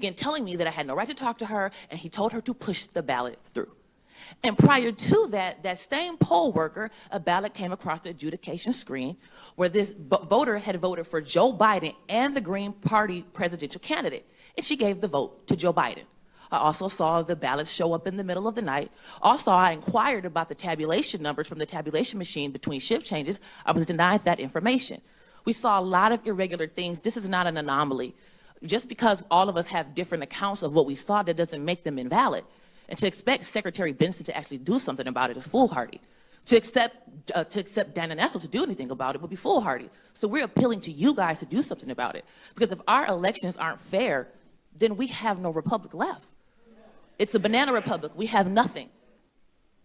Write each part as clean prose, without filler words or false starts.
Again, telling me that I had no right to talk to her, and he told her to push the ballot through. And prior to that, that same poll worker, a ballot came across the adjudication screen where this voter had voted for Joe Biden and the Green Party presidential candidate, and she gave the vote to Joe Biden. I also saw the ballots show up in the middle of the night. Also, I inquired about the tabulation numbers from the tabulation machine between shift changes. I was denied that information. We saw a lot of irregular things. This is not an anomaly. Just because all of us have different accounts of what we saw, that doesn't make them invalid. And to expect Secretary Benson to actually do something about it is foolhardy. To accept Dan and Essel to do anything about it would be foolhardy. So we're appealing to you guys to do something about it. Because if our elections aren't fair, then we have no republic left. It's a banana republic. We have nothing.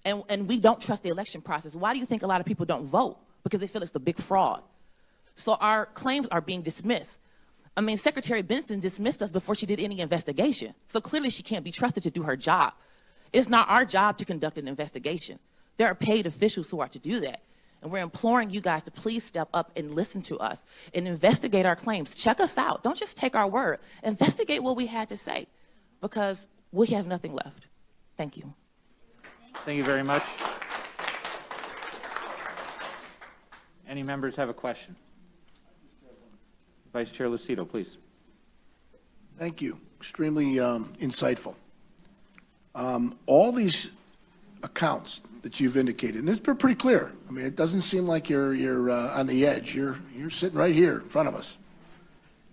And we don't trust the election process. Why do you think a lot of people don't vote? Because they feel it's a big fraud. So our claims are being dismissed. I mean, Secretary Benson dismissed us before she did any investigation. So clearly she can't be trusted to do her job. It's not our job to conduct an investigation. There are paid officials who are to do that. And we're imploring you guys to please step up and listen to us and investigate our claims. Check us out. Don't just take our word. Investigate what we had to say, because we have nothing left. Thank you. Thank you very much. Any members have a question? Vice Chair Lucido, please. Thank you. Extremely insightful. All these accounts that you've indicated, and it's pretty clear. I mean, it doesn't seem like you're on the edge. You're sitting right here in front of us.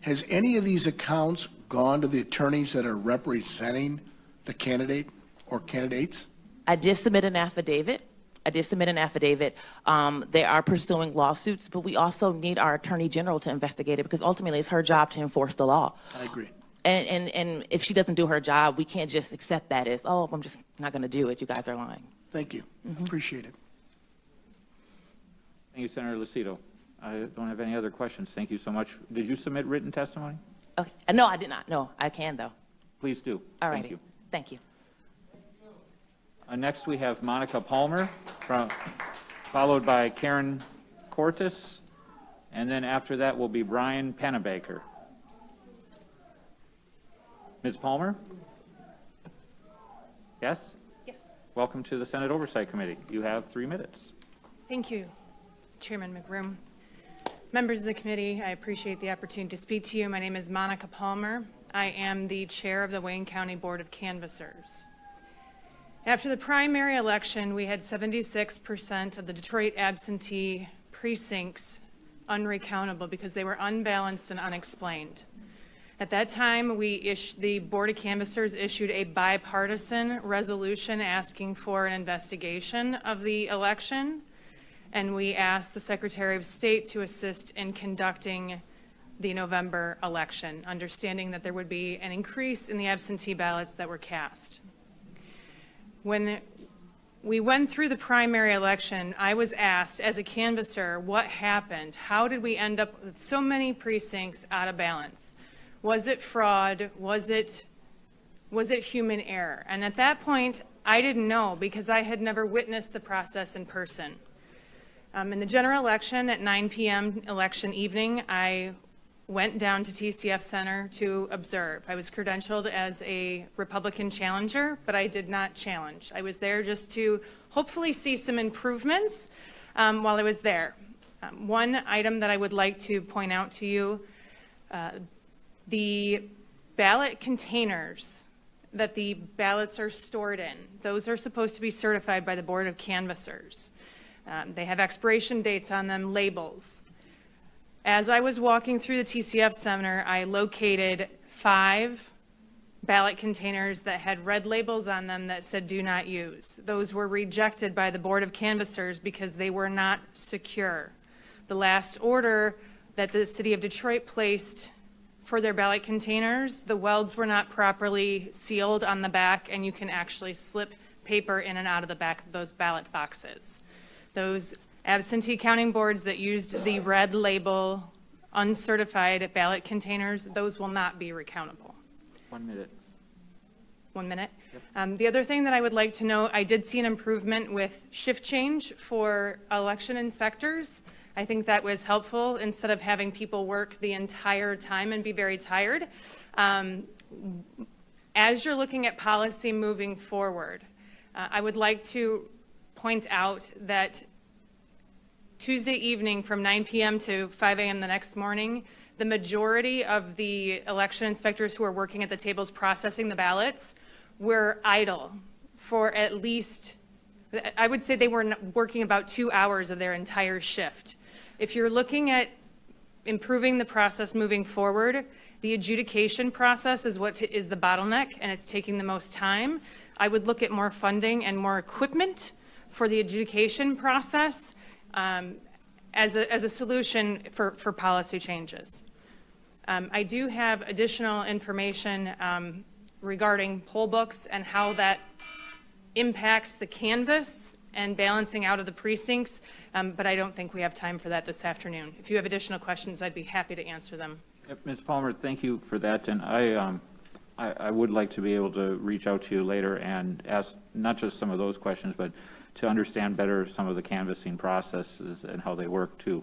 Has any of these accounts gone to the attorneys that are representing the candidate or candidates? I did submit an affidavit. They are pursuing lawsuits, but we also need our Attorney General to investigate it, because ultimately it's her job to enforce the law. I agree. And if she doesn't do her job, we can't just accept that as, oh, I'm just not going to do it. You guys are lying. Thank you. Appreciate it. Thank you, Senator Lucido. I don't have any other questions. Thank you so much. Did you submit written testimony? Okay. No, I did not. No, I can, though. Please do. All right. Thank you. Thank you. Next, we have Monica Palmer, followed by Karen Cortis, and then after that will be Brian Panabaker. Ms. Palmer? Yes? Yes. Welcome to the Senate Oversight Committee. You have 3 minutes. Thank you, Chairman McBroom. Members of the committee, I appreciate the opportunity to speak to you. My name is Monica Palmer. I am the chair of the Wayne County Board of Canvassers. After the primary election, we had 76% of the Detroit absentee precincts unrecountable because they were unbalanced and unexplained. At that time, the Board of Canvassers issued a bipartisan resolution asking for an investigation of the election, and we asked the Secretary of State to assist in conducting the November election, understanding that there would be an increase in the absentee ballots that were cast. When we went through the primary election, I was asked as a canvasser, what happened? How did we end up with so many precincts out of balance? Was it fraud? Was it human error? And at that point, I didn't know, because I had never witnessed the process in person. In the general election at 9 p.m. election evening, I went down to TCF Center to observe. I was credentialed as a Republican challenger, but I did not challenge. I was there just to hopefully see some improvements while I was there. One item that I would like to point out to you, the ballot containers that the ballots are stored in, those are supposed to be certified by the Board of Canvassers. They have expiration dates on them, labels. As I was walking through the TCF Center, I located 5 ballot containers that had red labels on them that said do not use. Those were rejected by the Board of Canvassers because they were not secure. The last order that the City of Detroit placed for their ballot containers, the welds were not properly sealed on the back, and you can actually slip paper in and out of the back of those ballot boxes. Those absentee counting boards that used the red label uncertified ballot containers, those will not be recountable. 1 minute. 1 minute? Yep. The other thing that I would like to note, I did see an improvement with shift change for election inspectors. I think that was helpful instead of having people work the entire time and be very tired. As you're looking at policy moving forward, I would like to point out that Tuesday evening from 9 p.m. to 5 a.m. the next morning, the majority of the election inspectors who are working at the tables processing the ballots were idle for at least, I would say they were working about 2 hours of their entire shift. If you're looking at improving the process moving forward, the adjudication process is what is the bottleneck, and it's taking the most time. I would look at more funding and more equipment for the adjudication process as a solution for policy changes. I do have additional information regarding poll books and how that impacts the canvas and balancing out of the precincts, but I don't think we have time for that this afternoon. If you have additional questions, I'd be happy to answer them. Yep, Ms. Palmer, thank you for that, and I would like to be able to reach out to you later and ask not just some of those questions, but to understand better some of the canvassing processes and how they work too.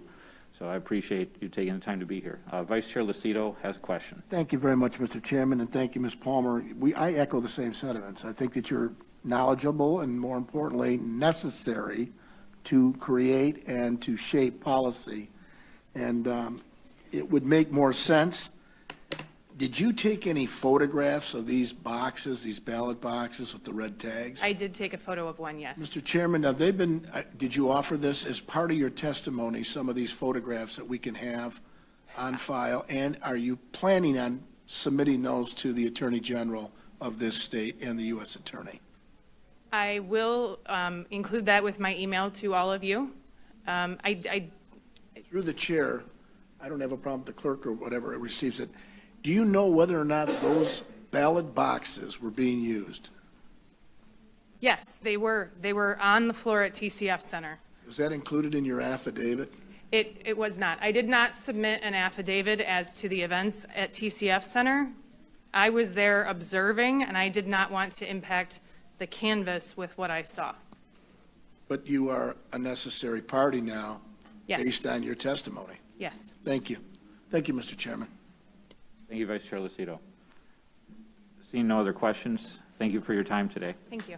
So I appreciate you taking the time to be here. Vice Chair Lucido has a question. Thank you very much, Mr. Chairman, and thank you, Ms. Palmer. I echo the same sentiments. I think that you're knowledgeable and, more importantly, necessary to create and to shape policy. And it would make more sense. Did you take any photographs of these boxes, these ballot boxes with the red tags? I did take a photo of one, yes. Mr. Chairman, now they've been, did you offer this as part of your testimony, some of these photographs that we can have on file? And are you planning on submitting those to the Attorney General of this state and the U.S. Attorney? I will include that with my email to all of you. Through the chair, I don't have a problem with the clerk or whatever receives it. Do you know whether or not those ballot boxes were being used? Yes, they were. They were on the floor at TCF Center. Was that included in your affidavit? It was not. I did not submit an affidavit as to the events at TCF Center. I was there observing, and I did not want to impact the canvas with what I saw. But you are a necessary party now, Yes. based on your testimony. Yes. Thank you. Thank you, Mr. Chairman. Thank you, Vice Chair Lucido. Seeing no other questions, thank you for your time today. Thank you.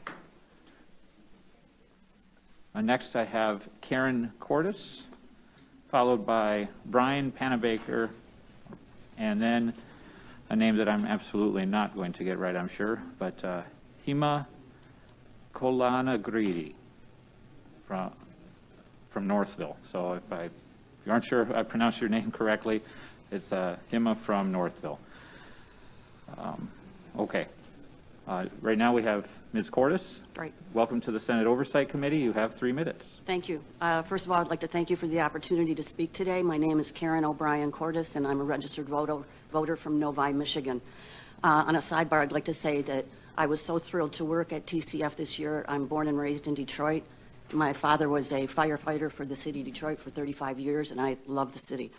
Next, I have Karen Cordes, followed by Brian Panabaker, and then a name that I'm absolutely not going to get right, I'm sure, but Hima Kolanagridi from Northville. So if you aren't sure if I pronounced your name correctly, it's Hima from Northville. Okay. Right now we have Ms. Cordes. Right. Welcome to the Senate Oversight Committee. You have 3 minutes. Thank you. First of all, I'd like to thank you for the opportunity to speak today. My name is Karen O'Brien Cordes, and I'm a registered voter from Novi, Michigan. On a sidebar, I'd like to say that I was so thrilled to work at TCF this year. I'm born and raised in Detroit. My father was a firefighter for the city of Detroit for 35 years, and I love the city.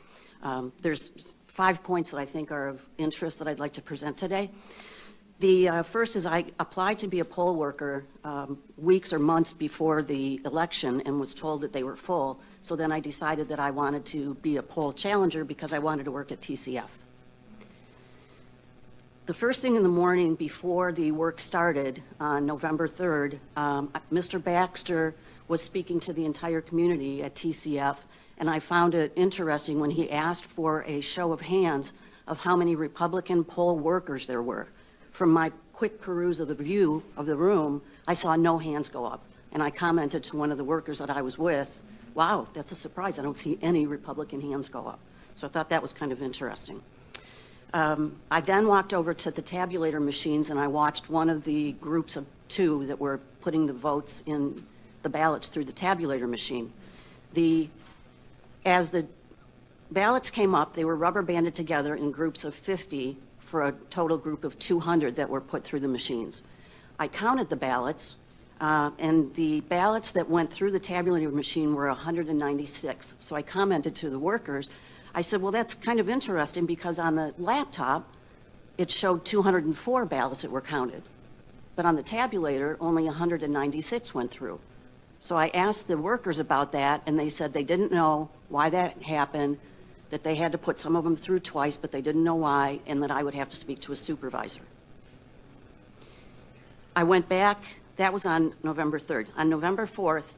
There's 5 points that I think are of interest that I'd like to present today. The first is I applied to be a poll worker weeks or months before the election and was told that they were full. So then I decided that I wanted to be a poll challenger because I wanted to work at TCF. The first thing in the morning before the work started on November 3rd, Mr. Baxter was speaking to the entire community at TCF, and I found it interesting when he asked for a show of hands of how many Republican poll workers there were. From my quick peruse of the view of the room, I saw no hands go up. And I commented to one of the workers that I was with, wow, that's a surprise. I don't see any Republican hands go up. So I thought that was kind of interesting. I then walked over to the tabulator machines and I watched one of the groups of 2 that were putting the votes in the ballots through the tabulator machine. As the ballots came up, they were rubber banded together in groups of 50 for a total group of 200 that were put through the machines. I counted the ballots, and the ballots that went through the tabulator machine were 196. So I commented to the workers, I said, well, that's kind of interesting because on the laptop, it showed 204 ballots that were counted. But on the tabulator, only 196 went through. So I asked the workers about that, and they said they didn't know why that happened. that they had to put some of them through twice, but they didn't know why, and that I would have to speak to a supervisor. I went back, that was on November 3rd. On November 4th,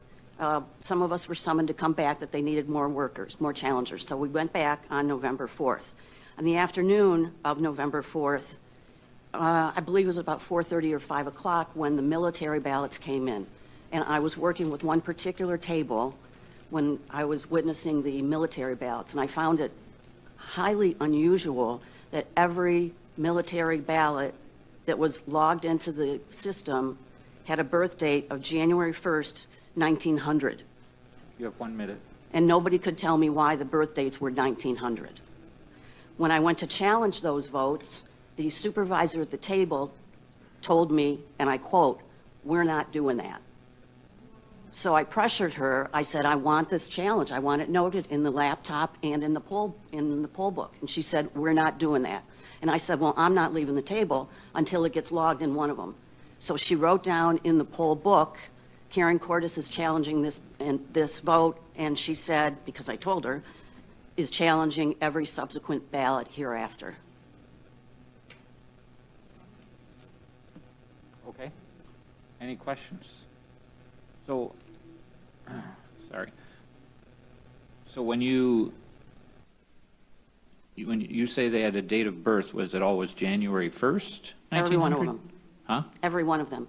some of us were summoned to come back that they needed more workers, more challengers. So we went back on November 4th. On the afternoon of November 4th, I believe it was about 4:30 or 5 o'clock when the military ballots came in. And I was working with one particular table when I was witnessing the military ballots. And I found it highly unusual that every military ballot that was logged into the system had a birth date of January 1st, 1900. You have 1 minute. And nobody could tell me why the birth dates were 1900. When I went to challenge those votes, the supervisor at the table told me, and I quote, "We're not doing that." So I pressured her. I said, "I want this challenge. I want it noted in the laptop and in the poll book." And she said, "We're not doing that." And I said, "Well, I'm not leaving the table until it gets logged in one of them." So she wrote down in the poll book, "Karen Cordes is challenging this vote," and she said, because I told her, "is challenging every subsequent ballot hereafter." Okay. Any questions? So, sorry. So when you say they had a date of birth, was it always January 1st, 1900? Every one of them. Huh? Every one of them.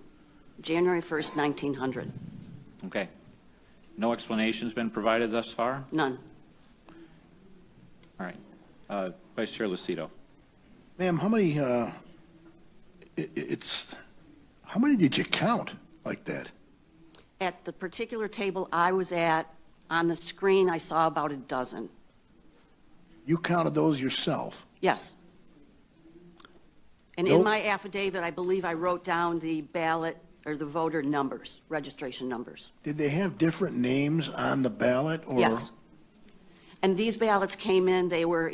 January 1st, 1900. Okay. No explanation's been provided thus far? None. All right. Vice Chair Lucido. Ma'am, how many, how many did you count like that? At the particular table I was at, on the screen, I saw about a dozen. You counted those yourself? Yes. And in my affidavit, I believe I wrote down the ballot or the voter numbers, registration numbers. Did they have different names on the ballot, or? Yes. And these ballots came in, they were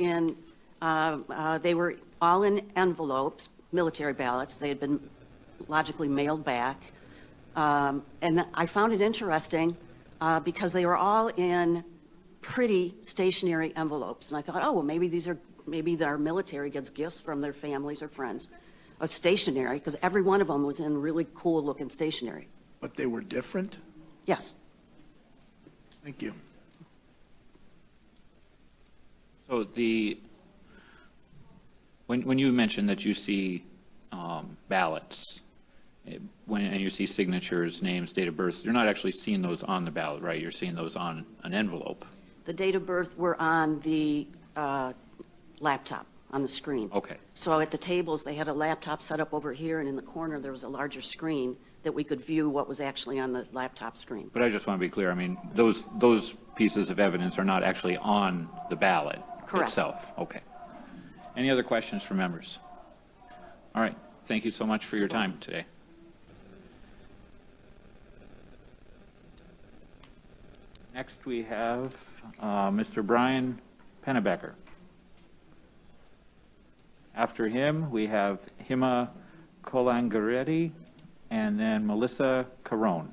all in envelopes, military ballots. They had been logically mailed back. And I found it interesting because they were all in pretty stationary envelopes. And I thought, oh, well, maybe our military gets gifts from their families or friends of stationery, because every one of them was in really cool looking stationery. But they were different? Yes. Thank you. So when you mentioned that you see ballots, and you see signatures, names, date of birth, you're not actually seeing those on the ballot, right? You're seeing those on an envelope. The date of birth were on the laptop, on the screen. Okay. So at the tables, they had a laptop set up over here, and in the corner, there was a larger screen that we could view what was actually on the laptop screen. But I just want to be clear, I mean, those pieces of evidence are not actually on the ballot itself. Okay. Any other questions from members? All right. Thank you so much for your time today. Next, we have Mr. Brian Pennebecker. After him, we have Hima Kolangaretti and then Melissa Carone.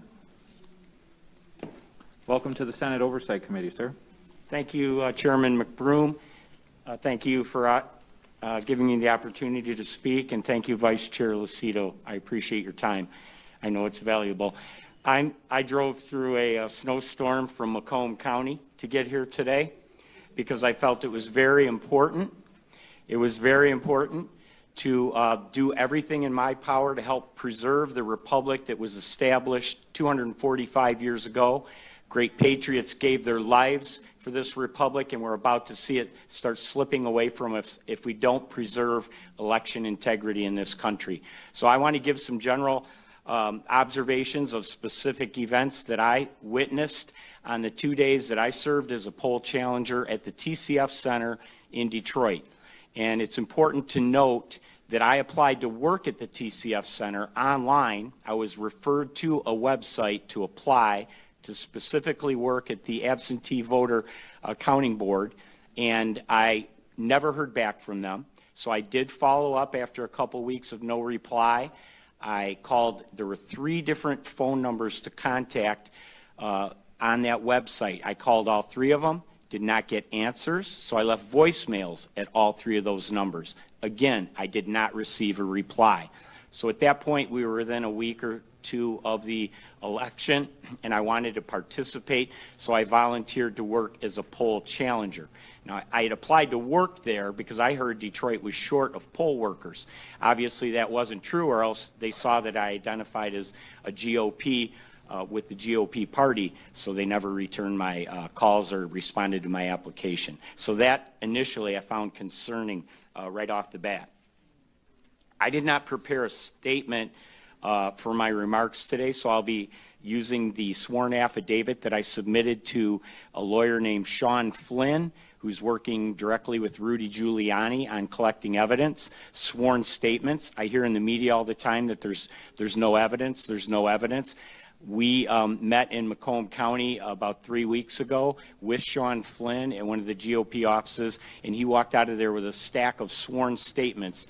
Welcome to the Senate Oversight Committee, sir. Thank you, Chairman McBroom. Thank you for giving me the opportunity to speak, and thank you, Vice Chair Lucido. I appreciate your time. I know it's valuable. I drove through a snowstorm from Macomb County to get here today because I felt it was very important. It was very important to do everything in my power to help preserve the republic that was established 245 years ago. Great patriots gave their lives for this republic, and we're about to see it start slipping away from us if we don't preserve election integrity in this country. So I want to give some general observations of specific events that I witnessed on the 2 days that I served as a poll challenger at the TCF Center in Detroit. And it's important to note that I applied to work at the TCF Center online. I was referred to a website to apply to specifically work at the absentee voter counting board, and I never heard back from them. So I did follow up after a couple weeks of no reply. I called, there were 3 different phone numbers to contact on that website. I called all 3 of them. did not get answers, so I left voicemails at all 3 of those numbers. Again, I did not receive a reply. So at that point, we were within a week or 2 of the election, and I wanted to participate, so I volunteered to work as a poll challenger. Now, I had applied to work there because I heard Detroit was short of poll workers. Obviously, that wasn't true, or else they saw that I identified as a GOP with the GOP party, so they never returned my calls or responded to my application. So that initially I found concerning right off the bat. I did not prepare a statement for my remarks today, so I'll be using the sworn affidavit that I submitted to a lawyer named Sean Flynn, who's working directly with Rudy Giuliani on collecting evidence, sworn statements. I hear in the media all the time that there's no evidence, there's no evidence. We met in Macomb County about 3 weeks ago with Sean Flynn at one of the GOP offices, and he walked out of there with a stack of sworn statements.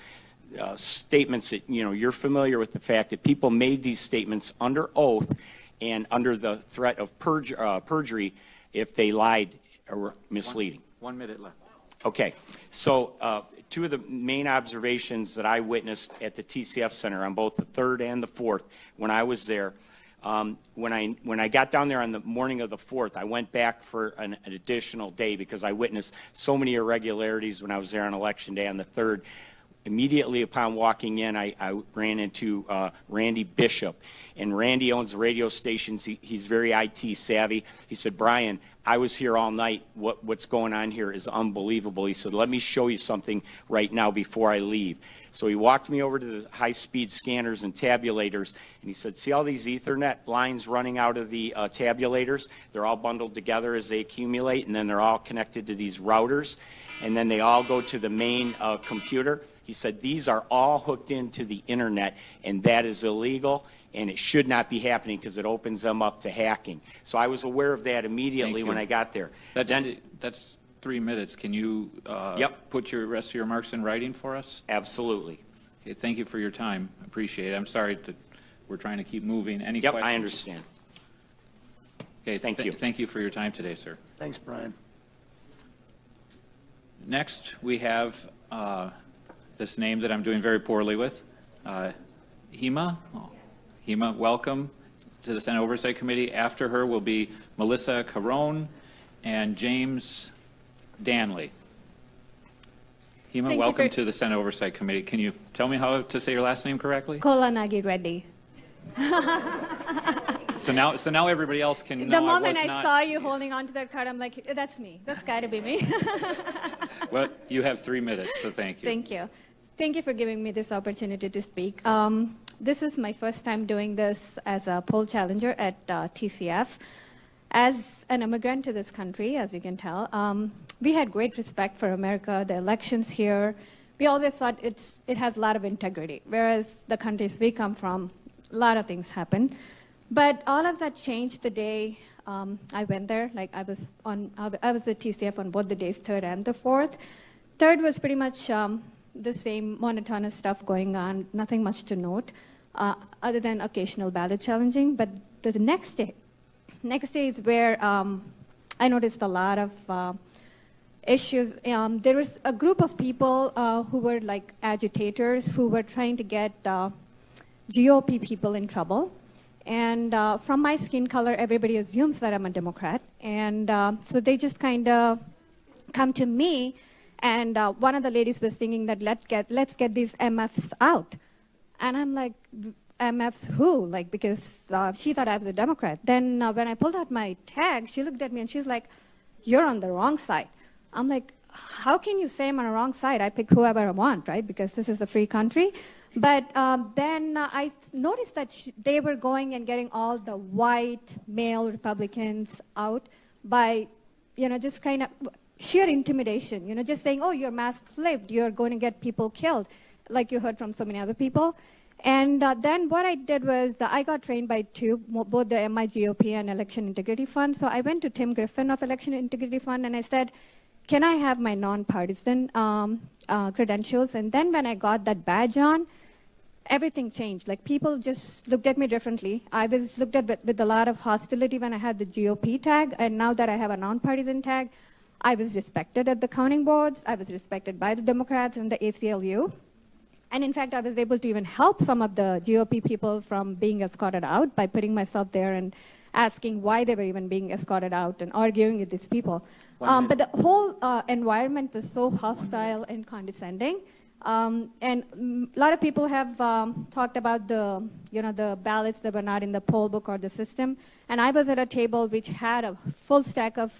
Statements that, you know, you're familiar with the fact that people made these statements under oath and under the threat of perjury if they lied or were misleading. 1 minute left. Okay, so 2 of the main observations that I witnessed at the TCF Center on both the 3rd and the 4th when I was there, when I got down there on the morning of the 4th, I went back for an additional day because I witnessed so many irregularities when I was there on Election Day on the 3rd. Immediately upon walking in, I ran into Randy Bishop, and Randy owns the radio stations. He's very IT savvy. He said, "Brian, I was here all night. What's going on here is unbelievable." He said, "Let me show you something right now before I leave." So he walked me over to the high-speed scanners and tabulators, and he said, "See all these Ethernet lines running out of the tabulators? They're all bundled together as they accumulate, and then they're all connected to these routers, and then they all go to the main computer." He said, "These are all hooked into the internet, and that is illegal, and it should not be happening because it opens them up to hacking." So I was aware of that immediately when I got there. That's 3 minutes. Can you put your rest of your remarks in writing for us? Absolutely. Okay, thank you for your time. Appreciate it. I'm sorry that we're trying to keep moving. Any questions? I understand. Okay, thank you. Thank you for your time today, sir. Thanks, Brian. Next, we have this name that I'm doing very poorly with, Hema. Oh, Hema, welcome to the Senate Oversight Committee. After her will be Melissa Carone and James Danley. Hema, welcome to the Senate Oversight Committee. Can you tell me how to say your last name correctly? Kolanagi Reddy. So now everybody else can know. The moment I saw you holding on to that card, I'm like, that's me. That's got to be me. Well, you have 3 minutes, so thank you. Thank you. Thank you for giving me this opportunity to speak. This is my first time doing this as a poll challenger at TCF. As an immigrant to this country, as you can tell, we had great respect for America, the elections here. We always thought it has a lot of integrity, whereas the countries we come from, a lot of things happen. But all of that changed the day I went there. Like I was at TCF on both the days, 3rd and the 4th. 3rd was pretty much the same monotonous stuff going on, nothing much to note, other than occasional ballot challenging. But the next day is where I noticed a lot of issues. There was a group of people who were like agitators who were trying to get GOP people in trouble. And from my skin color, everybody assumes that I'm a Democrat. And so they just kind of come to me, and one of the ladies was thinking that let's get these MFs out. And I'm like, MFs who? Like, because she thought I was a Democrat. Then when I pulled out my tag, she looked at me and she's like, "You're on the wrong side." I'm like, how can you say I'm on the wrong side? I pick whoever I want, right? Because this is a free country. But then I noticed that they were going and getting all the white male Republicans out by, just kind of sheer intimidation, just saying, "Oh, your mask flipped, you're going to get people killed," like you heard from so many other people. And then what I did was I got trained by both the MIGOP and Election Integrity Fund. So I went to Tim Griffin of Election Integrity Fund and I said, "Can I have my nonpartisan credentials?" And then when I got that badge on, everything changed. Like people just looked at me differently. I was looked at with a lot of hostility when I had the GOP tag, and now that I have a nonpartisan tag, I was respected at the counting boards. I was respected by the Democrats and the ACLU. And in fact, I was able to even help some of the GOP people from being escorted out by putting myself there and asking why they were even being escorted out and arguing with these people. But the whole environment was so hostile and condescending. And a lot of people have talked about the ballots that were not in the poll book or the system. And I was at a table which had a full stack of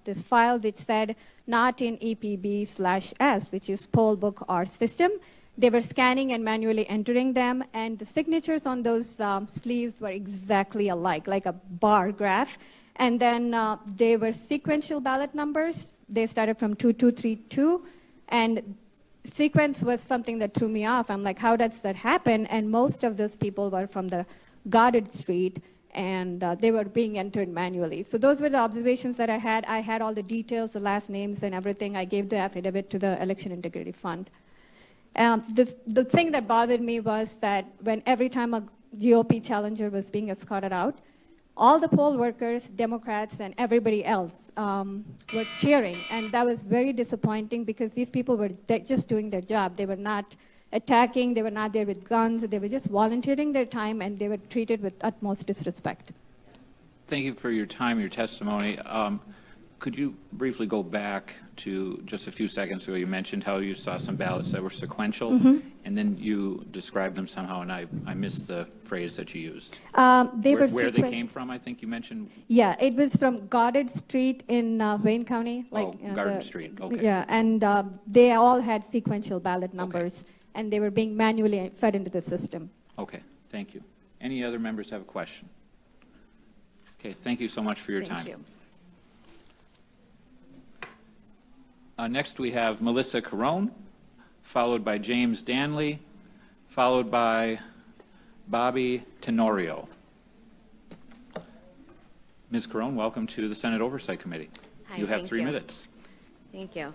this file which said not in EPB/S, which is poll book or system. They were scanning and manually entering them, and the signatures on those sleeves were exactly alike, like a bar graph. And then they were sequential ballot numbers. They started from 2232, and sequence was something that threw me off. I'm like, how does that happen? And most of those people were from the Goddard Street, and they were being entered manually. So those were the observations that I had. I had all the details, the last names and everything. I gave the affidavit to the Election Integrity Fund. The thing that bothered me was that when every time a GOP challenger was being escorted out, all the poll workers, Democrats, and everybody else were cheering. And that was very disappointing because these people were just doing their job. They were not attacking. They were not there with guns. They were just volunteering their time, and they were treated with utmost disrespect. Thank you for your time, your testimony. Could you briefly go back to just a few seconds ago? You mentioned how you saw some ballots that were sequential, and then you described them somehow, and I missed the phrase that you used. Where they came from, I think you mentioned? Yeah, it was from Goddard Street in Wayne County. Garden Street, okay. Yeah, and they all had sequential ballot numbers, and they were being manually fed into the system. Okay, thank you. Any other members have a question? Okay, thank you so much for your time. Thank you. Next, we have Melissa Carone, followed by James Danley, followed by Bobby Tenorio. Ms. Carone, welcome to the Senate Oversight Committee. Hi, you have thank 3 you. minutes. Thank you.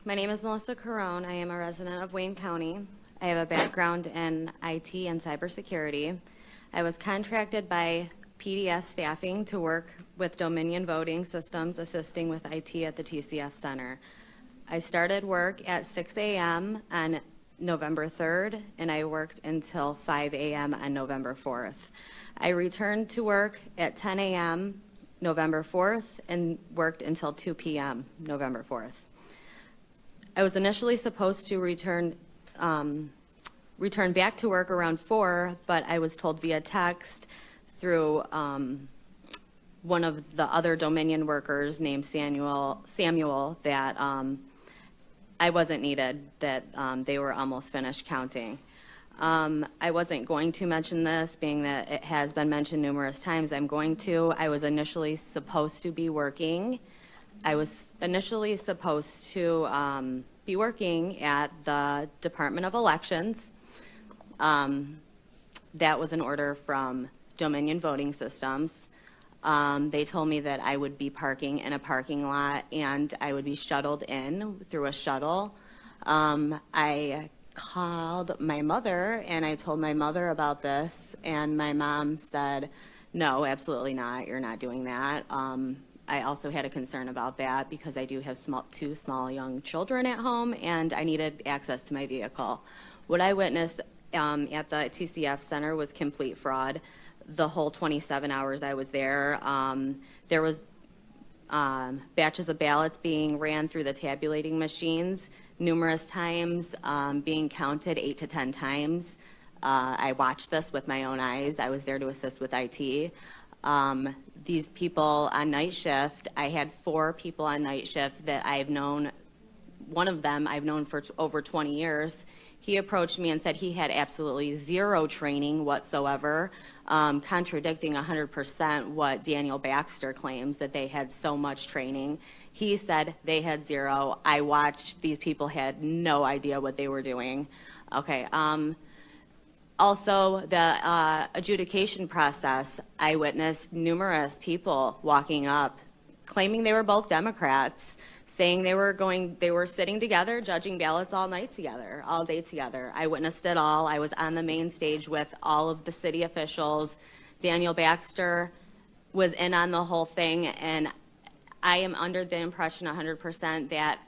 My name is Melissa Carone. I am a resident of Wayne County. I have a background in IT and cybersecurity. I was contracted by PDS staffing to work with Dominion voting systems, assisting with IT at the TCF Center. I started work at 6 a.m. on November 3rd, and I worked until 5 a.m. on November 4th. I returned to work at 10 a.m. November 4th and worked until 2 p.m. November 4th. I was initially supposed to return back to work around 4, but I was told via text through one of the other Dominion workers named Samuel that I wasn't needed, that they were almost finished counting. I wasn't going to mention this, being that it has been mentioned numerous times. I'm going to. I was initially supposed to be working. I was initially supposed to be working at the Department of Elections. That was an order from Dominion Voting Systems. They told me that I would be parking in a parking lot and I would be shuttled in through a shuttle. I called my mother and I told my mother about this, and my mom said, no, absolutely not, you're not doing that. I also had a concern about that because I do have two small young children at home and I needed access to my vehicle. What I witnessed at the TCF Center was complete fraud. The whole 27 hours I was there, there was batches of ballots being ran through the tabulating machines numerous times, being counted 8 to 10 times. I watched this with my own eyes. I was there to assist with IT. These people on night shift, I had 4 people on night shift that I've known. One of them I've known for over 20 years. He approached me and said he had absolutely zero training whatsoever, contradicting 100% what Daniel Baxter claims, that they had so much training. He said they had zero. I watched. These people had no idea what they were doing. Okay. Also, the adjudication process, I witnessed numerous people walking up, claiming they were both Democrats, saying they were sitting together, judging ballots all night together, all day together. I witnessed it all. I was on the main stage with all of the city officials. Daniel Baxter was in on the whole thing, and I am under the impression 100% that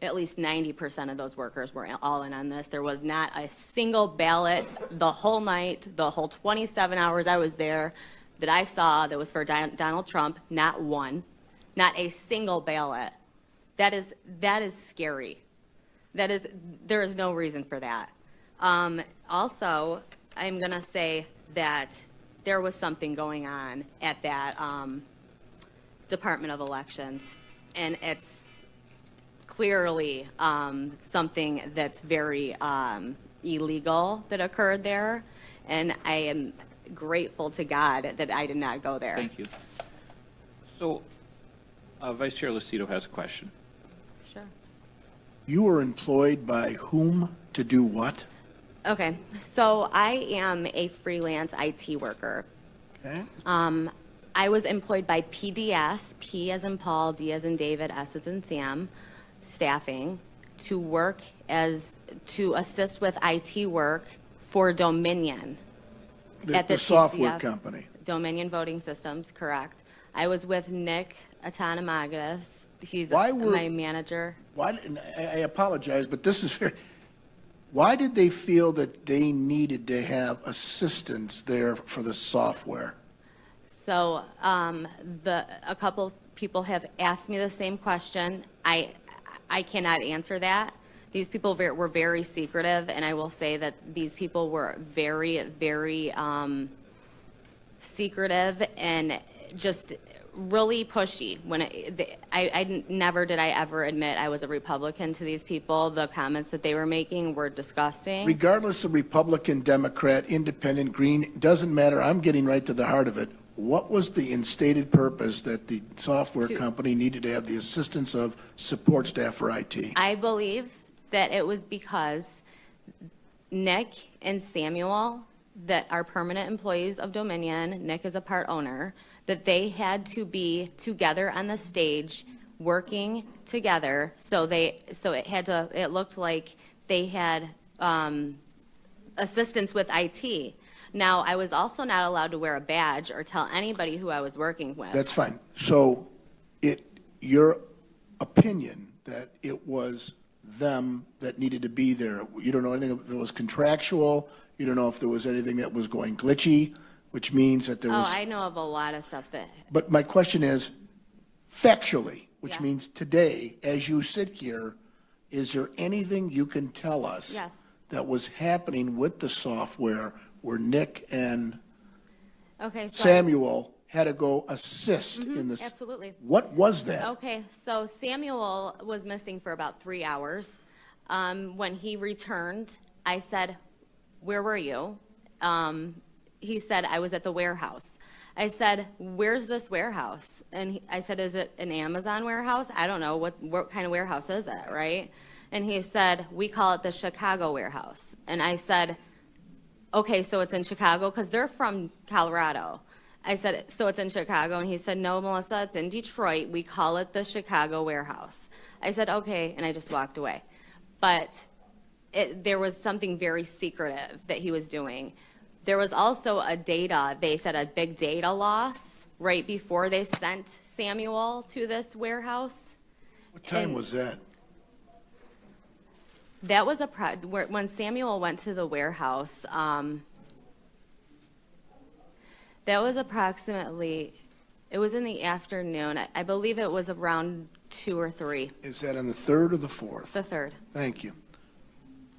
at least 90% of those workers were all in on this. There was not a single ballot the whole night, the whole 27 hours I was there, that I saw that was for Donald Trump. Not one, not a single ballot. That is scary. There is no reason for that. Also, I'm gonna say that there was something going on at that Department of Elections, and it's clearly something that's very illegal that occurred there, and I am grateful to God that I did not go there. Thank you. So, Vice Chair Lucido has a question. Sure. You were employed by whom to do what? Okay, so I am a freelance IT worker. Okay. I was employed by PDS, P as in Paul, D as in David, S as in Sam, staffing, to assist with IT work for Dominion. At The software TCF, company. Dominion Voting Systems, correct. I was with Nick Atanamagis. He's Why were- my manager. And I apologize, but this is very, why did they feel that they needed to have assistance there for the software? So a couple people have asked me the same question. I cannot answer that. These people were very secretive, and I will say that these people were very, very secretive and just really pushy. Never did I ever admit I was a Republican to these people. The comments that they were making were disgusting. Regardless of Republican, Democrat, Independent, Green, doesn't matter. I'm getting right to the heart of it. What was the instated purpose that the software company needed to have the assistance of support staff for IT? I believe that it was because Nick and Samuel, that are permanent employees of Dominion, Nick is a part owner, that they had to be together on the stage working together, so it looked like they had assistance with IT. Now, I was also not allowed to wear a badge or tell anybody who I was working with. That's fine. So your opinion that it was them that needed to be there, you don't know anything that was contractual, you don't know if there was anything that was going glitchy, which means that there was... Oh, I know of a lot of stuff that... But my question is, factually, which Yeah. means today, as you sit here, is there anything you can tell us Yes. that was happening with the software where Nick and Okay, so Samuel had to go assist in this? absolutely. What was that? Okay, so Samuel was missing for about 3 hours. When he returned, I said, "Where were you?" He said, "I was at the warehouse." I said, "Where's this warehouse?" And I said, "Is it an Amazon warehouse? I don't know. What kind of warehouse is it, right?" And he said, "We call it the Chicago warehouse." And I said, "Okay, so it's in Chicago?" Because they're from Colorado. I said, "So it's in Chicago?" And he said, "No, Melissa, it's in Detroit. We call it the Chicago warehouse." I said, "Okay," and I just walked away. But there was something very secretive that he was doing. There was also they said a big data loss right before they sent Samuel to this warehouse. What time was that? That was when Samuel went to the warehouse. That was approximately, it was in the afternoon. I believe it was around 2 or 3. Is that on the 3rd or the 4th? The 3rd. Thank you.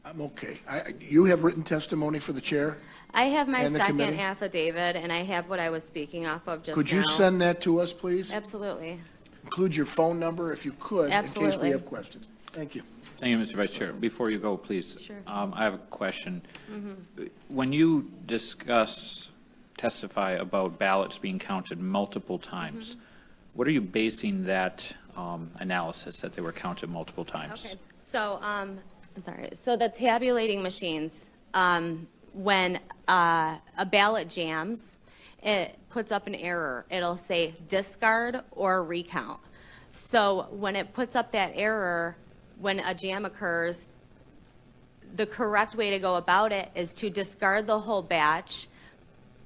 I'm okay. You have written testimony for the chair? I have my And the second committee? affidavit, and I have what I was speaking off of just now. Could you send that to us, please? Absolutely. Include your phone number if you could, in case we Absolutely. have questions. Thank you. Thank you, Mr. Vice Chair. Before you go, please. Sure. I have a question. When you testify about ballots being counted multiple times, what are you basing that analysis that they were counted multiple times? Okay, so, I'm sorry. So the tabulating machines, when a ballot jams, it puts up an error. It'll say discard or recount. So when it puts up that error, when a jam occurs, the correct way to go about it is to discard the whole batch,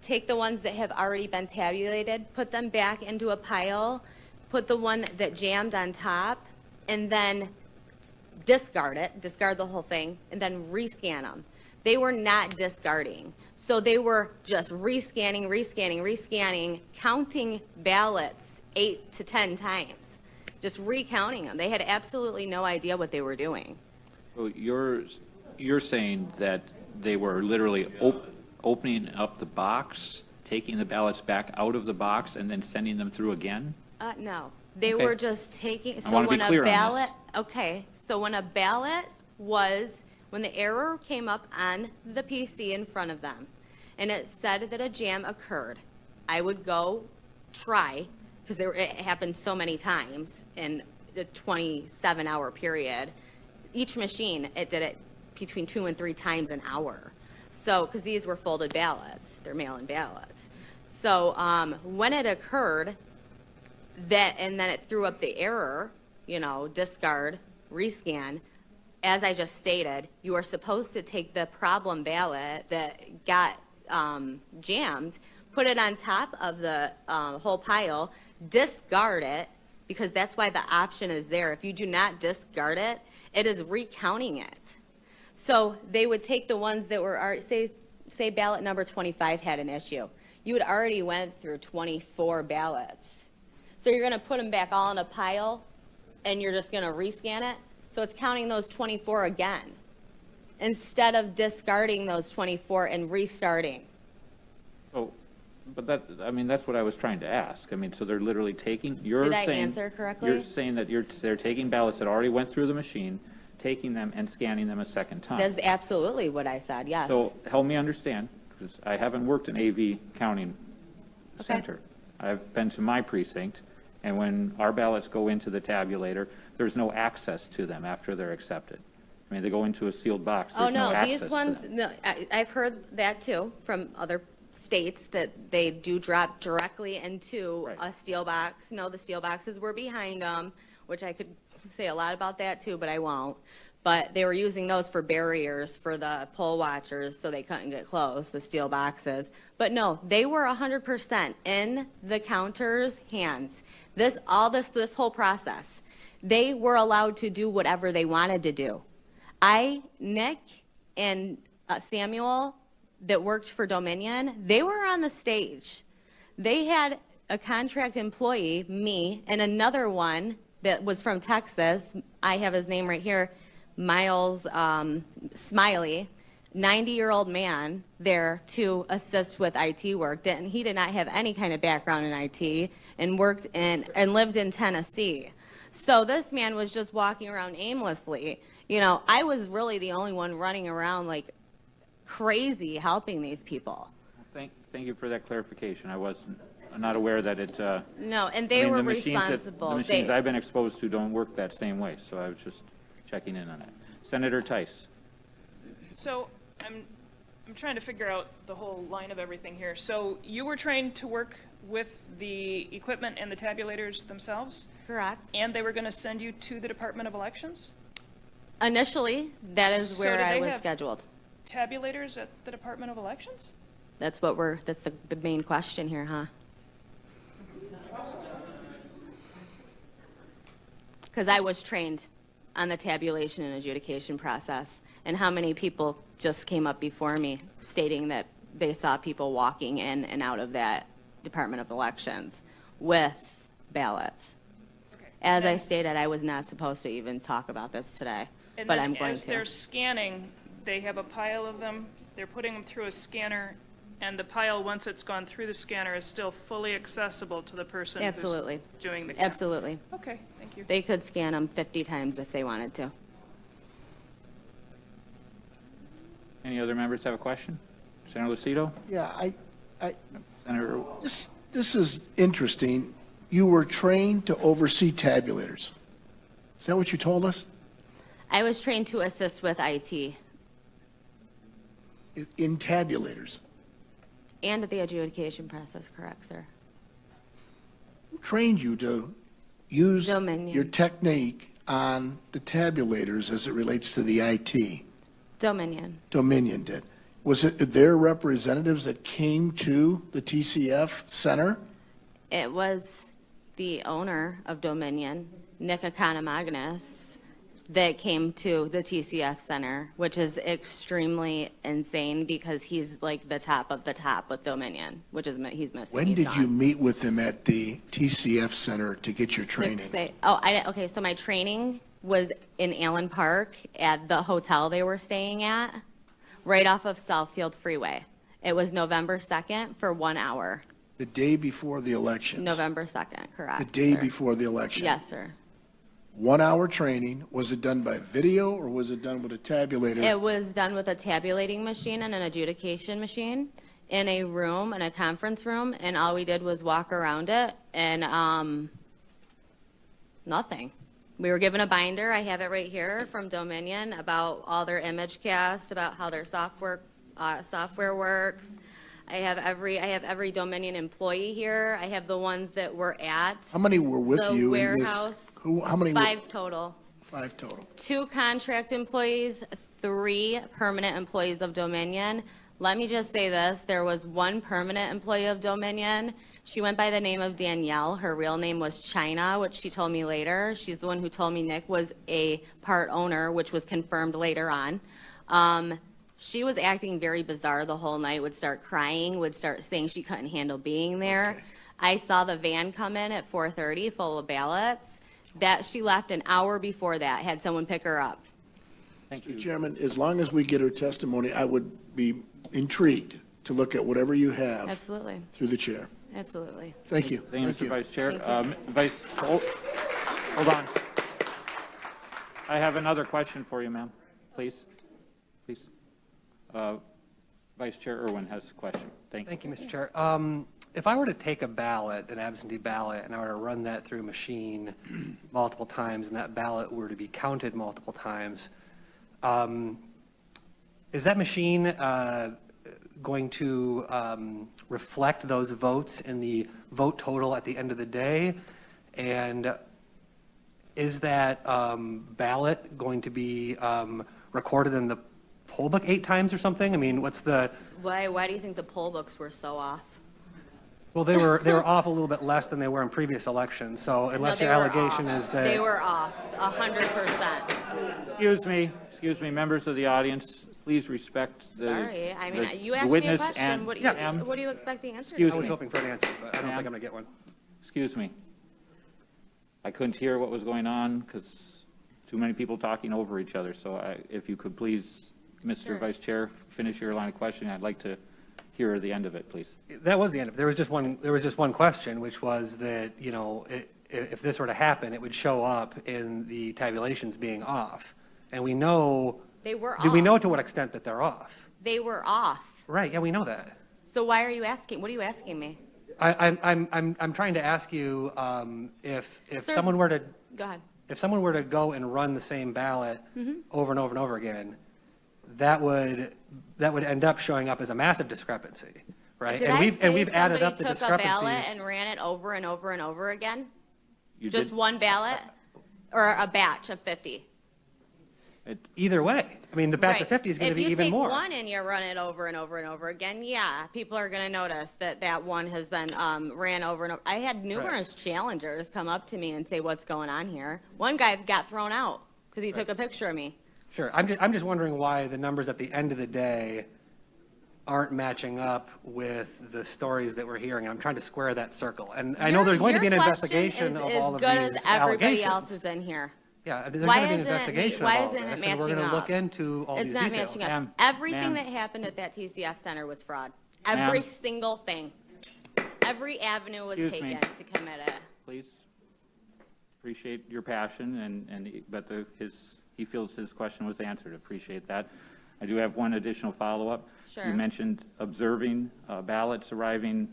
take the ones that have already been tabulated, put them back into a pile, put the one that jammed on top, and then discard the whole thing, and then rescan them. They were not discarding. So they were just rescanning, counting ballots 8 to 10 times, just recounting them. They had absolutely no idea what they were doing. So you're saying that they were literally opening up the box, taking the ballots back out of the box, and then sending them through again? No, they Okay. were just taking, I wanna be clear on this. okay, so when a ballot was, when the error came up on the PC in front of them, and it said that a jam occurred, I would go try, because it happened so many times in the 27-hour period. Each machine, it did it between 2 and 3 times an hour. So, because these were folded ballots, they're mail-in ballots. So when it occurred, and then it threw up the error, discard, rescan, as I just stated, you are supposed to take the problem ballot that got jammed, put it on top of the whole pile, discard it, because that's why the option is there. If you do not discard it, it is recounting it. So they would take the ones that were, say ballot number 25 had an issue. You had already went through 24 ballots. So you're going to put them back all in a pile, and you're just going to rescan it. So it's counting those 24 again, instead of discarding those 24 and restarting. Oh, but that's what I was trying to ask. I mean, so they're literally taking, Did I answer correctly? You're saying that they're taking ballots that already went through the machine, taking them and scanning them a second time. That's absolutely what I said, yes. So help me understand, because I haven't worked in AV counting center. I've been to my precinct, and when our ballots go into the tabulator, there's no access to them after they're accepted. I mean, they go into a sealed box. There's no access these ones, to them. no, I've heard that too from other states, that they do drop directly into Right. a steel box. No, the steel boxes were behind them, which I could say a lot about that too, but I won't. But they were using those for barriers for the poll watchers so they couldn't get close, the steel boxes. But no, they were 100% in the counter's hands. This whole process, they were allowed to do whatever they wanted to do. Nick and Samuel that worked for Dominion, they were on the stage. They had a contract employee, me, and another one that was from Texas. I have his name right here, Miles Smiley, 90-year-old man there to assist with IT work. He did not have any kind of background in IT and worked in and lived in Tennessee. So this man was just walking around aimlessly. I was really the only one running around like crazy helping these people. Thank you for that clarification. I'm not aware that it. No, and they were the machines responsible. The machines I've been exposed to don't work that same way, so I was just checking in on that. Senator Tice. So I'm trying to figure out the whole line of everything here. So you were trained to work with the equipment and the tabulators themselves? Correct. And they were going to send you to the Department of Elections? Initially, that is So where do I they was have scheduled. Tabulators at the Department of Elections? That's the main question here, huh? Because I was trained on the tabulation and adjudication process, and how many people just came up before me stating that they saw people walking in and out of that Department of Elections with ballots. Okay. As I And- stated, I was not supposed to even talk about this today, And but then I'm going as they're to. scanning, they have a pile of them, they're putting them through a scanner, and the pile, once it's gone through the scanner, is still fully accessible to the person Absolutely. who's doing the count? Absolutely. Okay, thank you. They could scan them 50 times if they wanted to. Any other members have a question? Senator Lucido? Yeah, Senator, this is interesting. You were trained to oversee tabulators. Is that what you told us? I was trained to assist with IT In tabulators? and the adjudication process, correct, sir? Who trained you to use Dominion. your technique on the tabulators as it relates to the IT? Dominion. Dominion did. Was it their representatives that came to the TCF Center? It was the owner of Dominion, Nick Economagnis, that came to the TCF Center, which is extremely insane because he's like the top of the top with Dominion, which is he's missing. When did you meet with him at the TCF Center to get your training? Okay, so my training was in Allen Park at the hotel they were staying at, right off of Southfield Freeway. It was November 2nd for 1 hour. The day before the election? November 2nd, correct. The day sir. before the election? Yes, sir. 1 hour training. Was it done by video or was it done with a tabulator? It was done with a tabulating machine and an adjudication machine in a room, in a conference room, and all we did was walk around it and nothing. We were given a binder, I have it right here, from Dominion about all their image cast, about how their software works. I have every Dominion employee here. I have the ones that were at How many were with the you warehouse. in this? How many? 5 total. 5 total. 2 contract employees, 3 permanent employees of Dominion. Let me just say this, there was 1 permanent employee of Dominion. She went by the name of Danielle. Her real name was China, which she told me later. She's the one who told me Nick was a part owner, which was confirmed later on. She was acting very bizarre the whole night, would start crying, would start saying she couldn't handle being there. Okay. I saw the van come in at 4:30 full of ballots. That she left an hour before that, had someone pick her up. Thank you. Mr. Chairman, as long as we get her testimony, I would be intrigued to look at whatever you have Absolutely, through the chair. absolutely. Thank you. Thank you, Mr. Vice Chair. Thank you. Hold on. I have another question for you, ma'am. Please. Please. Vice Chair Irwin has a question. Thank you. Thank you, Mr. Chair. If I were to take a ballot, an absentee ballot, and I were to run that through a machine multiple times, and that ballot were to be counted multiple times, is that machine going to reflect those votes in the vote total at the end of the day? And is that ballot going to be recorded in the poll book 8 times or something? I mean, what's the... Why do you think the poll books were so off? Well, they were off a little bit less than they were in previous elections, so unless your allegation is that... They were off, 100%. Excuse me, members of the audience, please respect the... Sorry, I mean, you the asked me a witness question, and- what do you expect the answer to be? I was hoping for an answer, but I don't think I'm going to get one. Excuse me. I couldn't hear what was going on because too many people talking over each other, so if you could please, Mr. Sure. Vice Chair, finish your line of questioning. I'd like to hear the end of it, please. That was the end of it. There was just one question, which was that, you know, if this were to happen, it would show up in the tabulations being off. And we know... They were off. Do we know to what extent that they're off? They were off. Right, yeah, we know that. So why are you asking, what are you asking me? I'm trying to ask you if Sir, someone were to... Go ahead. If someone were to go and run the same ballot over and over and over again, that would end up showing up as a massive discrepancy, right? Did I We've say added up the somebody took a discrepancies. ballot and ran it over and over and over again? You Just did- one ballot? Or a batch of 50? Either way, I mean, the batch of 50 is going to be even more. If you take one and you run it over and over and over again, yeah, people are going to notice that one has been ran over and over. I had numerous challengers come up to me and say, what's going on here? One guy got thrown out because he took a picture of me. Sure, I'm just wondering why the numbers at the end of the day aren't matching up with the stories that we're hearing. I'm trying to square that circle. And I know there's going to be an investigation of all of these As good as everybody allegations. else is in here. Yeah, there's Why going to be an isn't it investigation why of all isn't it this, and we're matching going to look up? into all It's these not details. matching up. Ma'am, Everything ma'am. that happened at that TCF Center was fraud. Ma'am. Every single thing. Every avenue was Excuse me. taken to commit it. Please. Appreciate your passion, but he feels his question was answered. Appreciate that. I do have one additional follow-up. Sure. You mentioned observing ballots arriving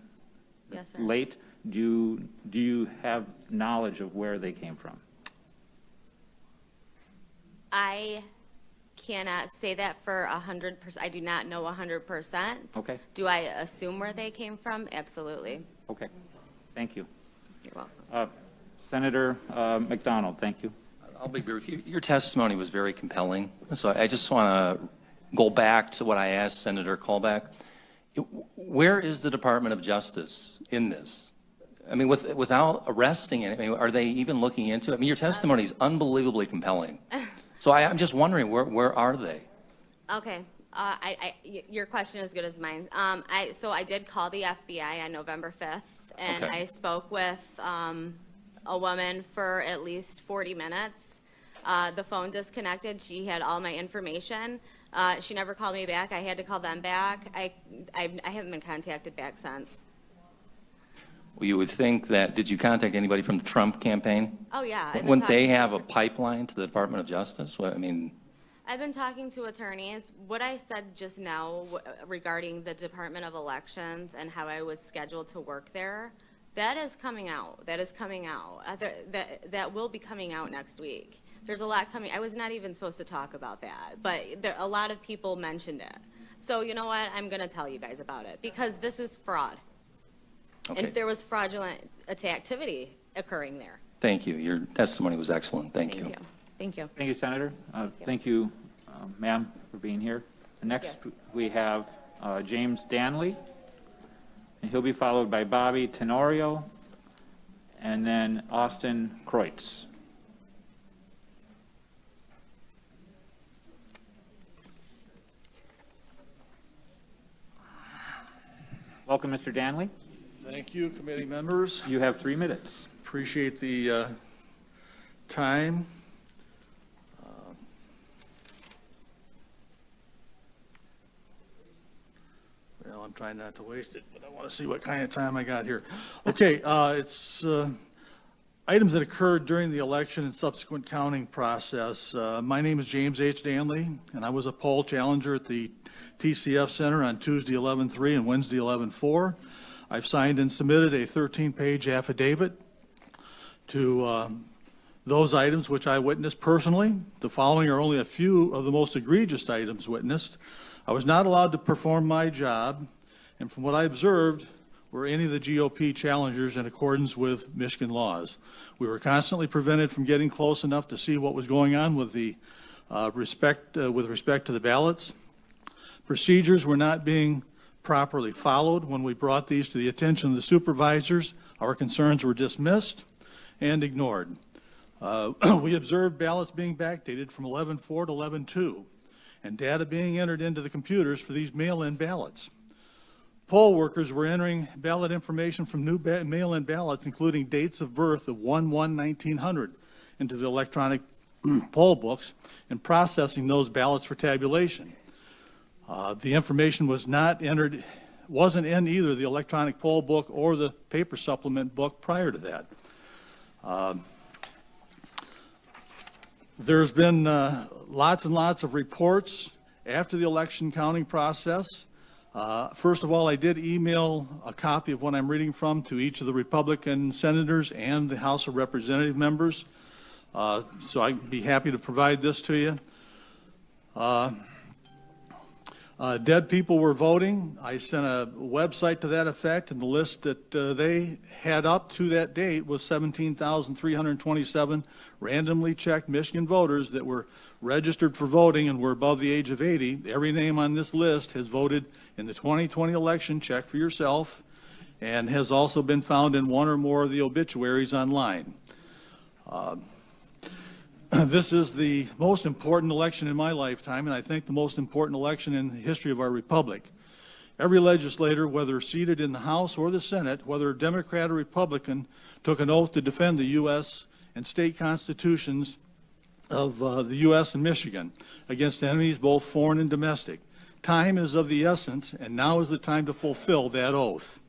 Yes, sir. late. Do you have knowledge of where they came from? I cannot say that for 100%. I do not know 100%. Okay. Do I assume where they came from? Absolutely. Okay. Thank you. You're welcome. Senator McDonald, thank you. I'll be brief. Your testimony was very compelling. So I just want to go back to what I asked Senator Colbeck. Where is the Department of Justice in this? I mean, without arresting it, I mean, are they even looking into it? I mean, your testimony is unbelievably compelling. So I'm just wondering, where are they? Okay. Your question is as good as mine. So I did call the FBI on November 5th, and Okay. I spoke with a woman for at least 40 minutes. The phone disconnected. She had all my information. She never called me back. I had to call them back. I haven't been contacted back since. Well, you would think that, did you contact anybody from the Trump campaign? Oh, yeah. I've been Wouldn't they talking to have a attorneys. pipeline to the Department of Justice? Well, I mean, I've been talking to attorneys. What I said just now regarding the Department of Elections and how I was scheduled to work there, that is coming out. That is coming out. That will be coming out next week. There's a lot coming. I was not even supposed to talk about that, but a lot of people mentioned it. So you know what? I'm going to tell you guys about it because this is fraud. okay. And there was fraudulent activity occurring there. Thank you. Your testimony was excellent. Thank you. Thank you. Thank you, Senator. Thank you, ma'am, for being here. Next, we have James Danley, and he'll be followed by Bobby Tenorio, and then Austin Kreutz. Welcome, Mr. Danley. Thank you, committee members. You have 3 minutes. Appreciate the time. Well, I'm trying not to waste it, but I want to see what kind of time I got here. Okay, it's items that occurred during the election and subsequent counting process. My name is James H. Danley, and I was a poll challenger at the TCF Center on Tuesday 11/3 and Wednesday 11/4. I've signed and submitted a 13-page affidavit to those items which I witnessed personally. The following are only a few of the most egregious items witnessed. I was not allowed to perform my job, and from what I observed, were any of the GOP challengers in accordance with Michigan laws. We were constantly prevented from getting close enough to see what was going on with the respect to the ballots. Procedures were not being properly followed. When we brought these to the attention of the supervisors, our concerns were dismissed and ignored. We observed ballots being backdated from 11/4 to 11/2, and data being entered into the computers for these mail-in ballots. Poll workers were entering ballot information from new mail-in ballots, including dates of birth of 1/1/1900, into the electronic poll books and processing those ballots for tabulation. The information wasn't in either the electronic poll book or the paper supplement book prior to that. There's been lots and lots of reports after the election counting process. First of all, I did email a copy of what I'm reading from to each of the Republican senators and the House of Representative members. So I'd be happy to provide this to you. Dead people were voting. I sent a website to that effect, and the list that they had up to that date was 17,327 randomly checked Michigan voters that were registered for voting and were above the age of 80. Every name on this list has voted in the 2020 election. Check for yourself, and has also been found in one or more of the obituaries online. This is the most important election in my lifetime, and I think the most important election in the history of our republic. Every legislator, whether seated in the House or the Senate, whether Democrat or Republican, took an oath to defend the U.S. and state constitutions of the U.S. and Michigan against enemies both foreign and domestic. Time is of the essence, and now is the time to fulfill that oath.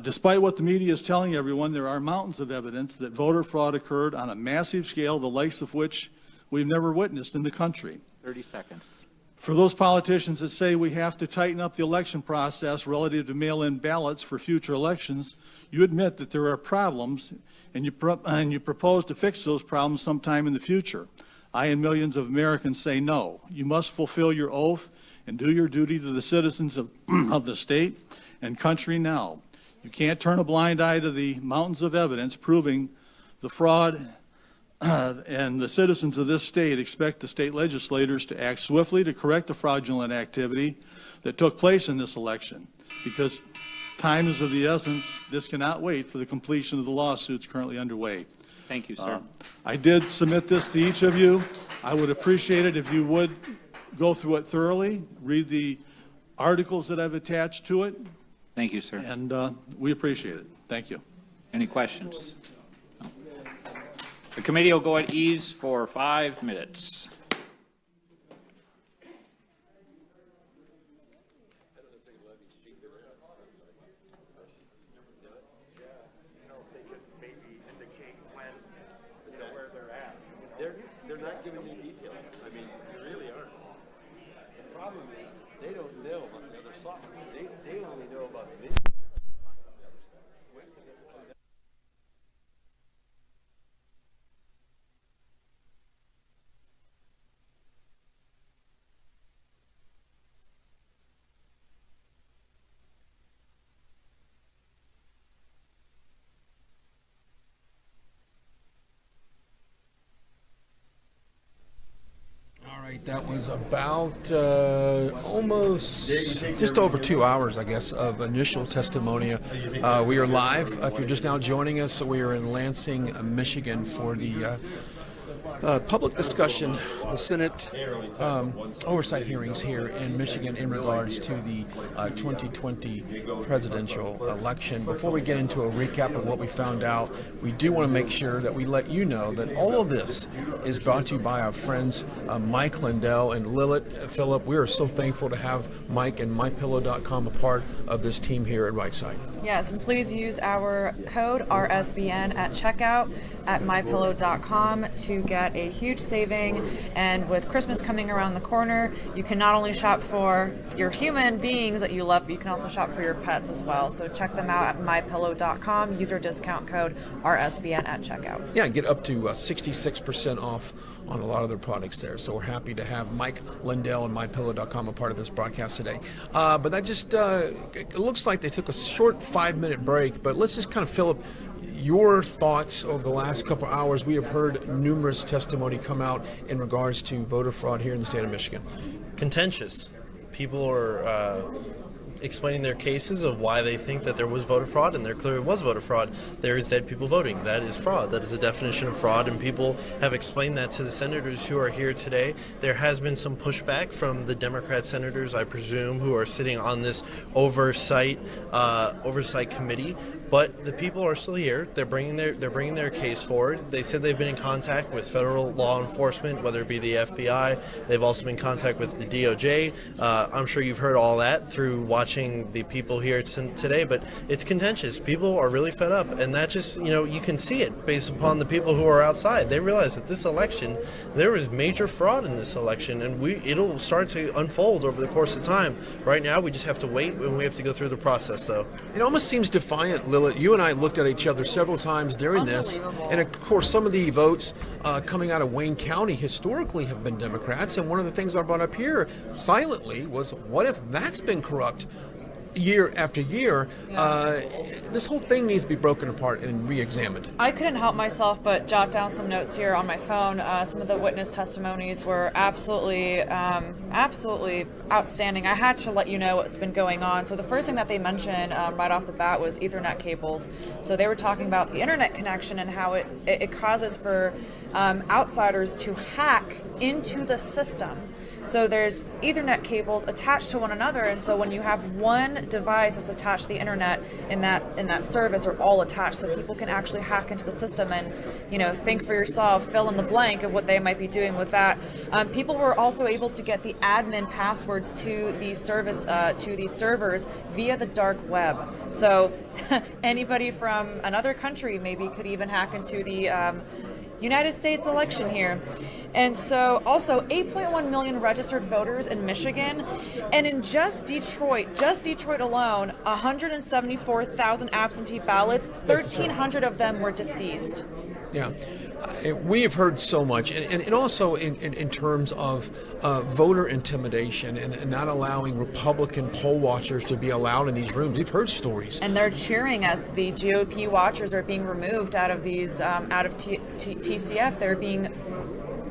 Despite what the media is telling everyone, there are mountains of evidence that voter fraud occurred on a massive scale, the likes of which we've never witnessed in the country. 30 seconds. For those politicians that say we have to tighten up the election process relative to mail-in ballots for future elections, you admit that there are problems, and you propose to fix those problems sometime in the future. I and millions of Americans say no. You must fulfill your oath and do your duty to the citizens of the state and country now. You can't turn a blind eye to the mountains of evidence proving the fraud, and the citizens of this state expect the state legislators to act swiftly to correct the fraudulent activity that took place in this election, because time is of the essence. This cannot wait for the completion of the lawsuits currently underway. Thank you, sir. I did submit this to each of you. I would appreciate it if you would go through it thoroughly, read the articles that I've attached to it, Thank you, sir. and we appreciate it. Thank you. Any questions? No. The committee will go at ease for 5 minutes. They're not giving me details. I mean, they really aren't. The problem is they don't know about the other software. They only know about the video. That was about almost just over 2 hours, I guess, of initial testimony. We are live. If you're just now joining us, we are in Lansing, Michigan for the public discussion, the Senate oversight hearings here in Michigan in regards to the 2020 presidential election. Before we get into a recap of what we found out, we do want to make sure that we let you know that all of this is brought to you by our friends Mike Lindell and Lilith. Philip, we are so thankful to have Mike and MyPillow.com a part of this team here at Right Side. Yes, and please use our code RSBN at checkout at mypillow.com to get a huge saving. And with Christmas coming around the corner, you can not only shop for your human beings that you love, but you can also shop for your pets as well. So check them out at mypillow.com. Use our discount code RSBN at checkout. Yeah, get up to 66% off on a lot of their products there. So we're happy to have Mike Lindell and MyPillow.com a part of this broadcast today. But that just, it looks like they took a short 5-minute break, but let's just kind of fill up your thoughts over the last couple of hours. We have heard numerous testimony come out in regards to voter fraud here in the state of Michigan. Contentious. People are explaining their cases of why they think that there was voter fraud, and there clearly was voter fraud. There is dead people voting. That is fraud. That is a definition of fraud, and people have explained that to the senators who are here today. There has been some pushback from the Democrat senators, I presume, who are sitting on this oversight committee. But the people are still here. They're bringing their case forward. They said they've been in contact with federal law enforcement, whether it be the FBI. They've also been in contact with the DOJ. I'm sure you've heard all that through watching the people here today. But it's contentious. People are really fed up, and that just, you can see it based upon the people who are outside. They realize that this election, there was major fraud in this election, and it'll start to unfold over the course of time. Right now, we just have to wait, and we have to go through the process, though. It almost seems defiant, Lilith. You and I looked at each other several times during this, and of course some of the votes coming out of Wayne County historically have been Democrats, and one of the things I brought up here silently was, what if that's been corrupt year after year? This whole thing needs to be broken apart and re-examined. I couldn't help myself but jot down some notes here on my phone. Some of the witness testimonies were absolutely outstanding. I had to let you know what's been going on. So the first thing that they mentioned right off the bat was Ethernet cables. So they were talking about the internet connection and how it causes for outsiders to hack into the system. So there's Ethernet cables attached to one another, and so when you have one device that's attached to the internet in that service, are all attached, so people can actually hack into the system and think for yourself, fill in the blank of what they might be doing with that. People were also able to get the admin passwords to these servers via the dark web. So anybody from another country maybe could even hack into the United States election here. And so also 8.1 million registered voters in Michigan, and in just Detroit alone, 174,000 absentee ballots, 1,300 of them were deceased. Yeah, we have heard so much, and also in terms of voter intimidation and not allowing Republican poll watchers to be allowed in these rooms. We've heard stories. And they're cheering as the GOP watchers are being removed out of these, out of TCF.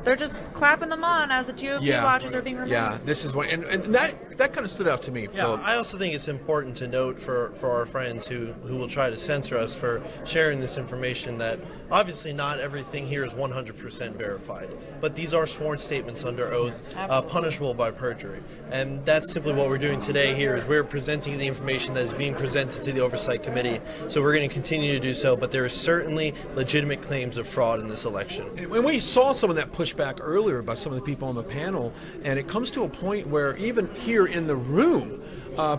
They're just clapping them on as the GOP watchers are being removed. Yeah, this is what, and that that kind of stood out to me, Yeah, Philip. I also think it's important to note for our friends who will try to censor us for sharing this information that obviously not everything here is 100% verified, but these are sworn statements under oath, punishable by perjury. And that's simply what we're doing today here is we're presenting the information that is being presented to the Oversight Committee. So we're going to continue to do so, but there are certainly legitimate claims of fraud in this election. And when we saw some of that pushback earlier by some of the people on the panel, and it comes to a point where even here in the room,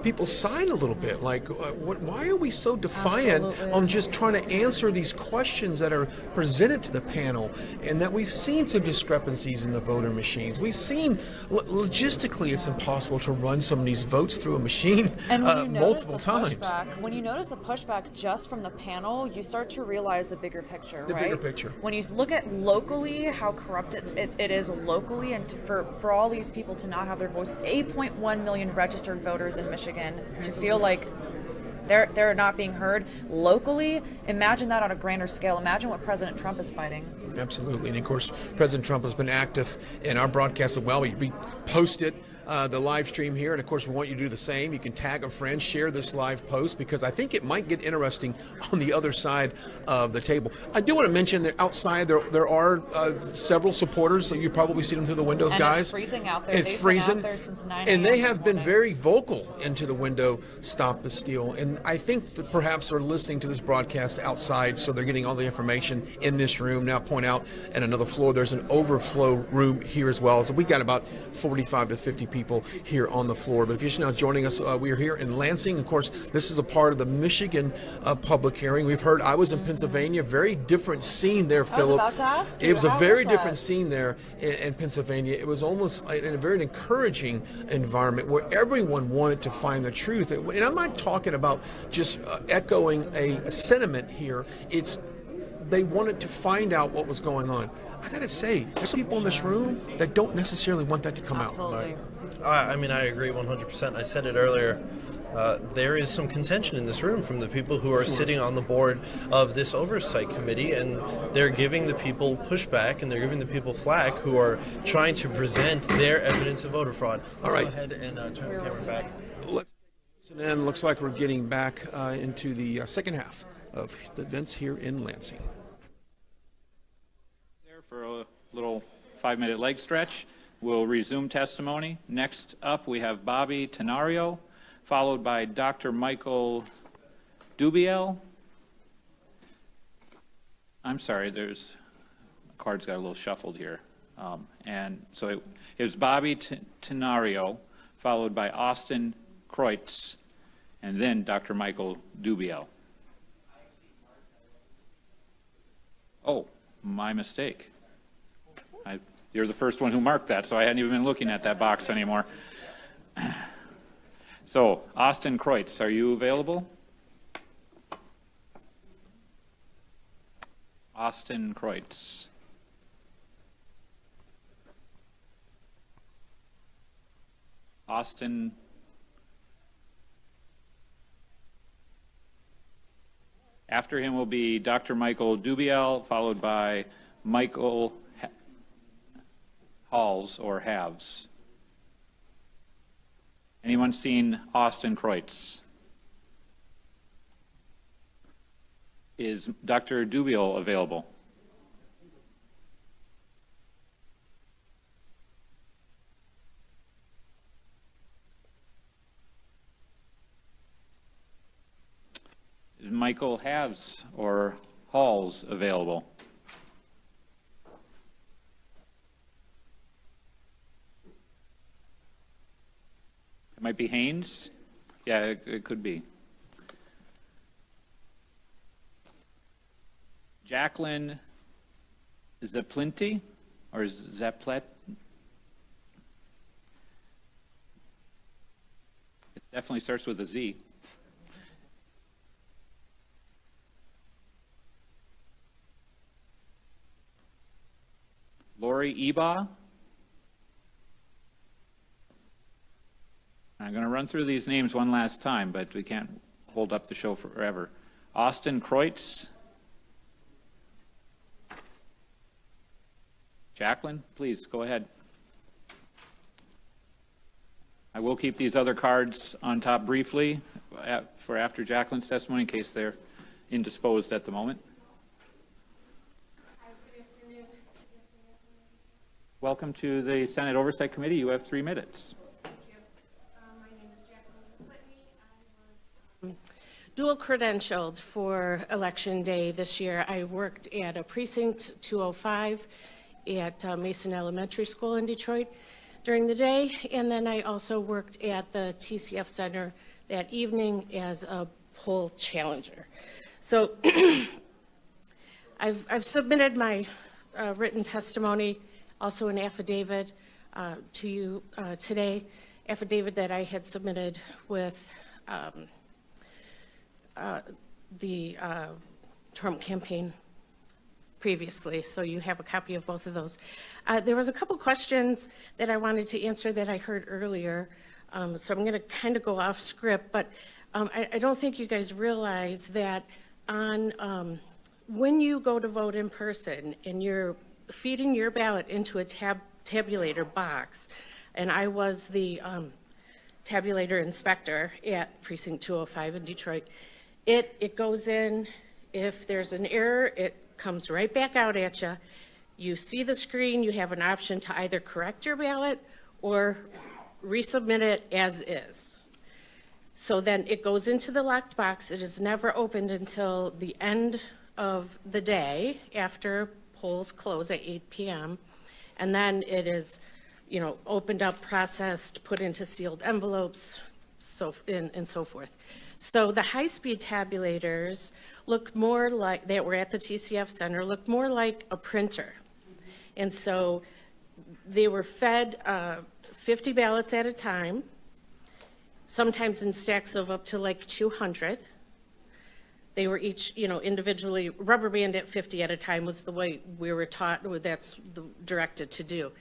people sighed a little bit, like, why are we so defiant on just trying to answer these questions that are presented to the panel, and that we've seen some discrepancies in the voter machines. We've seen, logistically, it's impossible to run some of these votes through a machine And when you notice multiple the times. when you notice a pushback just from the panel, you start to realize the bigger picture, The right? bigger picture. When you look at locally, how corrupt it is locally, and for all these people to not have their voice, 8.1 million registered voters in Michigan, to feel like they're not being heard locally. Imagine that on a grander scale. Imagine what President Trump is fighting. Absolutely. And of course, President Trump has been active in our broadcast as well. We posted the live stream here, and of course we want you to do the same. You can tag a friend, share this live post, because I think it might get interesting on the other side of the table. I do want to mention that outside there are several supporters, so you probably see them through the windows, And guys. it's freezing out there. It's They've freezing. been out there since 9 and they a.m. have been very vocal into the window, stop the steal. And I think that perhaps they're listening to this broadcast outside, so they're getting all the information in this room. Now point out at another floor, there's an overflow room here as well. So we got about 45 to 50 people here on the floor. But if you're just now joining us, we are here in Lansing. Of course, this is a part of the Michigan public hearing. We've heard, I was in Pennsylvania, very different scene there, Philip. I was about to ask you, it was a how very was different that? scene there in Pennsylvania. It was almost in a very encouraging environment where everyone wanted to find the truth. And I'm not talking about just echoing a sentiment here. It's they wanted to find out what was going on. I gotta say, there's people in this room that don't necessarily want that to come out. I mean, I agree 100%. I said it earlier. There is some contention in this room from the people who are sitting on the board of this Oversight Committee, and they're giving the people pushback and they're giving the people flack who are trying to present their evidence of voter fraud. Let's go ahead and turn the camera back. Let's listen in. Looks like we're getting back into the second half of the events here in Lansing. There for a little 5-minute leg stretch. We'll resume testimony. Next up, we have Bobby Tenario, followed by Dr. Michael Dubiel. I'm sorry, the cards got a little shuffled here. And so it was Bobby Tenario, followed by Austin Kreutz, and then Dr. Michael Dubiel. Oh, my mistake. You're the first one who marked that, so I hadn't even been looking at that box anymore. So, Austin Kreutz, are you available? Austin Kreutz. Austin. After him will be Dr. Michael Dubiel, followed by Michael Halls or Halves. Anyone seen Austin Kreutz? Is Dr. Dubiel available? Is Michael Halves or Halls available? It might be Haynes. Yeah, it could be. Jacqueline Zaplinty or Zaplet? It definitely starts with a Z. Lori Eba. I'm going to run through these names one last time, but we can't hold up the show forever. Austin Kreutz. Jacqueline, please go ahead. I will keep these other cards on top briefly for after Jacqueline's testimony in case they're indisposed at the moment. Welcome to the Senate Oversight Committee. You have 3 minutes. Thank you. My name is Jacqueline Splitney. I was dual credentialed for Election Day this year. I worked at a precinct 205 at Mason Elementary School in Detroit during the day, and then I also worked at the TCF Center that evening as a poll challenger. So I've submitted my written testimony, also an affidavit to you today, affidavit that I had submitted with the Trump campaign previously, so you have a copy of both of those. There was a couple questions that I wanted to answer that I heard earlier, so I'm going to kind of go off script, but I don't think you guys realize that on when you go to vote in person and you're feeding your ballot into a tabulator box, and I was the tabulator inspector at Precinct 205 in Detroit, it goes in. If there's an error, it comes right back out at you. You see the screen, you have an option to either correct your ballot or resubmit it as is. So then it goes into the locked box. It is never opened until the end of the day after polls close at 8 p.m. And then it is, opened up, processed, put into sealed envelopes, and so forth. So the high-speed tabulators look more like, that were at the TCF Center, look more like a printer. And so they were fed 50 ballots at a time, sometimes in stacks of up to like 200. They were each, individually rubber band at 50 at a time was the way we were taught, that's directed to do.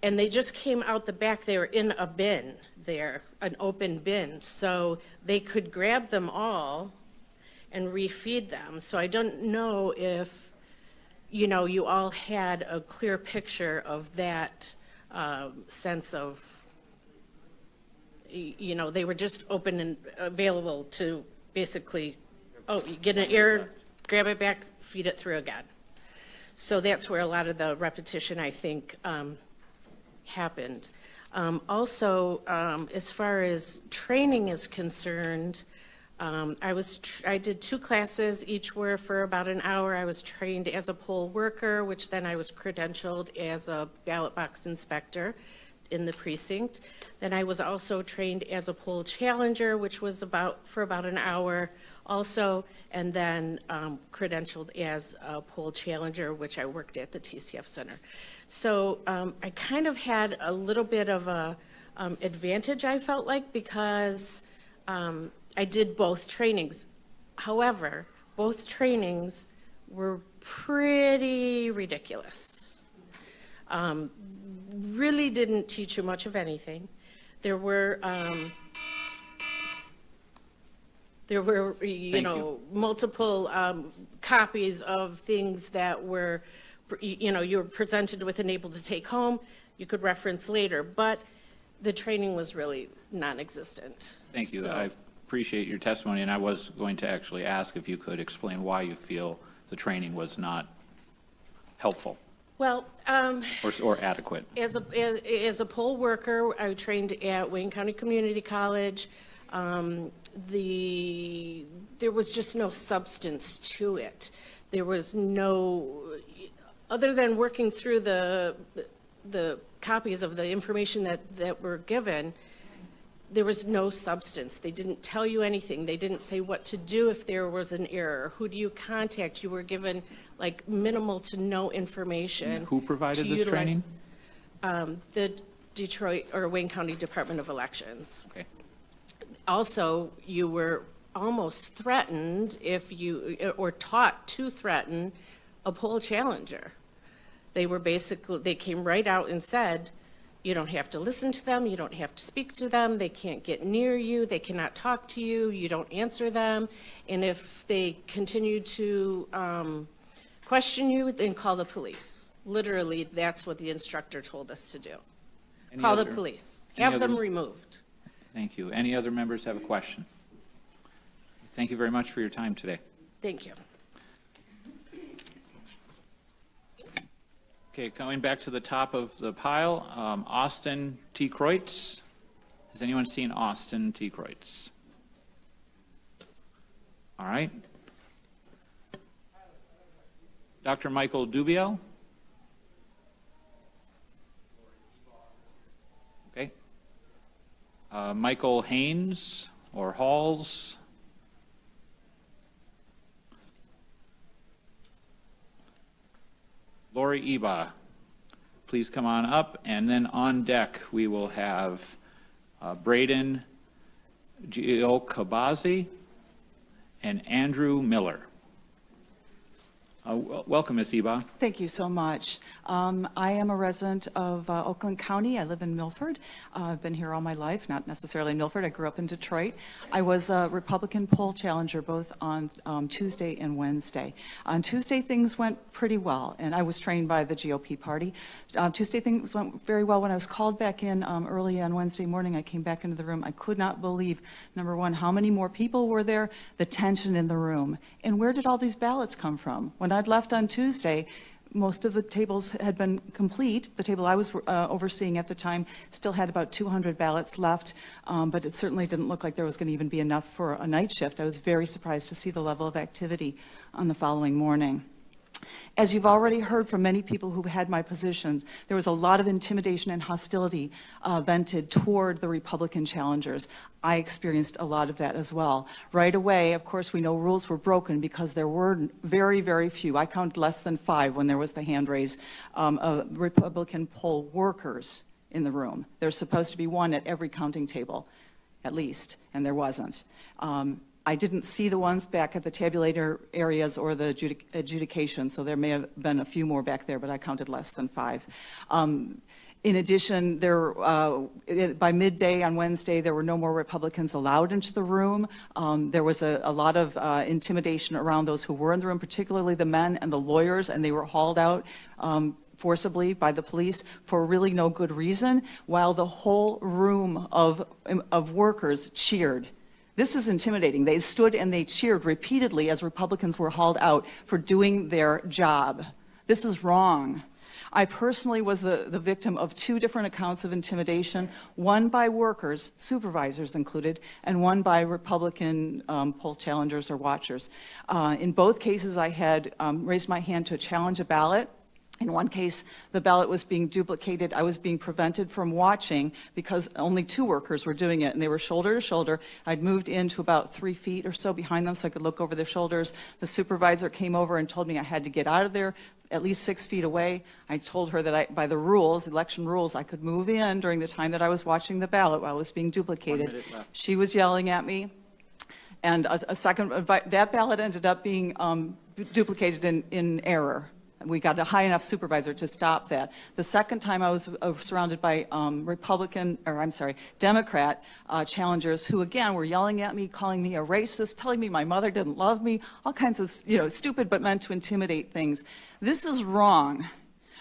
And they just came out the back. They were in a bin there, an open bin. So they could grab them all and refeed them. So I don't know if, you all had a clear picture of that sense of, they were just open and available to basically, you get an error, grab it back, feed it through again. So that's where a lot of the repetition, I think, happened. Also, as far as training is concerned, I did 2 classes, each were for about an hour. I was trained as a poll worker, which then I was credentialed as a ballot box inspector in the precinct. Then I was also trained as a poll challenger, which was for about an hour also, and then credentialed as a poll challenger, which I worked at the TCF Center. So I kind of had a little bit of a advantage, I felt like, because I did both trainings. However, both trainings were pretty ridiculous. Really didn't teach you much of anything. There were multiple copies of things that were, you were presented with and able to take home. You could reference later, but the training was really non-existent. Thank you. So, I appreciate your testimony, and I was going to actually ask if you could explain why you feel the training was not helpful. Well, or adequate. As a poll worker, I trained at Wayne County Community College. There was just no substance to it. There was no, other than working through the copies of the information that were given, there was no substance. They didn't tell you anything. They didn't say what to do if there was an error. Who do you contact? You were given like minimal to no information. And who provided this training? The Detroit or Wayne County Department of Elections. Okay. Also, you were almost threatened or taught to threaten a poll challenger. They came right out and said, you don't have to listen to them, you don't have to speak to them, they can't get near you, they cannot talk to you, you don't answer them, and if they continue to question you, then call the police. Literally, that's what the instructor told us to do. Call the police, have them removed. Thank you. Any other members have a question? Thank you very much for your time today. Thank you. Okay, going back to the top of the pile, Austin T. Kreutz. Has anyone seen Austin T. Kreutz? All right. Dr. Michael Dubiel? Okay. Michael Haynes or Halls? Lori Eba, please come on up. And then on deck, we will have Braden Giocabazi and Andrew Miller. Welcome, Ms. Eba. Thank you so much. I am a resident of Oakland County. I live in Milford. I've been here all my life, not necessarily in Milford. I grew up in Detroit. I was a Republican poll challenger both on Tuesday and Wednesday. On Tuesday, things went pretty well, and I was trained by the GOP party. Tuesday, things went very well. When I was called back in early on Wednesday morning, I came back into the room. I could not believe, number one, how many more people were there, the tension in the room, and where did all these ballots come from? When I'd left on Tuesday, most of the tables had been complete. The table I was overseeing at the time still had about 200 ballots left, but it certainly didn't look like there was going to even be enough for a night shift. I was very surprised to see the level of activity on the following morning. As you've already heard from many people who've had my positions, there was a lot of intimidation and hostility vented toward the Republican challengers. I experienced a lot of that as well. Right away, of course, we know rules were broken because there were very, very few. I counted less than 5 when there was the hand raise of Republican poll workers in the room. There's supposed to be 1 at every counting table, at least, and there wasn't. I didn't see the ones back at the tabulator areas or the adjudication, so there may have been a few more back there, but I counted less than 5. In addition, by midday on Wednesday, there were no more Republicans allowed into the room. There was a lot of intimidation around those who were in the room, particularly the men and the lawyers, and they were hauled out forcibly by the police for really no good reason, while the whole room of workers cheered. This is intimidating. They stood and they cheered repeatedly as Republicans were hauled out for doing their job. This is wrong. I personally was the victim of 2 different accounts of intimidation, one by workers, supervisors included, and one by Republican poll challengers or watchers. In both cases, I had raised my hand to challenge a ballot. In one case, the ballot was being duplicated. I was being prevented from watching because only 2 workers were doing it, and they were shoulder to shoulder. I'd moved in to about 3 feet or so behind them so I could look over their shoulders. The supervisor came over and told me I had to get out of there at least 6 feet away. I told her that by the rules, election rules, I could move in during the time that I was watching the ballot while it was being duplicated. 1 minute left. She was yelling at me. And that ballot ended up being duplicated in error. We got a high enough supervisor to stop that. The second time I was surrounded by Democrat challengers who, again, were yelling at me, calling me a racist, telling me my mother didn't love me, all kinds of, stupid but meant to intimidate things. This is wrong.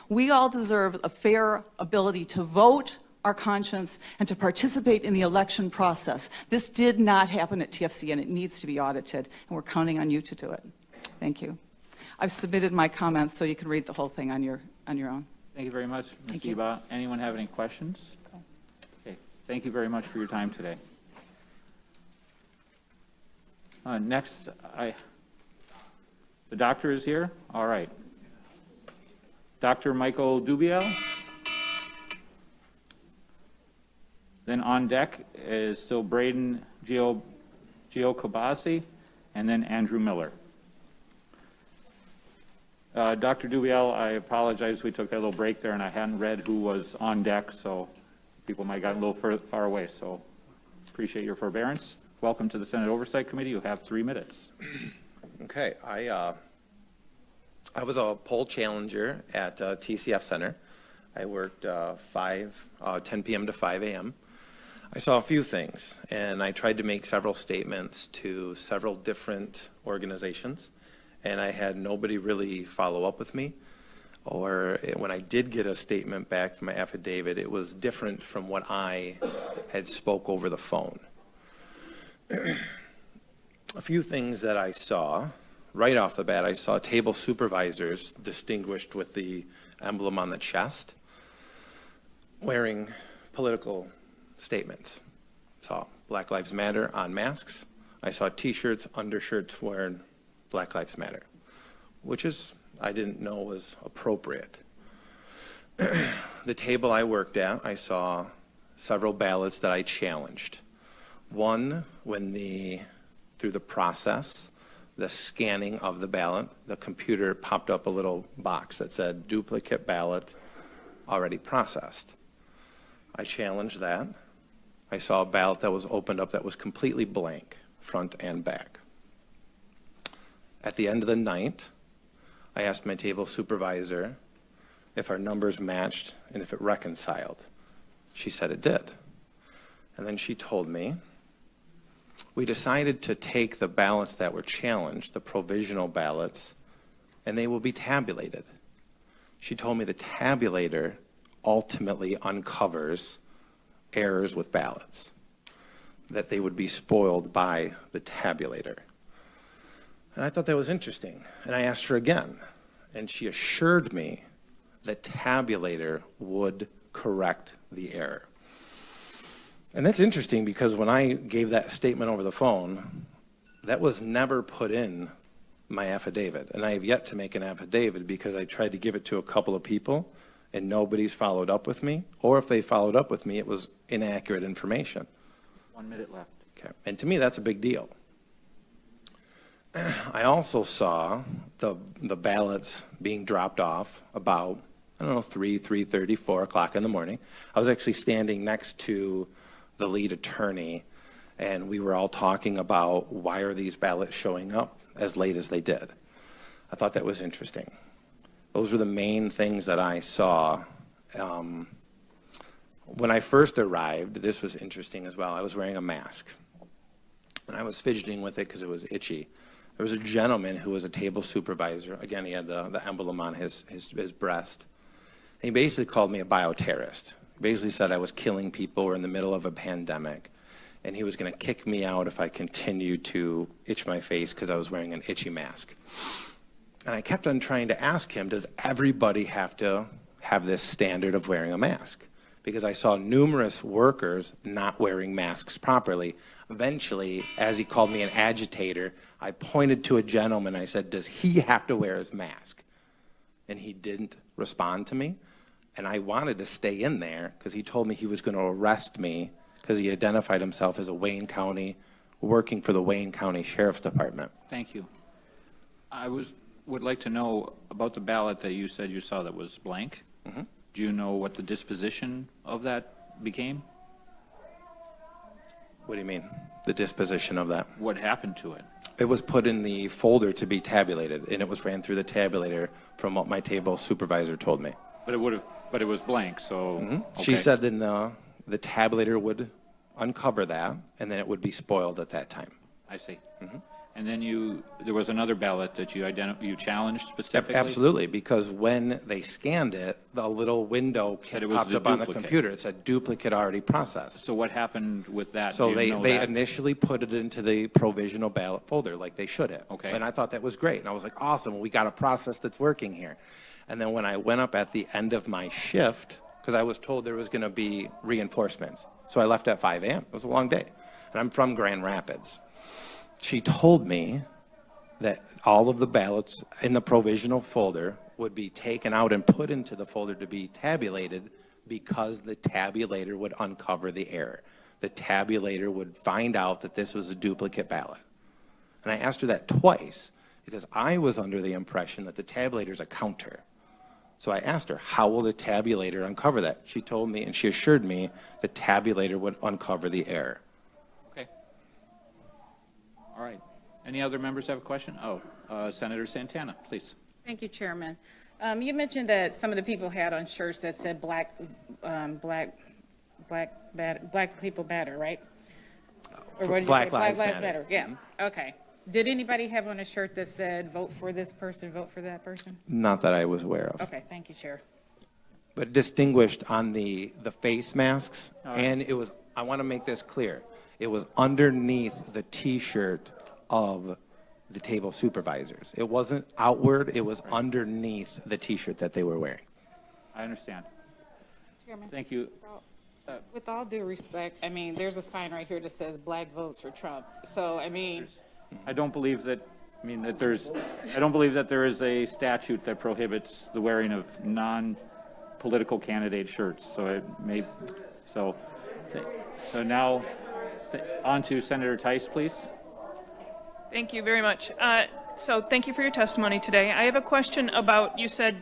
We all deserve a fair ability to vote our conscience and to participate in the election process. This did not happen at TFC, and it needs to be audited, and we're counting on you to do it. Thank you. I've submitted my comments so you can read the whole thing on your own. Thank you very much, Ms. Eba. Anyone have any questions? Okay. Thank you very much for your time today. Next, the doctor is here? All right. Dr. Michael Dubiel. Then on deck is still Braden Giocabazi, and then Andrew Miller. Dr. Dubiel, I apologize. We took that little break there, and I hadn't read who was on deck, so people might have gotten a little far away. So appreciate your forbearance. Welcome to the Senate Oversight Committee. You have 3 minutes. Okay. I was a poll challenger at TCF Center. I worked 10 p.m. to 5 a.m. I saw a few things, and I tried to make several statements to several different organizations, and I had nobody really follow up with me. or when I did get a statement back from my affidavit, it was different from what I had spoke over the phone. A few things that I saw, right off the bat, I saw table supervisors distinguished with the emblem on the chest, wearing political statements. Saw Black Lives Matter on masks. I saw t-shirts, undershirts wearing Black Lives Matter, which is, I didn't know was appropriate. The table I worked at, I saw several ballots that I challenged. One, when through the process, the scanning of the ballot, the computer popped up a little box that said duplicate ballot already processed. I challenged that. I saw a ballot that was opened up that was completely blank, front and back. At the end of the night, I asked my table supervisor if our numbers matched and if it reconciled. She said it did. And then she told me, we decided to take the ballots that were challenged, the provisional ballots, and they will be tabulated. She told me the tabulator ultimately uncovers errors with ballots, that they would be spoiled by the tabulator. And I thought that was interesting. And I asked her again, and she assured me that tabulator would correct the error. And that's interesting because when I gave that statement over the phone, that was never put in my affidavit. And I have yet to make an affidavit because I tried to give it to a couple of people and nobody's followed up with me. Or if they followed up with me, it was inaccurate information. 1 minute left. Okay. And to me, that's a big deal. I also saw the ballots being dropped off about, I don't know, 3:30, 4 o'clock in the morning. I was actually standing next to the lead attorney, and we were all talking about why are these ballots showing up as late as they did. I thought that was interesting. Those were the main things that I saw. When I first arrived, this was interesting as well. I was wearing a mask, and I was fidgeting with it because it was itchy. There was a gentleman who was a table supervisor. Again, he had the emblem on his breast. And he basically called me a bioterrorist. He basically said I was killing people. We're in the middle of a pandemic. And he was going to kick me out if I continued to itch my face because I was wearing an itchy mask. And I kept on trying to ask him, does everybody have to have this standard of wearing a mask? Because I saw numerous workers not wearing masks properly. Eventually, as he called me an agitator, I pointed to a gentleman. I said, does he have to wear his mask? And he didn't respond to me. And I wanted to stay in there because he told me he was going to arrest me because he identified himself as a Wayne County, working for the Wayne County Sheriff's Department. Thank you. I would like to know about the ballot that you said you saw that was blank. Mm-hmm. Do you know what the disposition of that became? What do you mean, the disposition of that? What happened to it? It was put in the folder to be tabulated, and it was ran through the tabulator from what my table supervisor told me. But it was blank, so. Mm-hmm. Okay. She said then the tabulator would uncover that, and then it would be spoiled at that time. I see. Mm-hmm. And then there was another ballot that you challenged specifically? Absolutely, because when they scanned it, the little window popped up on the computer. It said duplicate already processed. So what happened with that? So Do you know they that? initially put it into the provisional ballot folder like they should have. Okay. And I thought that was great. And I was like, awesome, we got a process that's working here. And then when I went up at the end of my shift, because I was told there was going to be reinforcements. So I left at 5 a.m. It was a long day. And I'm from Grand Rapids. She told me that all of the ballots in the provisional folder would be taken out and put into the folder to be tabulated because the tabulator would uncover the error. The tabulator would find out that this was a duplicate ballot. And I asked her that twice because I was under the impression that the tabulator is a counter. So I asked her, how will the tabulator uncover that? She told me, and she assured me, the tabulator would uncover the error. Okay. All right. Any other members have a question? Senator Santana, please. Thank you, Chairman. You mentioned that some of the people had on shirts that said black people matter, right? Or what did you say? Black Lives Black Lives Matter. Matter. Yeah. Okay. Did anybody have on a shirt that said, vote for this person, vote for that person? Not that I was aware of. Okay, thank you, Chair. But distinguished on the face masks, All right. and it was, I want to make this clear, it was underneath the T-shirt of the table supervisors. It wasn't outward, it was underneath the T-shirt that they were wearing. I understand. Chairman. Thank you. With all due respect, I mean, there's a sign right here that says black votes for Trump. So, I mean, I don't believe that, I don't believe that there is a statute that prohibits the wearing of non-political candidate shirts, so it may, so now, on to Senator Tice, please. Thank you very much. So thank you for your testimony today. I have a question about, you said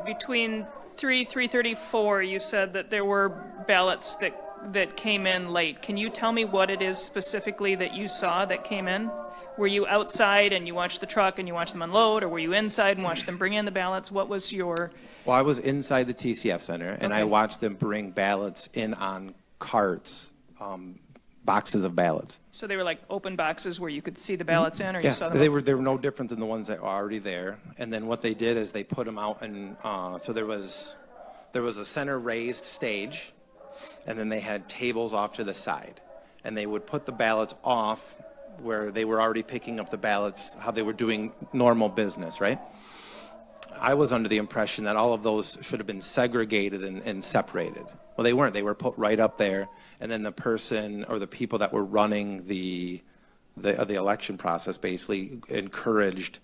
between 3:34, you said that there were ballots that came in late. Can you tell me what it is specifically that you saw that came in? Were you outside and you watched the truck and you watched them unload, or were you inside and watched them bring in the ballots? What was your... Well, I was inside the TCF Center, and I Okay. watched them bring ballots in on carts, boxes of ballots. So they were like open boxes where you could see the ballots in, or you Yeah, saw them? they were no different than the ones that were already there. And then what they did is they put them out, and so there was a center raised stage, and then they had tables off to the side, and they would put the ballots off where they were already picking up the ballots, how they were doing normal business, right? I was under the impression that all of those should have been segregated and separated. Well, they weren't. They were put right up there, and then the person or the people that were running the election process basically encouraged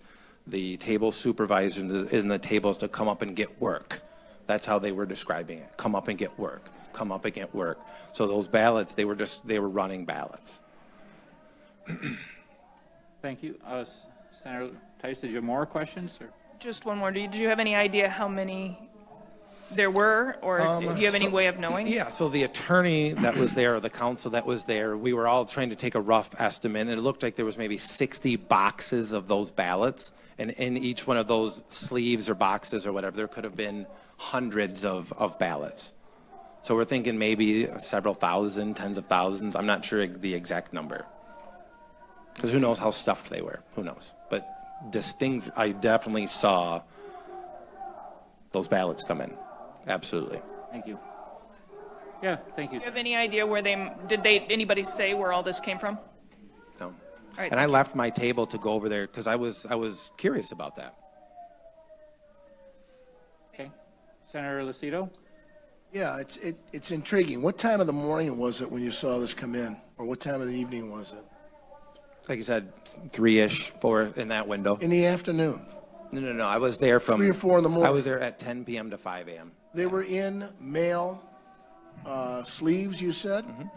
the table supervisors in the tables to come up and get work. That's how they were describing it. Come up and get work. Come up and get work. So those ballots, they were running ballots. Thank you. Senator Tice, did you have more questions? Or? Just one more. Did you have any idea how many there were, or do you have any way of knowing? Yeah, so the attorney that was there, or the counsel that was there, we were all trying to take a rough estimate, and it looked like there was maybe 60 boxes of those ballots, and in each one of those sleeves or boxes or whatever, there could have been hundreds of ballots. So we're thinking maybe several thousand, tens of thousands. I'm not sure the exact number. Because who knows how stuffed they were? Who knows? But I definitely saw those ballots come in. Absolutely. Thank you. Yeah, thank you. Do you have any idea where anybody say where all this came from? No. All right, And I left my table to go over there because I was curious about that. Okay. Senator Lucido? Yeah, it's intriguing. What time of the morning was it when you saw this come in? Or what time of the evening was it? Like you said, 3-ish, 4 in that window. In the afternoon? No. I was there from 3 or 4 in the morning. I was there at 10 p.m. to 5 a.m. They were in mail sleeves, you said? Mm-hmm.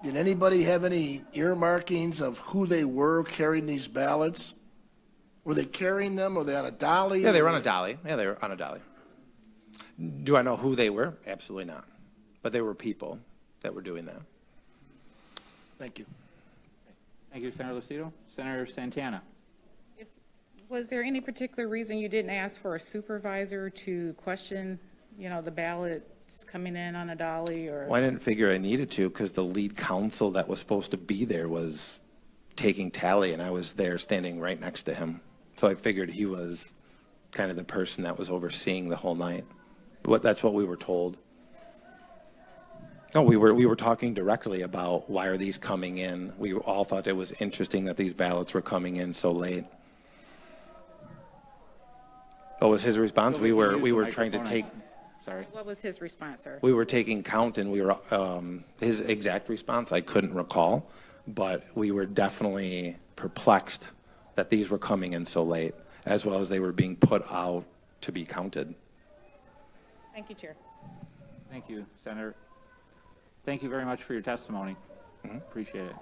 Did anybody have any earmarkings of who they were carrying these ballots? Were they carrying them? Were they on a dolly? Yeah, they were on a dolly. Yeah, they were on a dolly. Do I know who they were? Absolutely not. But there were people that were doing that. Thank you. Thank you, Senator Lucido. Senator Santana? was there any particular reason you didn't ask for a supervisor to question, the ballots coming in on a dolly or? Well, I didn't figure I needed to because the lead counsel that was supposed to be there was taking tally, and I was there standing right next to him. So I figured he was kind of the person that was overseeing the whole night. That's what we were told. No, we were talking directly about why are these coming in. We all thought it was interesting that these ballots were coming in so late. What was his response? We were trying to take. Sorry. What was his response, sir? We were taking count, and we were his exact response I couldn't recall, but we were definitely perplexed that these were coming in so late, as well as they were being put out to be counted. Thank you, Chair. Thank you, Senator. Thank you very much for your testimony. Appreciate it.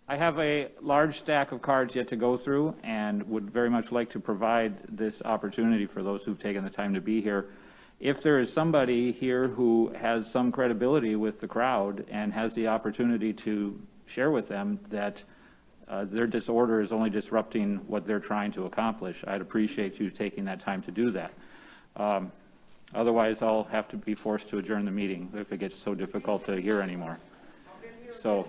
I have a large stack of cards yet to go through and would very much like to provide this opportunity for those who've taken the time to be here. If there is somebody here who has some credibility with the crowd and has the opportunity to share with them that their disorder is only disrupting what they're trying to accomplish, I'd appreciate you taking that time to do that. Otherwise, I'll have to be forced to adjourn the meeting if it gets so difficult to hear anymore. So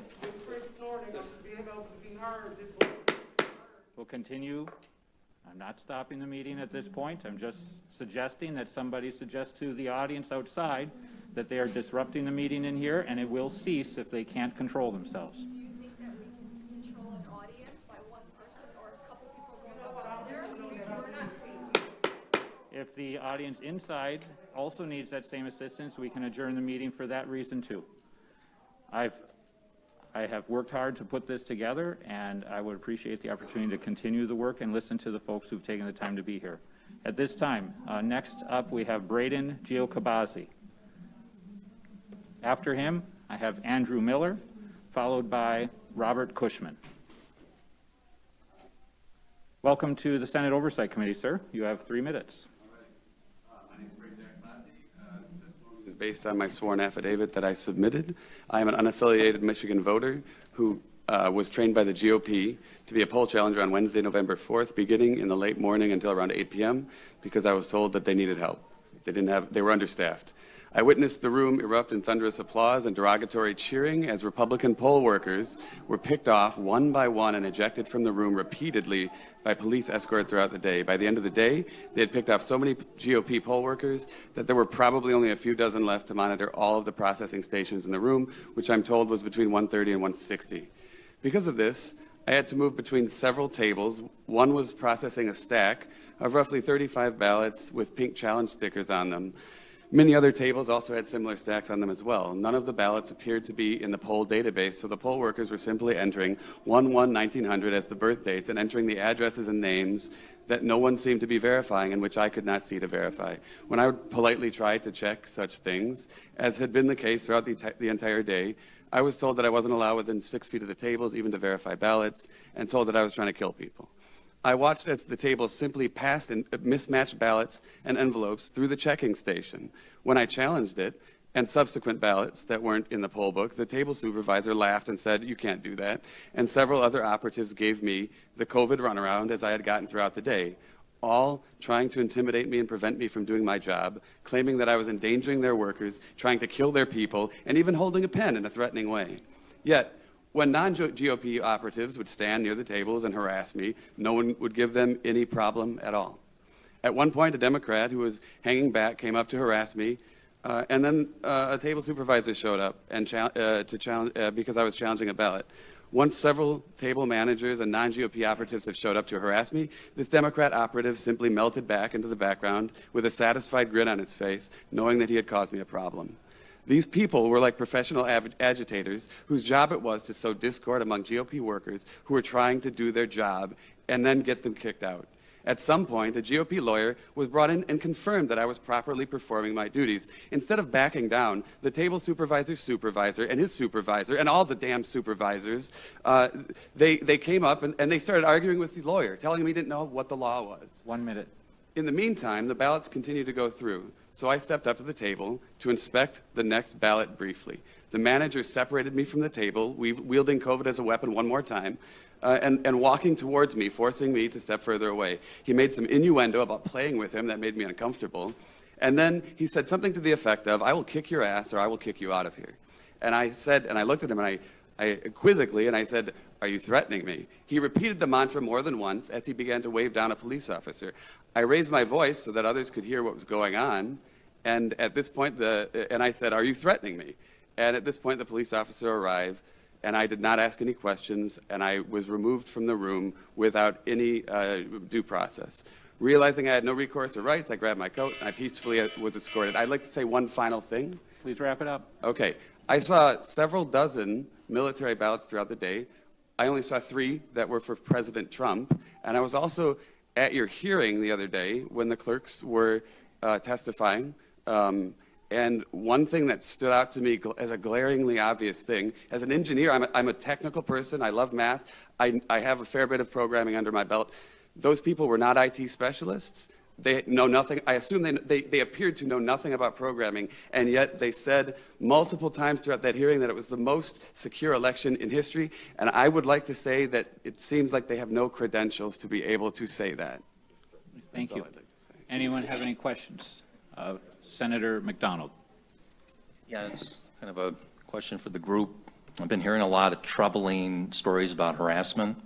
we'll continue. I'm not stopping the meeting at this point. I'm just suggesting that somebody suggests to the audience outside that they are disrupting the meeting in here, and it will cease if they can't control themselves. Do you think that we can control an audience by one person or a couple people going up there? If the audience inside also needs that same assistance, we can adjourn the meeting for that reason too. I have worked hard to put this together, and I would appreciate the opportunity to continue the work and listen to the folks who've taken the time to be here. At this time, next up we have Braden Giocabazi. After him, I have Andrew Miller, followed by Robert Cushman. Welcome to the Senate Oversight Committee, sir. You have 3 minutes. Is based on my sworn affidavit that I submitted. I am an unaffiliated Michigan voter who was trained by the GOP to be a poll challenger on Wednesday, November 4th, beginning in the late morning until around 8 p.m. because I was told that they needed help. They were understaffed. I witnessed the room erupt in thunderous applause and derogatory cheering as Republican poll workers were picked off one by one and ejected from the room repeatedly by police escort throughout the day. By the end of the day, they had picked off so many GOP poll workers that there were probably only a few dozen left to monitor all of the processing stations in the room, which I'm told was between 130 and 160. Because of this, I had to move between several tables. One was processing a stack of roughly 35 ballots with pink challenge stickers on them. Many other tables also had similar stacks on them as well. None of the ballots appeared to be in the poll database, so the poll workers were simply entering 1/1/1900 as the birth dates and entering the addresses and names that no one seemed to be verifying and which I could not see to verify. When I would politely try to check such things, as had been the case throughout the entire day, I was told that I wasn't allowed within 6 feet of the tables even to verify ballots, and told that I was trying to kill people. I watched as the table simply passed in mismatched ballots and envelopes through the checking station. When I challenged it, and subsequent ballots that weren't in the poll book, the table supervisor laughed and said, "You can't do that." And several other operatives gave me the COVID runaround as I had gotten throughout the day, all trying to intimidate me and prevent me from doing my job, claiming that I was endangering their workers, trying to kill their people, and even holding a pen in a threatening way. Yet, when non-GOP operatives would stand near the tables and harass me, no one would give them any problem at all. At one point, a Democrat who was hanging back came up to harass me, and then a table supervisor showed up and because I was challenging a ballot. Once several table managers and non-GOP operatives have showed up to harass me, this Democrat operative simply melted back into the background with a satisfied grin on his face, knowing that he had caused me a problem. These people were like professional agitators whose job it was to sow discord among GOP workers who were trying to do their job and then get them kicked out. At some point, a GOP lawyer was brought in and confirmed that I was properly performing my duties. Instead of backing down, the table supervisor's supervisor and his supervisor and all the damn supervisors, they came up and they started arguing with the lawyer, telling him he didn't know what the law was. 1 minute. In the meantime, the ballots continued to go through, so I stepped up to the table to inspect the next ballot briefly. The manager separated me from the table, wielding COVID as a weapon one more time, and walking towards me, forcing me to step further away. He made some innuendo about playing with him that made me uncomfortable, and then he said something to the effect of, "I will kick your ass or I will kick you out of here." And I said, and I looked at him and I quizzically, and I said, "Are you threatening me?" He repeated the mantra more than once as he began to wave down a police officer. I raised my voice so that others could hear what was going on, and at this point, and I said, "Are you threatening me?" And at this point, the police officer arrived, and I did not ask any questions, and I was removed from the room without any due process. Realizing I had no recourse or rights, I grabbed my coat, and I peacefully was escorted. I'd like to say one final thing. Please wrap it up. Okay. I saw several dozen military ballots throughout the day. I only saw 3 that were for President Trump, and I was also at your hearing the other day when the clerks were testifying, And one thing that stood out to me as a glaringly obvious thing, as an engineer, I'm a technical person. I love math. I have a fair bit of programming under my belt. Those people were not IT specialists. They know nothing. I assume they appeared to know nothing about programming, and yet they said multiple times throughout that hearing that it was the most secure election in history. And I would like to say that it seems like they have no credentials to be able to say that. Thank That's you. all I'd like to say. Anyone have any questions? Senator McDonald. Yeah, it's kind of a question for the group. I've been hearing a lot of troubling stories about harassment.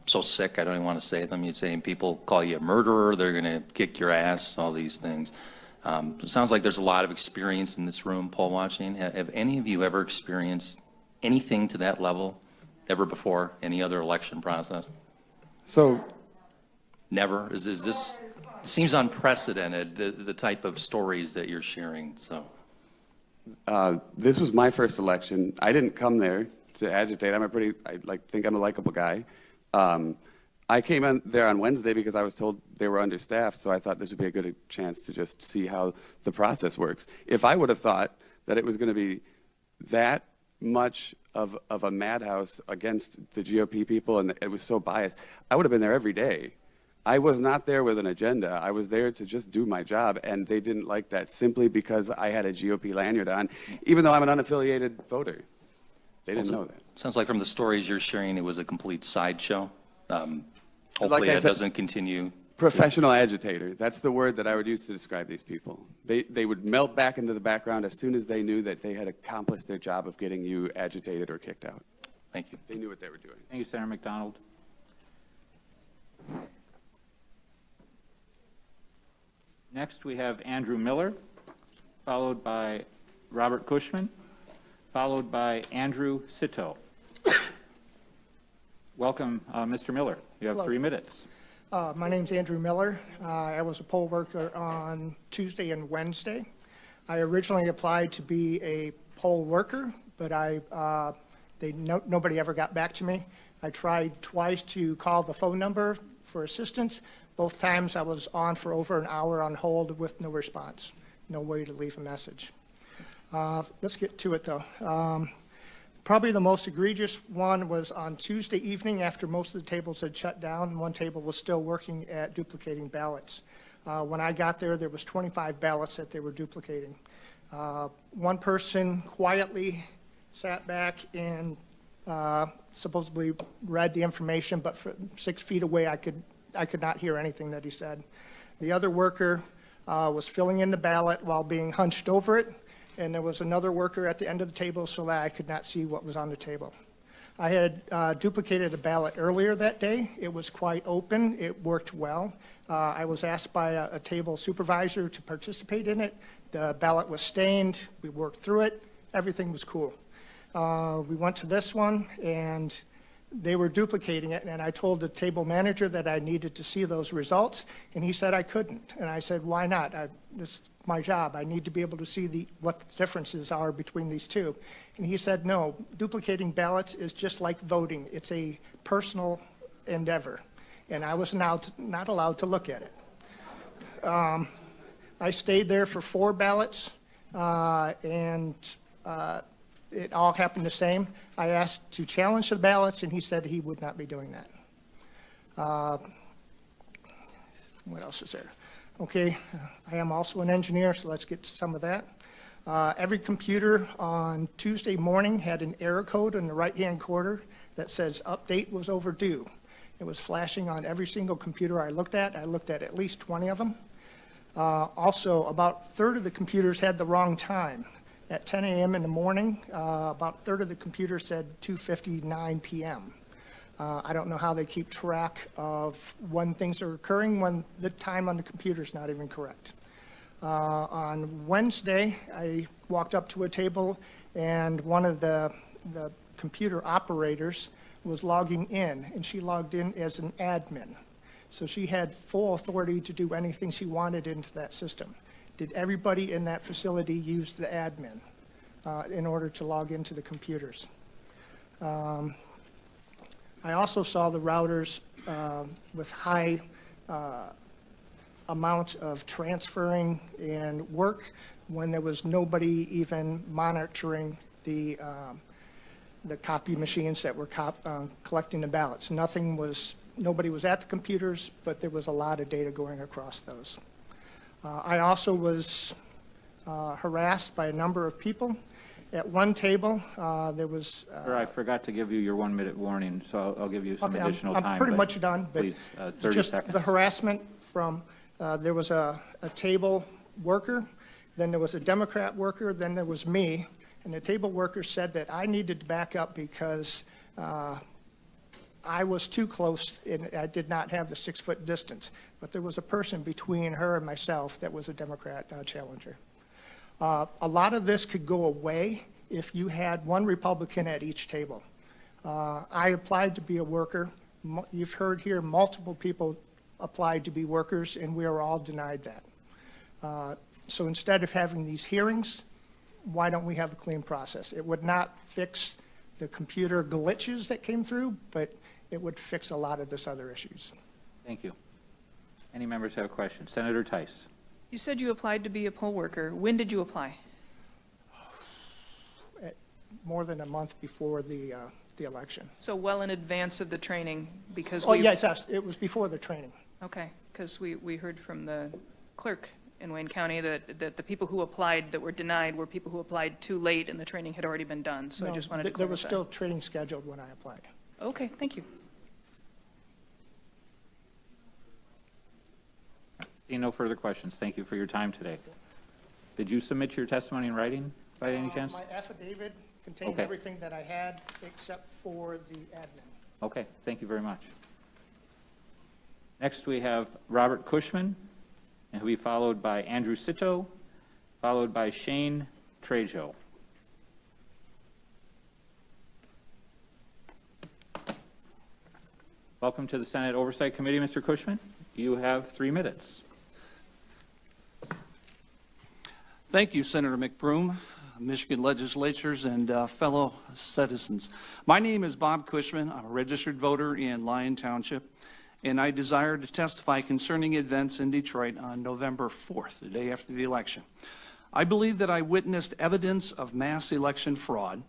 So sick, I don't even want to say them. You're saying people call you a murderer, they're going to kick your ass, all these things. It sounds like there's a lot of experience in this room, poll watching. Have any of you ever experienced anything to that level ever before, any other election process? So, never? Is this, seems unprecedented, the type of stories that you're sharing, so. This was my first election. I didn't come there to agitate. I think I'm a likable guy. I came in there on Wednesday because I was told they were understaffed, so I thought this would be a good chance to just see how the process works. If I would have thought that it was going to be that much of a madhouse against the GOP people and it was so biased, I would have been there every day. I was not there with an agenda. I was there to just do my job, and they didn't like that simply because I had a GOP lanyard on, even though I'm an unaffiliated voter. They didn't know that. Sounds like from the stories you're sharing, it was a complete sideshow. Hopefully that doesn't continue. Professional agitator. That's the word that I would use to describe these people. They would melt back into the background as soon as they knew that they had accomplished their job of getting you agitated or kicked out. Thank you. They knew what they were doing. Thank you, Senator McDonald. Next, we have Andrew Miller, followed by Robert Cushman, followed by Andrew Sito. Welcome, Mr. Miller. You have 3 minutes. My name's Andrew Miller. I was a poll worker on Tuesday and Wednesday. I originally applied to be a poll worker, but nobody ever got back to me. I tried twice to call the phone number for assistance. Both times I was on for over an hour on hold with no response, no way to leave a message. Let's get to it though. Probably the most egregious one was on Tuesday evening after most of the tables had shut down. One table was still working at duplicating ballots. When I got there, there was 25 ballots that they were duplicating. One person quietly sat back and supposedly read the information, but from 6 feet away, I could not hear anything that he said. The other worker was filling in the ballot while being hunched over it, and there was another worker at the end of the table so that I could not see what was on the table. I had duplicated a ballot earlier that day. It was quite open. It worked well. I was asked by a table supervisor to participate in it. The ballot was stained. We worked through it. Everything was cool. We went to this one, and they were duplicating it, and I told the table manager that I needed to see those results, and he said I couldn't. And I said, why not? This is my job. I need to be able to see what the differences are between these two. And he said, no, duplicating ballots is just like voting. It's a personal endeavor, and I was not allowed to look at it. I stayed there for 4 ballots, and it all happened the same. I asked to challenge the ballots, and he said he would not be doing that. What else is there? Okay, I am also an engineer, so let's get to some of that. Every computer on Tuesday morning had an error code in the right-hand corner that says update was overdue. It was flashing on every single computer I looked at. I looked at least 20 of them. Also, about a third of the computers had the wrong time. At 10 a.m. in the morning, about a third of the computers said 2:59 p.m. I don't know how they keep track of when things are occurring when the time on the computer is not even correct. On Wednesday, I walked up to a table, and one of the computer operators was logging in, and she logged in as an admin. So she had full authority to do anything she wanted into that system. Did everybody in that facility use the admin in order to log into the computers? I also saw the routers with high amount of transferring and work when there was nobody even monitoring the copy machines that were collecting the ballots. Nobody was at the computers, but there was a lot of data going across those. I also was harassed by a number of people. At one table, there was... Sir, I forgot to give you your 1-minute warning, so I'll give you some additional time. I'm pretty much done, but please, 30 just seconds. the harassment from, there was a table worker, then there was a Democrat worker, then there was me, and the table worker said that I needed to back up because I was too close and I did not have the 6-foot distance. But there was a person between her and myself that was a Democrat challenger. A lot of this could go away if you had one Republican at each table. I applied to be a worker. You've heard here multiple people applied to be workers, and we are all denied that. So instead of having these hearings, why don't we have a clean process? It would not fix the computer glitches that came through, but it would fix a lot of this other issues. Thank you. Any members have a question? Senator Tice. You said you applied to be a poll worker. When did you apply? More than a month before the election. So well in advance of the training, because yes, it was before the training. Okay, because we heard from the clerk in Wayne County that the people who applied that were denied were people who applied too late and the training had already been done. So No, I just wanted to there clarify. was still training scheduled when I applied. Okay, thank you. Seeing no further questions, thank you for your time today. Did you submit your testimony in writing by any chance? My affidavit contained Okay. everything that I had except for the admin. Okay, thank you very much. Next, we have Robert Cushman, and he'll be followed by Andrew Sito, followed by Shane Trejo. Welcome to the Senate Oversight Committee, Mr. Cushman. You have 3 minutes. Thank you, Senator McBroom, Michigan legislators, and fellow citizens. My name is Bob Cushman. I'm a registered voter in Lyon Township, and I desire to testify concerning events in Detroit on November 4th, the day after the election. I believe that I witnessed evidence of mass election fraud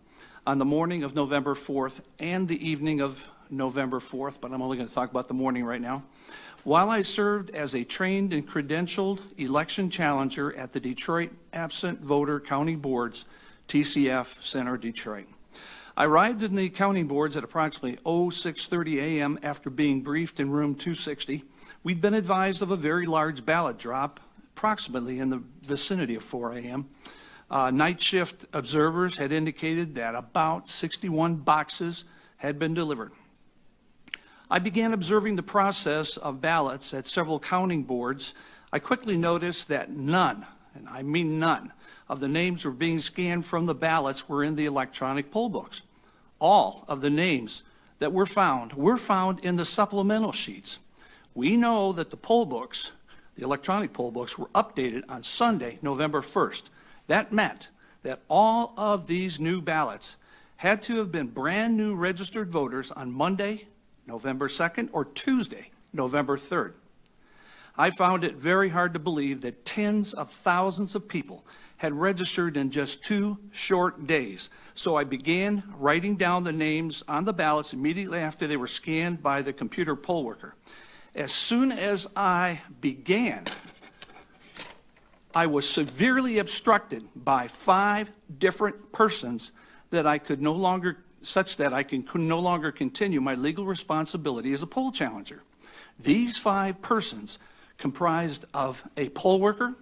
on the morning of November 4th and the evening of November 4th, but I'm only going to talk about the morning right now. While I served as a trained and credentialed election challenger at the Detroit Absent Voter County Boards, TCF Center, Detroit. I arrived in the county boards at approximately 6:30 a.m. after being briefed in room 260. We'd been advised of a very large ballot drop, approximately in the vicinity of 4 a.m. Night shift observers had indicated that about 61 boxes had been delivered. I began observing the process of ballots at several counting boards. I quickly noticed that none, and I mean none, of the names were being scanned from the ballots were in the electronic poll books. All of the names that were found in the supplemental sheets. We know that the poll books, the electronic poll books, were updated on Sunday, November 1st. That meant that all of these new ballots had to have been brand new registered voters on Monday, November 2nd, or Tuesday, November 3rd. I found it very hard to believe that tens of thousands of people had registered in just 2 short days. So I began writing down the names on the ballots immediately after they were scanned by the computer poll worker. As soon as I began, I was severely obstructed by 5 different persons that I could no longer could no longer continue my legal responsibility as a poll challenger. These 5 persons comprised of a poll worker,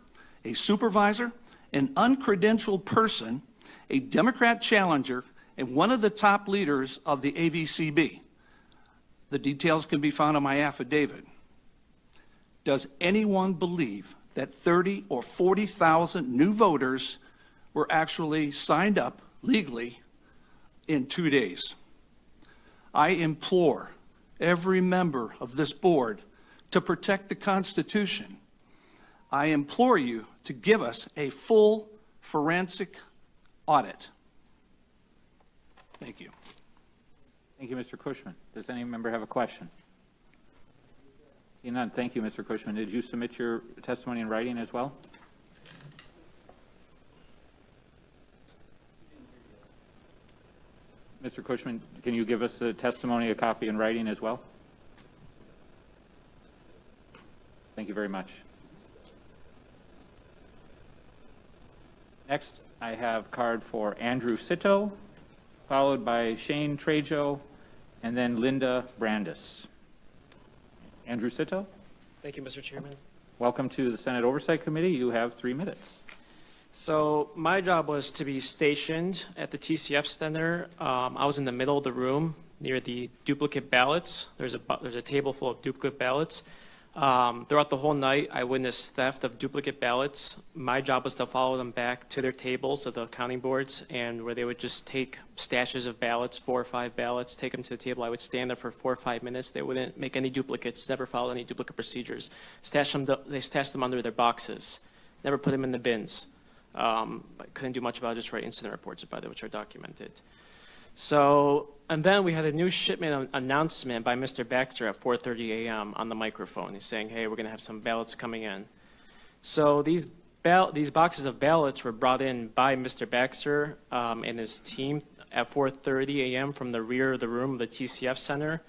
a supervisor, an uncredentialed person, a Democrat challenger, and one of the top leaders of the AVCB. The details can be found on my affidavit. Does anyone believe that 30 or 40,000 new voters were actually signed up legally in 2 days? I implore every member of this board to protect the Constitution. I implore you to give us a full forensic audit. Thank you. Thank you, Mr. Cushman. Does any member have a question? Seeing none, thank you, Mr. Cushman. Did you submit your testimony in writing as well? Mr. Cushman, can you give us the testimony, a copy in writing as well? Thank you very much. Next, I have card for Andrew Sito, followed by Shane Trejo, and then Linda Brandis. Andrew Sito? Thank you, Mr. Chairman. Welcome to the Senate Oversight Committee. You have 3 minutes. So my job was to be stationed at the TCF Center. I was in the middle of the room near the duplicate ballots. There's a table full of duplicate ballots. Throughout the whole night, I witnessed theft of duplicate ballots. My job was to follow them back to their tables at the counting boards, and where they would just take stashes of ballots, 4 or 5 ballots, take them to the table. I would stand there for 4 or 5 minutes. They wouldn't make any duplicates, never followed any duplicate procedures. They stashed them under their boxes, never put them in the bins. I couldn't do much about it, just write incident reports about it, which are documented. So, and then we had a new shipment announcement by Mr. Baxter at 4:30 a.m. on the microphone. He's saying, hey, we're going to have some ballots coming in. So these boxes of ballots were brought in by Mr. Baxter and his team at 4:30 a.m. from the rear of the room of the TCF Center.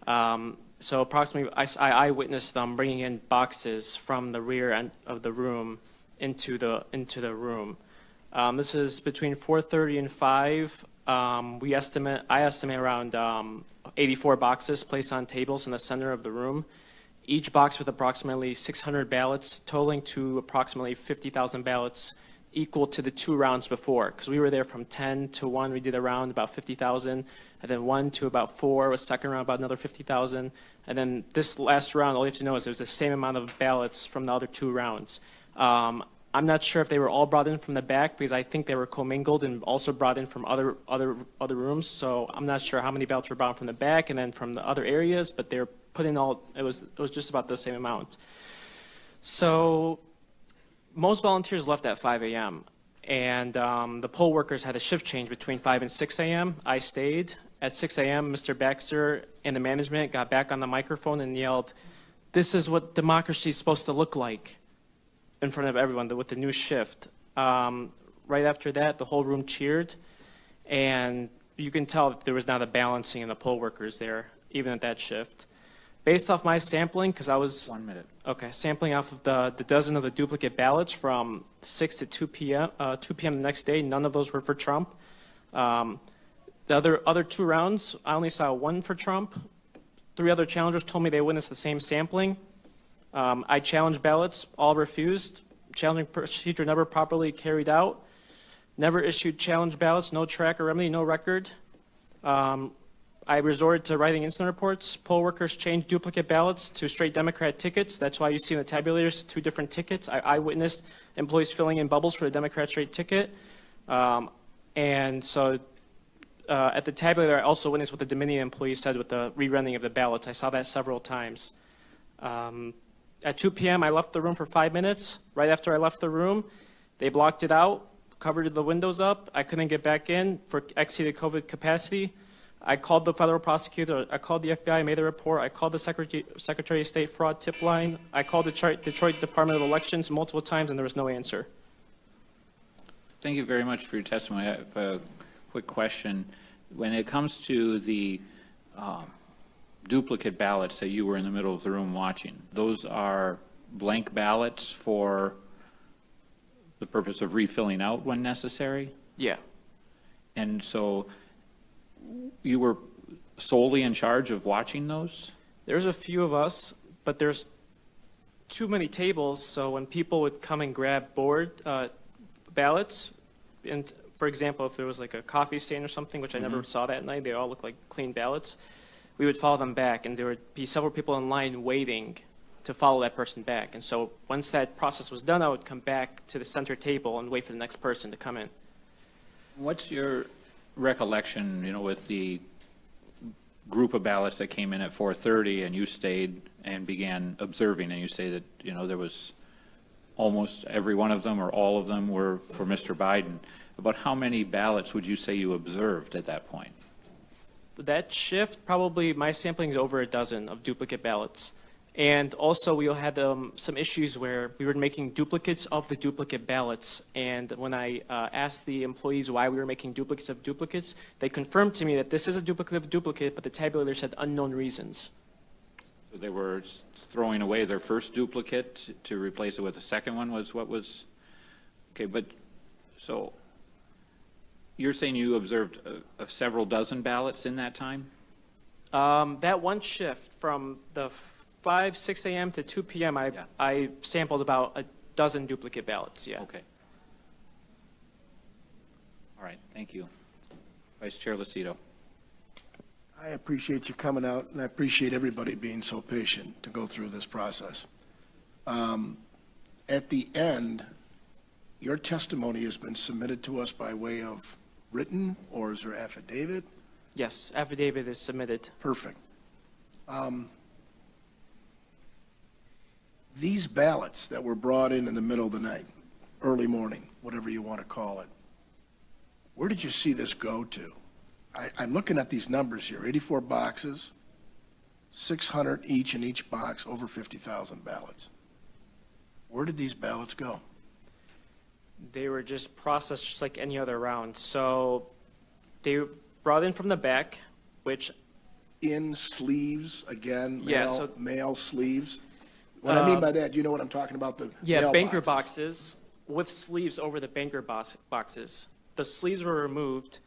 So approximately, I witnessed them bringing in boxes from the rear end of the room into the room. This is between 4:30 and 5. I estimate around 84 boxes placed on tables in the center of the room. Each box with approximately 600 ballots, totaling to approximately 50,000 ballots, equal to the 2 rounds before. Because we were there from 10 to 1, we did a round about 50,000, and then 1 to about 4, a second round about another 50,000, and then this last round, all you have to know is it was the same amount of ballots from the other 2 rounds. I'm not sure if they were all brought in from the back, because I think they were commingled and also brought in from other rooms. So I'm not sure how many ballots were brought in from the back and then from the other areas, but they're put in all. It was just about the same amount. So most volunteers left at 5 a.m. and the poll workers had a shift change between 5 and 6 a.m. I stayed. At 6 a.m., Mr. Baxter and the management got back on the microphone and yelled, "This is what democracy is supposed to look like," in front of everyone with the new shift. Right after that, the whole room cheered, and you can tell that there was not a balancing in the poll workers there, even at that shift. Based off my sampling, because I was 1 minute. Okay, sampling off of the dozen of the duplicate ballots from 6 to 2 p.m. 2 p.m. the next day, none of those were for Trump. The other 2 rounds, I only saw 1 for Trump. 3 other challengers told me they witnessed the same sampling. I challenged ballots, all refused. Challenging procedure never properly carried out. Never issued challenge ballots, no track or remedy, no record. I resorted to writing incident reports. Poll workers changed duplicate ballots to straight Democrat tickets. That's why you see in the tabulators 2 different tickets. I witnessed employees filling in bubbles for the Democrat straight ticket. And so at the tabulator, I also witnessed what the Dominion employee said with the re-rendering of the ballots. I saw that several times. At 2 p.m., I left the room for 5 minutes. Right after I left the room, they blocked it out, covered the windows up. I couldn't get back in for exceeded COVID capacity. I called the federal prosecutor. I called the FBI, made a report. I called the Secretary of State fraud tip line. I called the Detroit Department of Elections multiple times, and there was no answer. Thank you very much for your testimony. I have a quick question. When it comes to the duplicate ballots that you were in the middle of the room watching, those are blank ballots for the purpose of refilling out when necessary? Yeah. And so you were solely in charge of watching those? There's a few of us, but there's too many tables, so when people would come and grab ballots, and for example, if there was like a coffee stain or something, which I never saw that night, they all looked like clean ballots, we would follow them back, and there would be several people in line waiting to follow that person back. And so once that process was done, I would come back to the center table and wait for the next person to come in. What's your recollection, with the group of ballots that came in at 4:30 and you stayed and began observing, and you say that, there was almost every one of them or all of them were for Mr. Biden. About how many ballots would you say you observed at that point? That shift, probably my sampling is over a dozen of duplicate ballots. And also, we had some issues where we were making duplicates of the duplicate ballots. And when I asked the employees why we were making duplicates of duplicates, they confirmed to me that this is a duplicate of duplicate, but the tabulator said unknown reasons. So they were throwing away their first duplicate to replace it with a second one was what was, okay, but, so, you're saying you observed several dozen ballots in that time? That one shift from the 6 a.m. to 2 p.m., I sampled about a dozen duplicate ballots, yeah. Okay. All right, thank you. Vice Chair Lucido. I appreciate you coming out, and I appreciate everybody being so patient to go through this process. At the end, your testimony has been submitted to us by way of written, or is there affidavit? Yes, affidavit is submitted. Perfect. These ballots that were brought in the middle of the night, early morning, whatever you want to call it, where did you see this go to? I'm looking at these numbers here, 84 boxes, 600 each in each box, over 50,000 ballots. Where did these ballots go? They were just processed just like any other round. So they brought in from the back, which... In sleeves, again, yeah, mail sleeves? What I mean by that, you know what I'm talking about? The yeah, banker boxes with sleeves over the banker boxes. The sleeves were removed.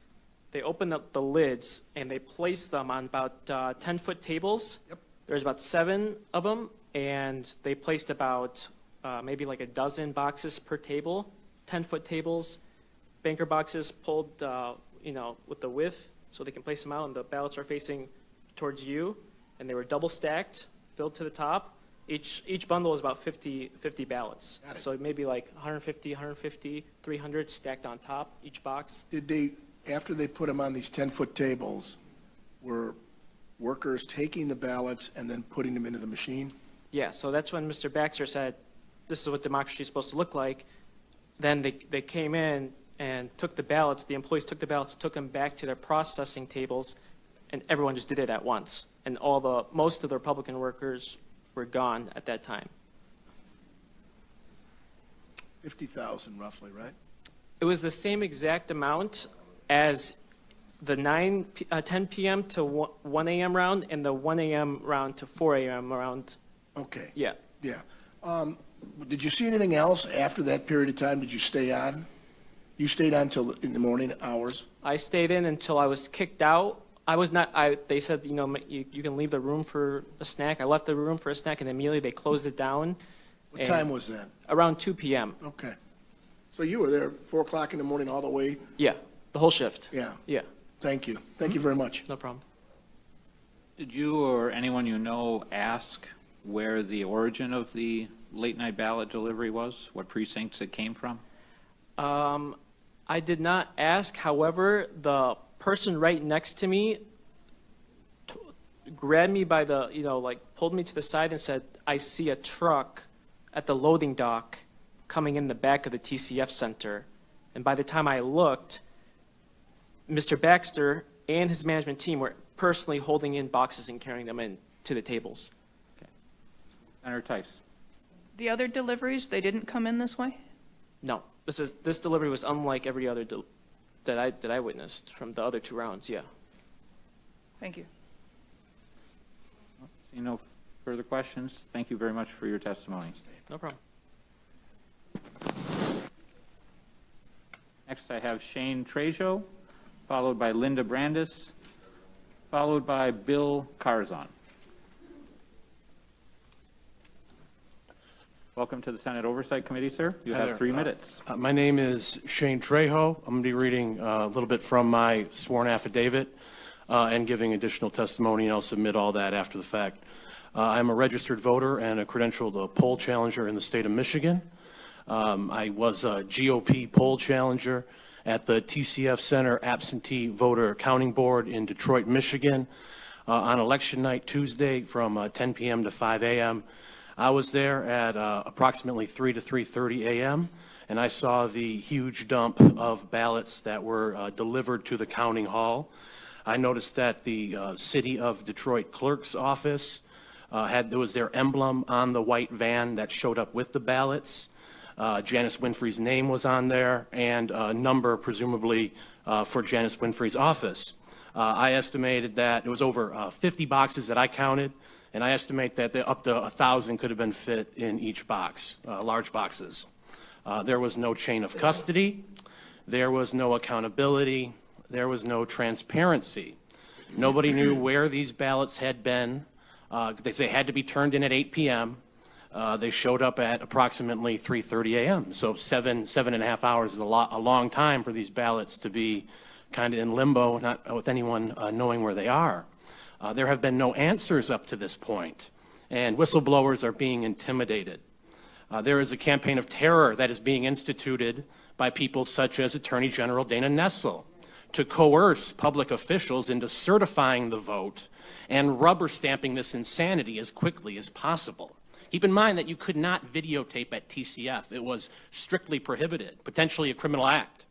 They opened up the lids and they placed them on about 10-foot tables. Yep. There's about 7 of them, and they placed about maybe like a dozen boxes per table, 10-foot tables. Banker boxes pulled, you know, with the width so they can place them out, and the ballots are facing towards you, and they were double stacked, filled to the top. Each bundle is about 50 ballots. So maybe like 150, 300 stacked on top, each box. Did they, after they put them on these 10-foot tables, were workers taking the ballots and then putting them into the machine? Yeah, so that's when Mr. Baxter said, this is what democracy is supposed to look like. Then they came in and took the ballots, the employees took the ballots, took them back to their processing tables, and everyone just did it at once. And most of the Republican workers were gone at that time. 50,000 roughly, right? It was the same exact amount as the 10 p.m. to 1 a.m. round and the 1 a.m. round to 4 a.m. round. Okay. Yeah. Yeah. Did you see anything else after that period of time? Did you stay on? You stayed on till in the morning hours? I stayed in until I was kicked out. I was not, they said, you know, you can leave the room for a snack. I left the room for a snack, and immediately they closed it down. What time was that? Around 2 p.m. Okay. So you were there 4 o'clock in the morning all the way? Yeah, the whole shift. Yeah. Yeah. Thank you. Thank you very much. No problem. Did you or anyone you know ask where the origin of the late-night ballot delivery was? What precincts it came from? I did not ask. However, the person right next to me grabbed me by the, you know, like pulled me to the side and said, I see a truck at the loading dock coming in the back of the TCF Center. And by the time I looked, Mr. Baxter and his management team were personally holding in boxes and carrying them in to the tables. Okay. Senator Tice. The other deliveries, they didn't come in this way? No, this delivery was unlike every other that I witnessed from the other 2 rounds. Yeah. Thank you. See no further questions. Thank you very much for your testimony. No problem. Next, I have Shane Trejo, followed by Linda Brandis, followed by Bill Carzon. Welcome to the Senate Oversight Committee, sir. You have 3 minutes. My name is Shane Trejo. I'm going to be reading a little bit from my sworn affidavit and giving additional testimony, and I'll submit all that after the fact. I'm a registered voter and a credentialed poll challenger in the state of Michigan. I was a GOP poll challenger at the TCF Center Absentee Voter Counting Board in Detroit, Michigan on election night Tuesday from 10 p.m. to 5 a.m. I was there at approximately 3 to 3:30 a.m. and I saw the huge dump of ballots that were delivered to the counting hall. I noticed that the City of Detroit Clerk's office there was their emblem on the white van that showed up with the ballots. Janice Winfrey's name was on there, and a number presumably for Janice Winfrey's office. I estimated that it was over 50 boxes that I counted, and I estimate that up to 1,000 could have been fit in each box, large boxes. There was no chain of custody. There was no accountability. There was no transparency. Nobody knew where these ballots had been. They had to be turned in at 8 p.m. They showed up at approximately 3:30 a.m. So 7.5 hours is a long time for these ballots to be kind of in limbo, not with anyone knowing where they are. There have been no answers up to this point, and whistleblowers are being intimidated. There is a campaign of terror that is being instituted by people such as Attorney General Dana Nessel to coerce public officials into certifying the vote and rubber stamping this insanity as quickly as possible. Keep in mind that you could not videotape at TCF. It was strictly prohibited, potentially a criminal act.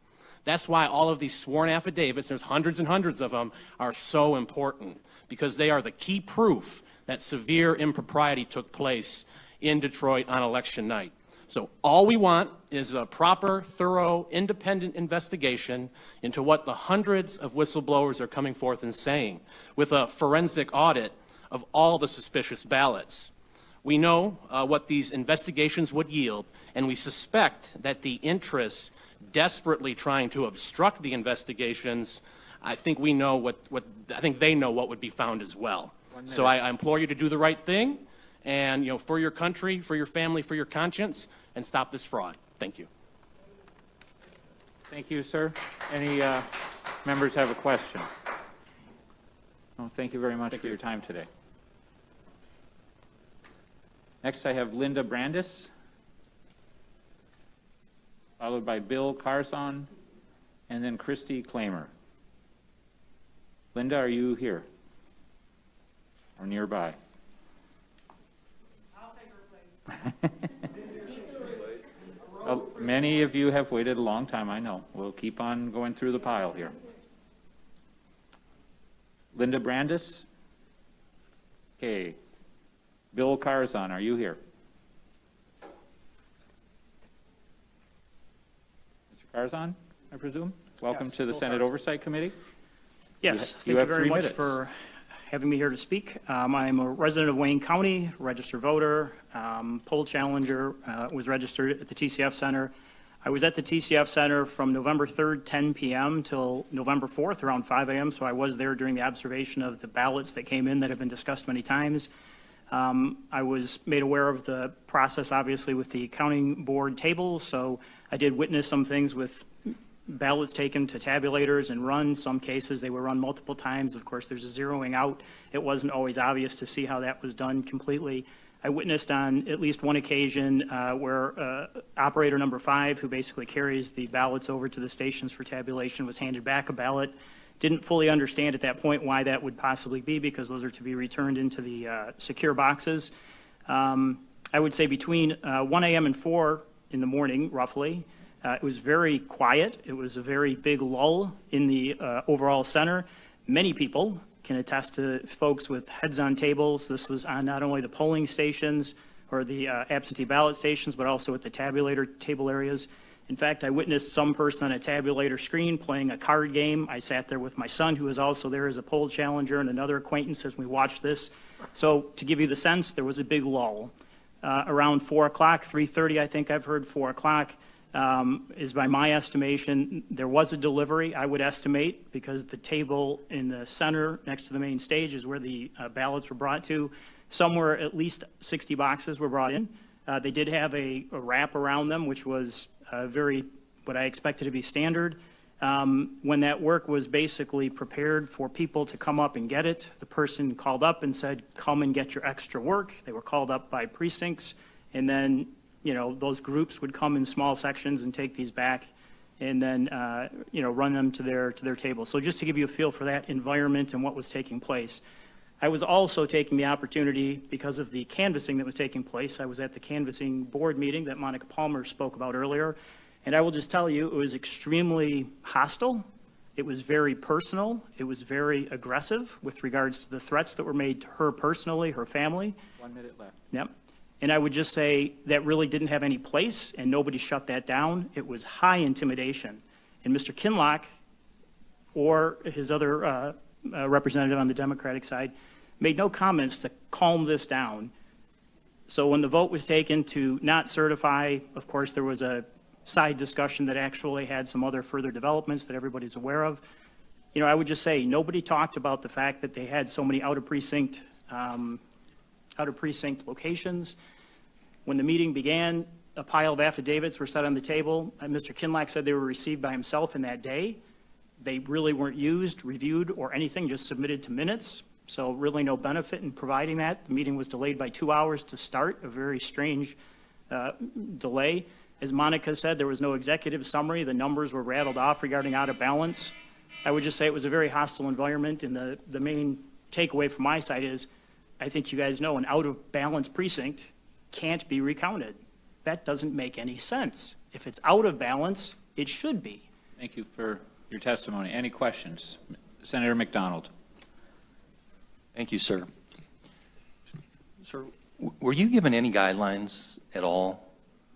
That's why all of these sworn affidavits, there's hundreds and hundreds of them, are so important, because they are the key proof that severe impropriety took place in Detroit on election night. So all we want is a proper, thorough, independent investigation into what the hundreds of whistleblowers are coming forth and saying, with a forensic audit of all the suspicious ballots. We know what these investigations would yield, and we suspect that the interests desperately trying to obstruct the investigations, I think we know I think they know what would be found as well. So I implore you to do the right thing, and for your country, for your family, for your conscience, and stop this fraud. Thank you. Thank you, sir. Any members have a question? No, thank you very much for your time today. Next, I have Linda Brandis, followed by Bill Carzon, and then Christy Klamer. Linda, are you here or nearby? I'll take her place. Many of you have waited a long time, I know. We'll keep on going through the pile here. Linda Brandis? Okay. Bill Carzon, are you here? Mr. Carzon, I presume? Welcome to the Senate Oversight Committee. Yes, thank you very much for having me here to speak. I'm a resident of Wayne County, registered voter, poll challenger, was registered at the TCF Center. I was at the TCF Center from November 3rd, 10 p.m. till November 4th, around 5 a.m., so I was there during the observation of the ballots that came in that have been discussed many times. I was made aware of the process, obviously, with the counting board tables, so I did witness some things with ballots taken to tabulators and run. Some cases they were run multiple times. Of course, there's a zeroing out. It wasn't always obvious to see how that was done completely. I witnessed on at least one occasion where operator number 5, who basically carries the ballots over to the stations for tabulation, was handed back a ballot. Didn't fully understand at that point why that would possibly be, because those are to be returned into the secure boxes. I would say between 1 a.m. and 4 in the morning, roughly, it was very quiet. It was a very big lull in the overall center. Many people can attest to folks with heads on tables. This was on not only the polling stations or the absentee ballot stations, but also at the tabulator table areas. In fact, I witnessed some person on a tabulator screen playing a card game. I sat there with my son, who was also there as a poll challenger, and another acquaintance as we watched this. So to give you the sense, there was a big lull. Around 4 o'clock, 3:30, I think I've heard 4 o'clock, is by my estimation, there was a delivery, I would estimate, because the table in the center next to the main stage is where the ballots were brought to. Somewhere at least 60 boxes were brought in. They did have a wrap around them, which was what I expected to be standard. When that work was basically prepared for people to come up and get it, the person called up and said, come and get your extra work. They were called up by precincts, and then those groups would come in small sections and take these back and then run them to their table. So just to give you a feel for that environment and what was taking place. I was also taking the opportunity, because of the canvassing that was taking place. I was at the canvassing board meeting that Monica Palmer spoke about earlier, and I will just tell you, it was extremely hostile It was very personal. It was very aggressive with regards to the threats that were made to her personally, her family. 1 minute left. Yep. And I would just say that really didn't have any place, and nobody shut that down. It was high intimidation. And Mr. Kinlock, or his other representative on the Democratic side, made no comments to calm this down. So when the vote was taken to not certify, of course, there was a side discussion that actually had some other further developments that everybody's aware of. You know, I would just say nobody talked about the fact that they had so many out of precinct locations. When the meeting began, a pile of affidavits were set on the table. Mr. Kinlock said they were received by himself in that day. They really weren't used, reviewed, or anything, just submitted to minutes. So really no benefit in providing that. The meeting was delayed by 2 hours to start, a very strange delay. As Monica said, there was no executive summary. The numbers were rattled off regarding out of balance. I would just say it was a very hostile environment, and the main takeaway from my side is, I think you guys know, an out of balance precinct can't be recounted. That doesn't make any sense. If it's out of balance, it should be. Thank you for your testimony. Any questions? Senator McDonald. Thank you, sir. Sir, were you given any guidelines at all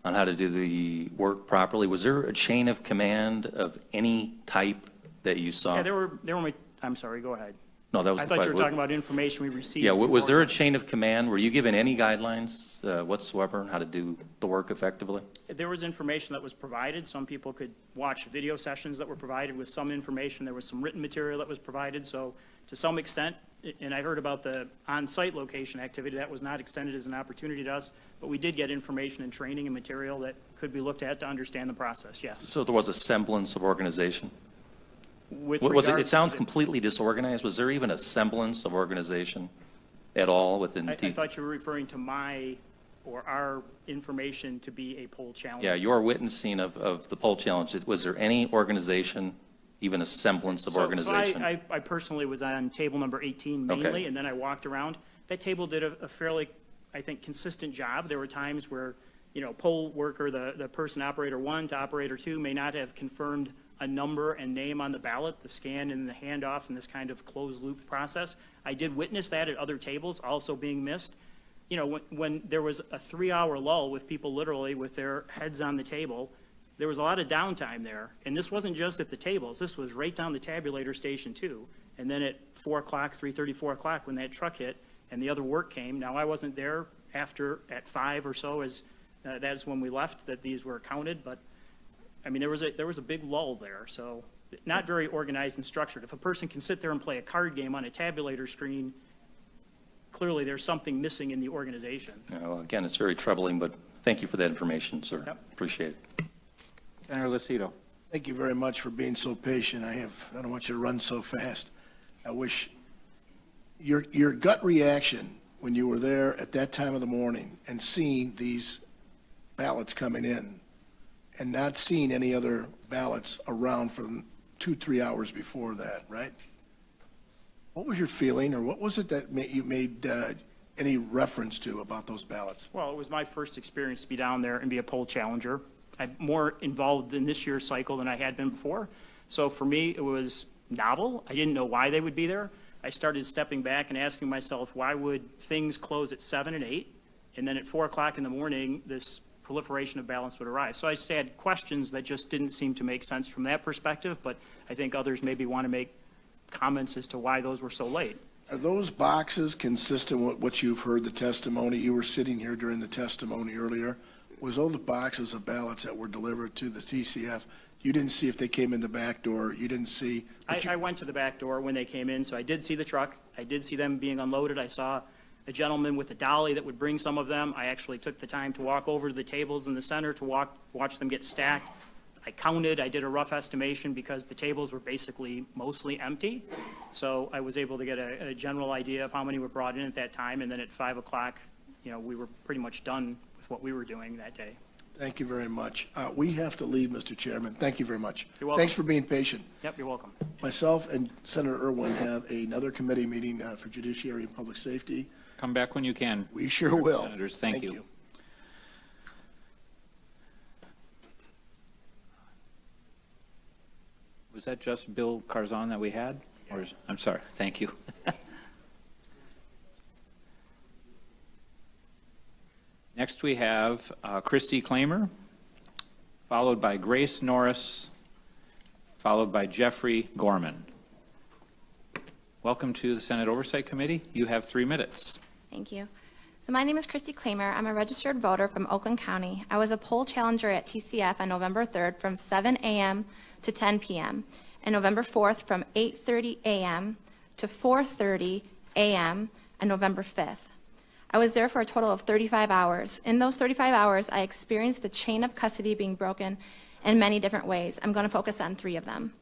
on how to do the work properly? Was there a chain of command of any type that you saw? Yeah, there were, I'm sorry, go ahead. No, that was I the thought you question. were talking about information we received. Yeah, was there a beforehand. chain of command? Were you given any guidelines whatsoever on how to do the work effectively? There was information that was provided. Some people could watch video sessions that were provided with some information. There was some written material that was provided. So to some extent, and I heard about the on-site location activity, that was not extended as an opportunity to us, but we did get information and training and material that could be looked at to understand the process, yes. So there was a semblance of organization? With Was it, regards it sounds to completely disorganized. Was there even a semblance of organization at all within I the thought you were referring to my or our information to be a poll challenge. Yeah, your witnessing of the poll challenge, was there any organization, even a semblance of organization? So I personally was on table number 18 mainly, Okay. and then I walked around. That table did a fairly, I think, consistent job. There were times where, you know, poll worker, the person operator 1 to operator 2 may not have confirmed a number and name on the ballot, the scan and the handoff and this kind of closed loop process. I did witness that at other tables also being missed. You know, when there was a 3-hour lull with people literally with their heads on the table, there was a lot of downtime there. And this wasn't just at the tables. This was right down the tabulator station too. And then at 4 o'clock, 3:30, 4 o'clock, when that truck hit and the other work came. Now, I wasn't there after at 5 or so, as that's when we left, that these were counted. But I mean, there was a big lull there. So not very organized and structured. If a person can sit there and play a card game on a tabulator screen, clearly there's something missing in the organization. Well, again, it's very troubling, but thank you for that information, sir. Yep. Appreciate it. Senator Lucido. Thank you very much for being so patient. I don't want you to run so fast. I wish your gut reaction when you were there at that time of the morning and seeing these ballots coming in and not seeing any other ballots around for 2-3 hours before that, right? What was your feeling, or what was it that you made any reference to about those ballots? Well, it was my first experience to be down there and be a poll challenger. I'm more involved in this year's cycle than I had been before. So for me, it was novel. I didn't know why they would be there. I started stepping back and asking myself, why would things close at 7 and 8? And then at 4 o'clock in the morning, this proliferation of ballots would arrive. So I just had questions that just didn't seem to make sense from that perspective, but I think others maybe want to make comments as to why those were so late. Are those boxes consistent with what you've heard the testimony? You were sitting here during the testimony earlier. Was all the boxes of ballots that were delivered to the TCF, you didn't see if they came in the back door? You didn't see? I went to the back door when they came in, so I did see the truck. I did see them being unloaded. I saw a gentleman with a dolly that would bring some of them. I actually took the time to walk over to the tables in the center to watch them get stacked. I counted, I did a rough estimation because the tables were basically mostly empty. So I was able to get a general idea of how many were brought in at that time. And then at 5 o'clock, you know, we were pretty much done with what we were doing that day. Thank you very much. We have to leave, Mr. Chairman. Thank you very much. You're welcome. Thanks for being patient. Yep, you're welcome. Myself and Senator Irwin have another committee meeting for Judiciary and Public Safety. Come back when you can. We sure will. Senators, thank you. Was that just Bill Carzon that we had? Or I'm sorry, thank you. Next we have Christy Klamer, followed by Grace Norris, followed by Jeffrey Gorman. Welcome to the Senate Oversight Committee. You have 3 minutes. Thank you. So my name is Christy Klamer. I'm a registered voter from Oakland County. I was a poll challenger at TCF on November 3rd from 7 a.m. to 10 p.m. and November 4th from 8:30 a.m. to 4:30 a.m. on November 5th. I was there for a total of 35 hours. In those 35 hours, I experienced the chain of custody being broken in many different ways. I'm going to focus on 3 of them.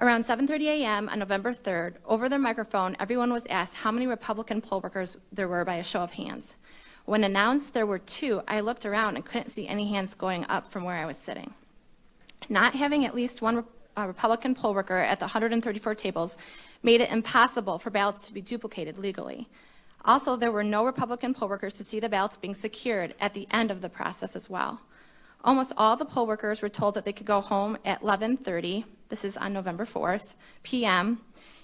Around 7:30 a.m. on November 3rd, over the microphone, everyone was asked how many Republican poll workers there were by a show of hands. When announced there were 2, I looked around and couldn't see any hands going up from where I was sitting. Not having at least one Republican poll worker at the 134 tables made it impossible for ballots to be duplicated legally. Also, there were no Republican poll workers to see the ballots being secured at the end of the process as well. Almost all the poll workers were told that they could go home at 11:30, this is on November 4th, p.m.,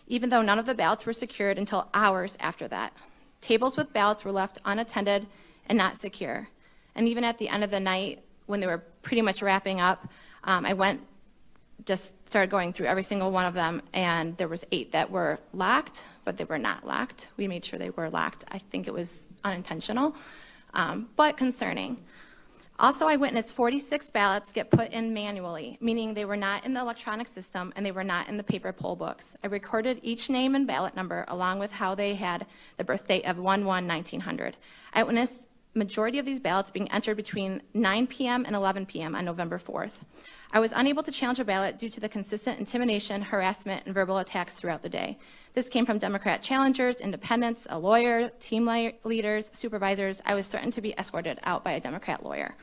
even though none of the ballots were secured until hours after that. Tables with ballots were left unattended and not secure. And even at the end of the night, when they were pretty much wrapping up, just started going through every single one of them, and there was 8 that were locked, but they were not locked. We made sure they were locked. I think it was unintentional, but concerning. Also, I witnessed 46 ballots get put in manually, meaning they were not in the electronic system and they were not in the paper poll books. I recorded each name and ballot number along with how they had the birth date of 1/1/1900. I witnessed majority of these ballots being entered between 9 p.m. and 11 p.m. on November 4th. I was unable to challenge a ballot due to the consistent intimidation, harassment, and verbal attacks throughout the day. This came from Democrat challengers, independents, a lawyer, team leaders, supervisors. I was threatened to be escorted out by a Democrat lawyer.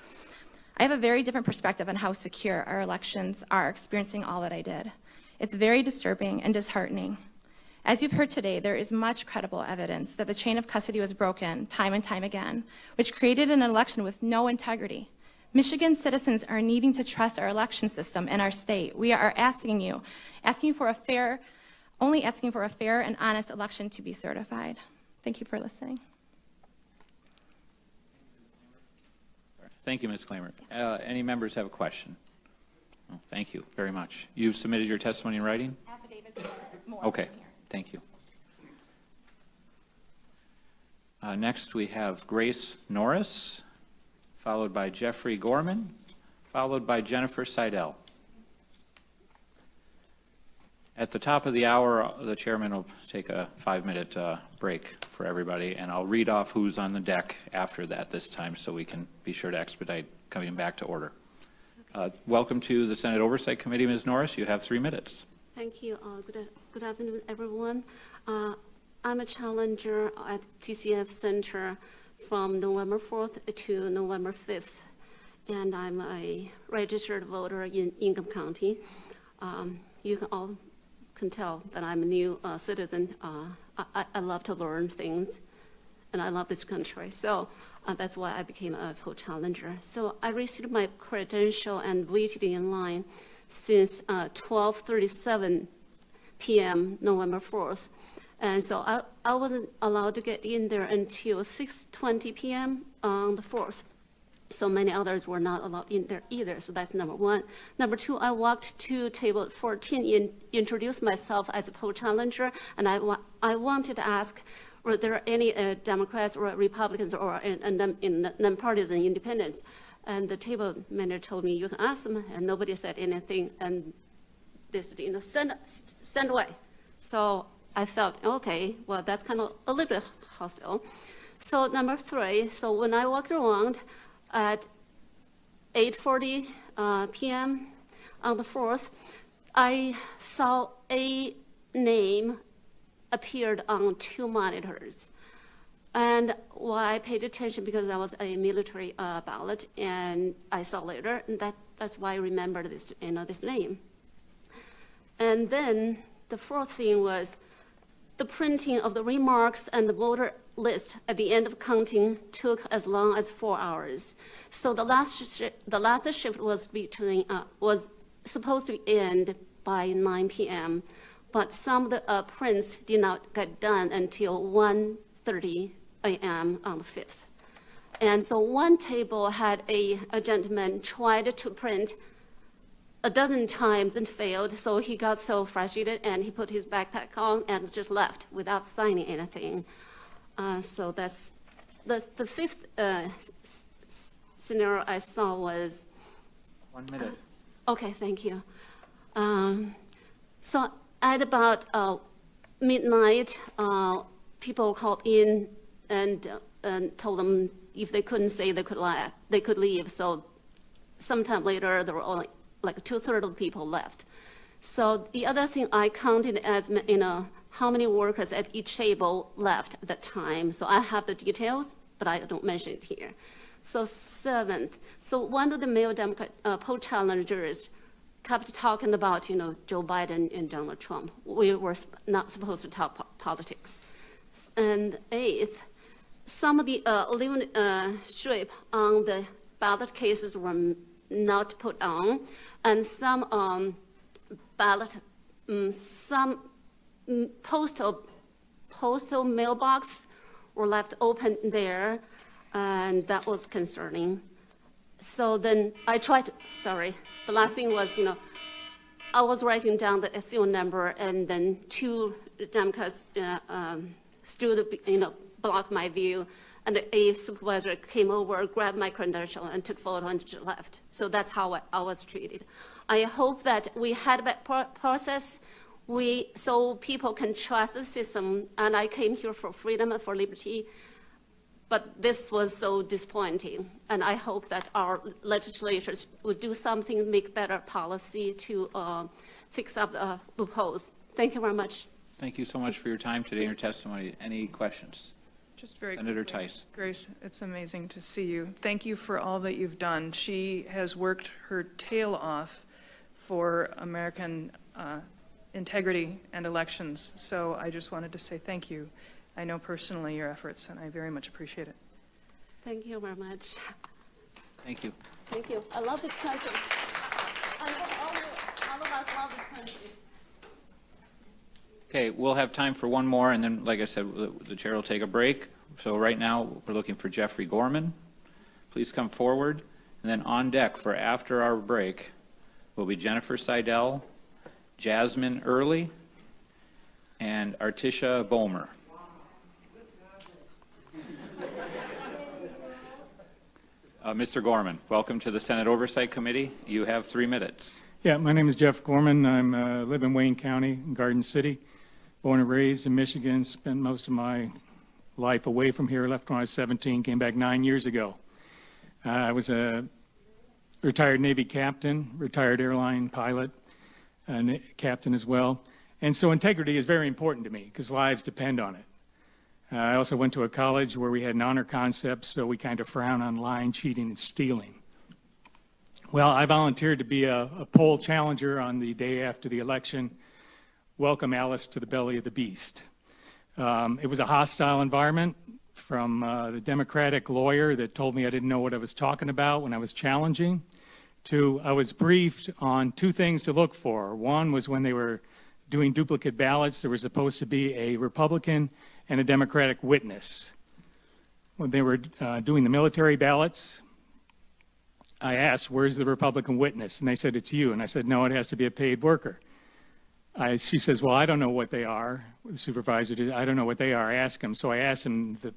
I have a very different perspective on how secure our elections are, experiencing all that I did. It's very disturbing and disheartening. As you've heard today, there is much credible evidence that the chain of custody was broken time and time again, which created an election with no integrity. Michigan citizens are needing to trust our election system in our state. We are asking for a fair and honest election to be certified. Thank you for listening. Thank you, Ms. Klamer. Any members have a question? Oh, thank you very much. You've submitted your testimony in writing? Affidavits are more okay. than here. Thank you. Next, we have Grace Norris, followed by Jeffrey Gorman, followed by Jennifer Seidel. At the top of the hour, the chairman will take a 5-minute break for everybody, and I'll read off who's on the deck after that this time so we can be sure to expedite coming back to order. Welcome to the Senate Oversight Committee, Ms. Norris. You have 3 minutes. Thank you. Good afternoon, everyone. I'm a challenger at TCF Center from November 4th to November 5th, and I'm a registered voter in Ingham County. You can all can tell that I'm a new citizen. I love to learn things, and I love this country. So that's why I became a poll challenger. So I received my credential and waited in line since 12:37 p.m. November 4th. And so I wasn't allowed to get in there until 6:20 p.m. on the 4th. So many others were not allowed in there either. So that's number 1. Number 2, I walked to table 14, introduced myself as a poll challenger, and I wanted to ask, were there any Democrats or Republicans or nonpartisan independents? And the table manager told me, you can ask them, and nobody said anything, and they said, send away. So I felt, okay, well, that's kind of a little bit hostile. So number 3, so when I walked around at 8:40 p.m. on the 4th, I saw a name appeared on 2 monitors. And why I paid attention, because that was a military ballot, and I saw later, and that's why I remembered this, this name. And then the 4th thing was the printing of the remarks and the voter list at the end of counting took as long as 4 hours. So the last shift was supposed to end by 9 p.m., but some of the prints did not get done until 1:30 a.m. on the 5th. And so one table had a gentleman tried to print a dozen times and failed, so he got so frustrated and he put his backpack on and just left without signing anything. So that's the fifth scenario I saw was... 1 minute. Okay, thank you. So at about midnight, people called in and told them if they couldn't say they could leave. So sometime later, there were only like 2/3 of the people left. So the other thing I counted as, how many workers at each table left at that time. So I have the details, but I don't mention it here. So 7th, so one of the male Democrat poll challengers kept talking about, Joe Biden and Donald Trump. We were not supposed to talk politics. And 8th, some of the limit strip on the ballot cases were not put on, and some some postal mailbox were left open there, and that was concerning. So then I tried to, the last thing was, I was writing down the SEO number, and then 2 Democrats stood, blocked my view, and a supervisor came over, grabbed my credential, and took photo and just left. So that's how I was treated. I hope that we had that process, so people can trust the system, and I came here for freedom and for liberty, but this was so disappointing, and I hope that our legislators would do something, make better policy to fix up the loopholes. Thank you very much. Thank you so much for your time today and your testimony. Any questions? Just very Senator quickly. Tice. Grace, it's amazing to see you. Thank you for all that you've done. She has worked her tail off for American integrity and elections. So I just wanted to say thank you. I know personally your efforts, and I very much appreciate it. Thank you very much. Thank you. Thank you. I love this country. I hope all of us love this country. Okay, we'll have time for one more, and then, like I said, the chair will take a break. So right now, we're looking for Jeffrey Gorman. Please come forward. And then on deck for after our break will be Jennifer Seidel, Jasmine Early, and Artisha Bomer. Mr. Gorman, welcome to the Senate Oversight Committee. You have 3 minutes. Yeah, my name is Jeff Gorman. I live in Wayne County, in Garden City. Born and raised in Michigan, spent most of my life away from here, left when I was 17, came back 9 years ago. I was a retired Navy captain, retired airline pilot, and captain as well. And so integrity is very important to me because lives depend on it. I also went to a college where we had an honor concept, so we kind of frown on lying, cheating, and stealing. Well, I volunteered to be a poll challenger on the day after the election. Welcome Alice to the belly of the beast. It was a hostile environment from the Democratic lawyer that told me I didn't know what I was talking about when I was challenging, to I was briefed on 2 things to look for. One was when they were doing duplicate ballots, there was supposed to be a Republican and a Democratic witness. When they were doing the military ballots, I asked, where's the Republican witness? And they said, it's you. And I said, no, it has to be a paid worker. She says, well, I don't know what they are. The supervisor did, I don't know what they are. Ask him. So I asked him. The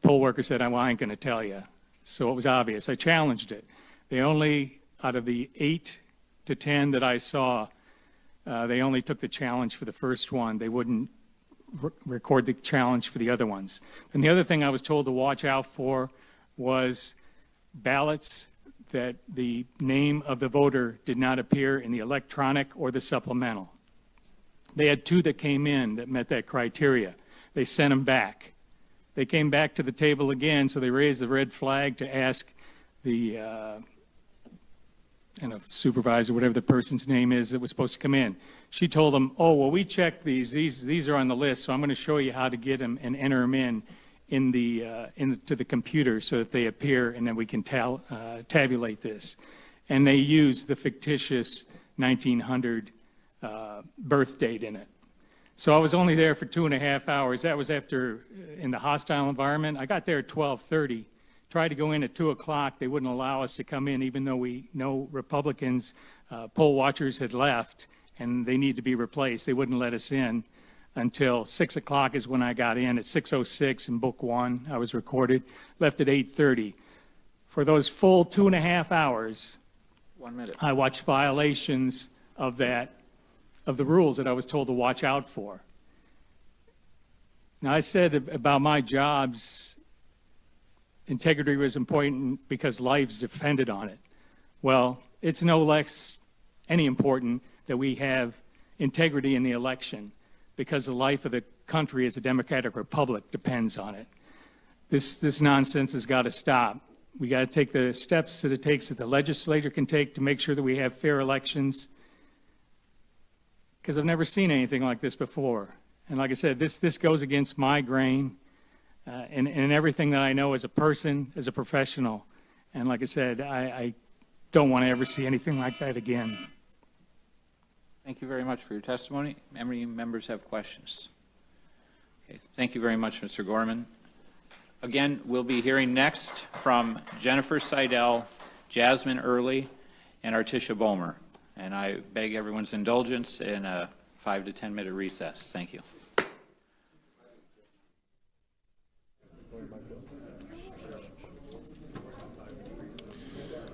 poll worker said, well, I ain't going to tell you. So it was obvious. I challenged it. They only, out of the 8 to 10 that I saw, they only took the challenge for the first one. They wouldn't record the challenge for the other ones. And the other thing I was told to watch out for was ballots that the name of the voter did not appear in the electronic or the supplemental. They had 2 that came in that met that criteria. They sent them back. They came back to the table again, so they raised the red flag to ask the supervisor, whatever the person's name is that was supposed to come in. She told them, oh, well, we checked these. These are on the list, so I'm going to show you how to get them and enter them in to the computer so that they appear, and then we can tabulate this. And they used the fictitious 1900 birth date in it. So I was only there for 2.5 hours. That was after, in the hostile environment. I got there at 12:30. Tried to go in at 2 o'clock. They wouldn't allow us to come in, even though we know Republicans, poll watchers had left, and they need to be replaced. They wouldn't let us in until 6 o'clock is when I got in. At 6:06 in Book 1, I was recorded. Left at 8:30. For those full 2.5 hours, 1 minute. I watched violations of the rules that I was told to watch out for. Now, I said about my jobs, integrity was important because lives depended on it. Well, it's no less any important that we have integrity in the election, because the life of the country as a democratic republic depends on it. This nonsense has got to stop. We got to take the steps that it takes that the legislature can take to make sure that we have fair elections, because I've never seen anything like this before. And like I said, this goes against my grain and everything that I know as a person, as a professional. And like I said, I don't want to ever see anything like that again. Thank you very much for your testimony. Any members have questions? Okay, thank you very much, Mr. Gorman. Again, we'll be hearing next from Jennifer Seidel, Jasmine Early, and Artisha Bomer. And I beg everyone's indulgence in a 5 to 10 minute recess. Thank you.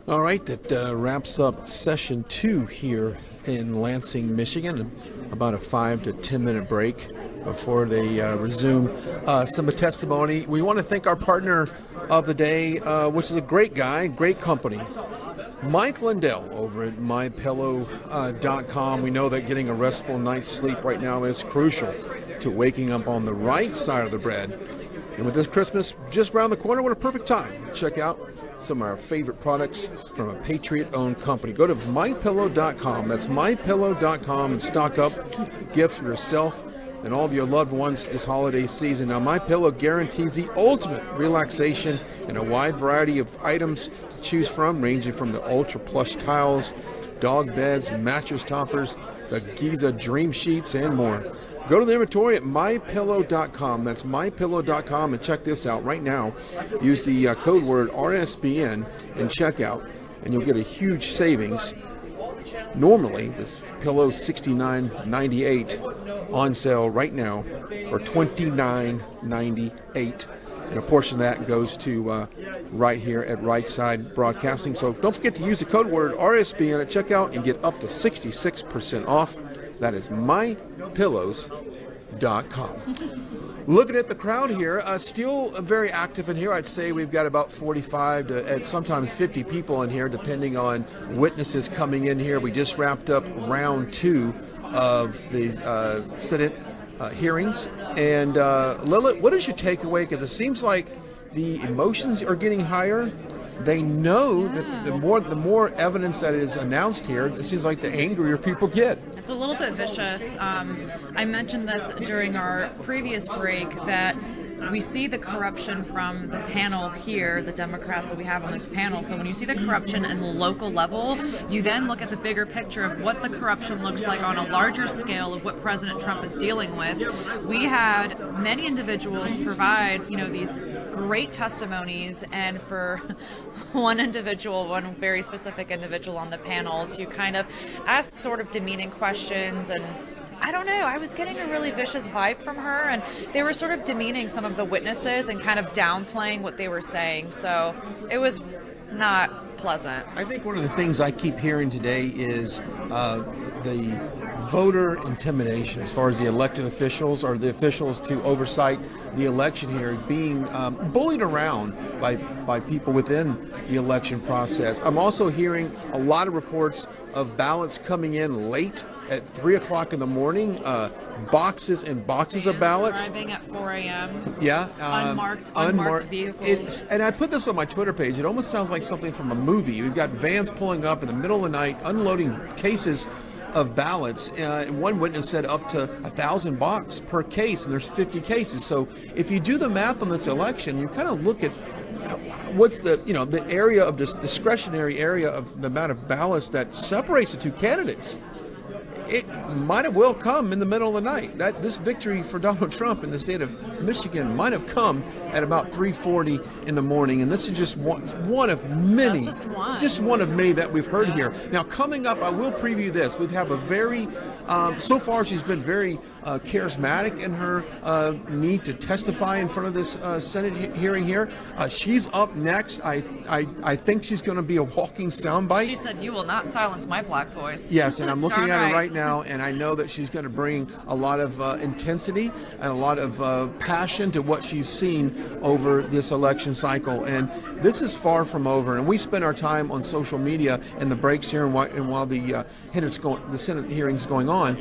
All right, that wraps up session 2 here in Lansing, Michigan. About a 5 to 10 minute break before they resume some testimony. We want to thank our partner of the day, which is a great guy, great company, Mike Lindell over at MyPillow.com. We know that getting a restful night's sleep right now is crucial to waking up on the right side of the bed. And with this Christmas just around the corner, what a perfect time to check out some of our favorite products from a Patriot-owned company. Go to MyPillow.com. That's MyPillow.com and stock up gifts for yourself and all of your loved ones this holiday season. Now, MyPillow guarantees the ultimate relaxation in a wide variety of items to choose from, ranging from the ultra plush towels, dog beds, mattress toppers, the Giza Dream Sheets, and more. Go to the inventory at MyPillow.com. That's MyPillow.com, and check this out right now. Use the code word RSBN in checkout, and you'll get a huge savings. Normally, this pillow is $69.98, on sale right now for $29.98. And a portion of that goes to right here at Right Side Broadcasting. So don't forget to use the code word RSBN at checkout and get up to 66% off. That is MyPillows.com. Looking at the crowd here, still very active in here. I'd say we've got about 45 to sometimes 50 people in here, depending on witnesses coming in here. We just wrapped up round 2 of the Senate hearings. And Lilith, what is your takeaway? Because it seems like the emotions are getting higher. They know that the more evidence that is announced here, it seems like the angrier people get. It's a little bit vicious. I mentioned this during our previous break that we see the corruption from the panel here, the Democrats that we have on this panel. So when you see the corruption in the local level, you then look at the bigger picture of what the corruption looks like on a larger scale of what President Trump is dealing with. We had many individuals provide, these great testimonies, and for one very specific individual on the panel to kind of ask sort of demeaning questions, and I don't know, I was getting a really vicious vibe from her, and they were sort of demeaning some of the witnesses and kind of downplaying what they were saying, so it was not pleasant. I think one of the things I keep hearing today is the voter intimidation as far as the elected officials or the officials to oversight the election here being bullied around by people within the election process. I'm also hearing a lot of reports of ballots coming in late at 3 o'clock in the morning, boxes and boxes of ballots. Arriving at 4 a.m. Yeah. Unmarked vehicles. And I put this on my Twitter page. It almost sounds like something from a movie. We've got vans pulling up in the middle of the night, unloading cases of ballots. One witness said up to 1,000 bucks per case, and there's 50 cases. So if you do the math on this election, you kind of look at what's the area of this discretionary area of the amount of ballots that separates the two candidates. it might have well come in the middle of the night. That this victory for Donald Trump in the state of Michigan might have come at about 3:40 in the morning, and this is just one of many, just one of many that we've heard here. Now, coming up, I will preview this. We have a very, so far she's been very charismatic in her need to testify in front of this Senate hearing here. She's up next. I think she's going to be a walking soundbite. She said, "You will not silence my black voice." Yes, and I'm looking Darn at her right. right now, and I know that she's going to bring a lot of intensity and a lot of passion to what she's seen over this election cycle. And this is far from over. And we spend our time on social media in the breaks here, and while the Senate hearing's going on,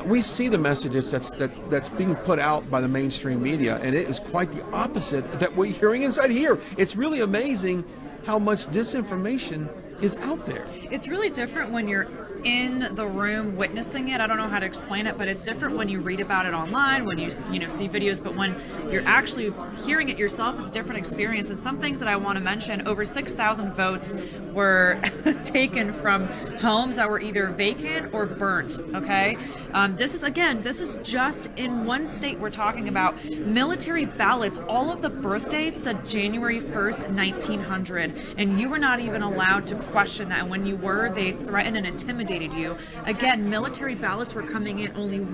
we see the messages that's being put out by the mainstream media, and it is quite the opposite that we're hearing inside here. It's really amazing how much disinformation is out there. It's really different when you're in the room witnessing it. I don't know how to explain it, but it's different when you read about it online, when you see videos, but when you're actually hearing it yourself, it's a different experience. And some things that I want to mention, over 6,000 votes were taken from homes that were either vacant or burnt, okay? This is just in one state we're talking about. Military ballots, all of the birth dates said January 1st, 1900, and you were not even allowed to question that. And when you were, they threatened and intimidated you. Again, military ballots were coming in. Only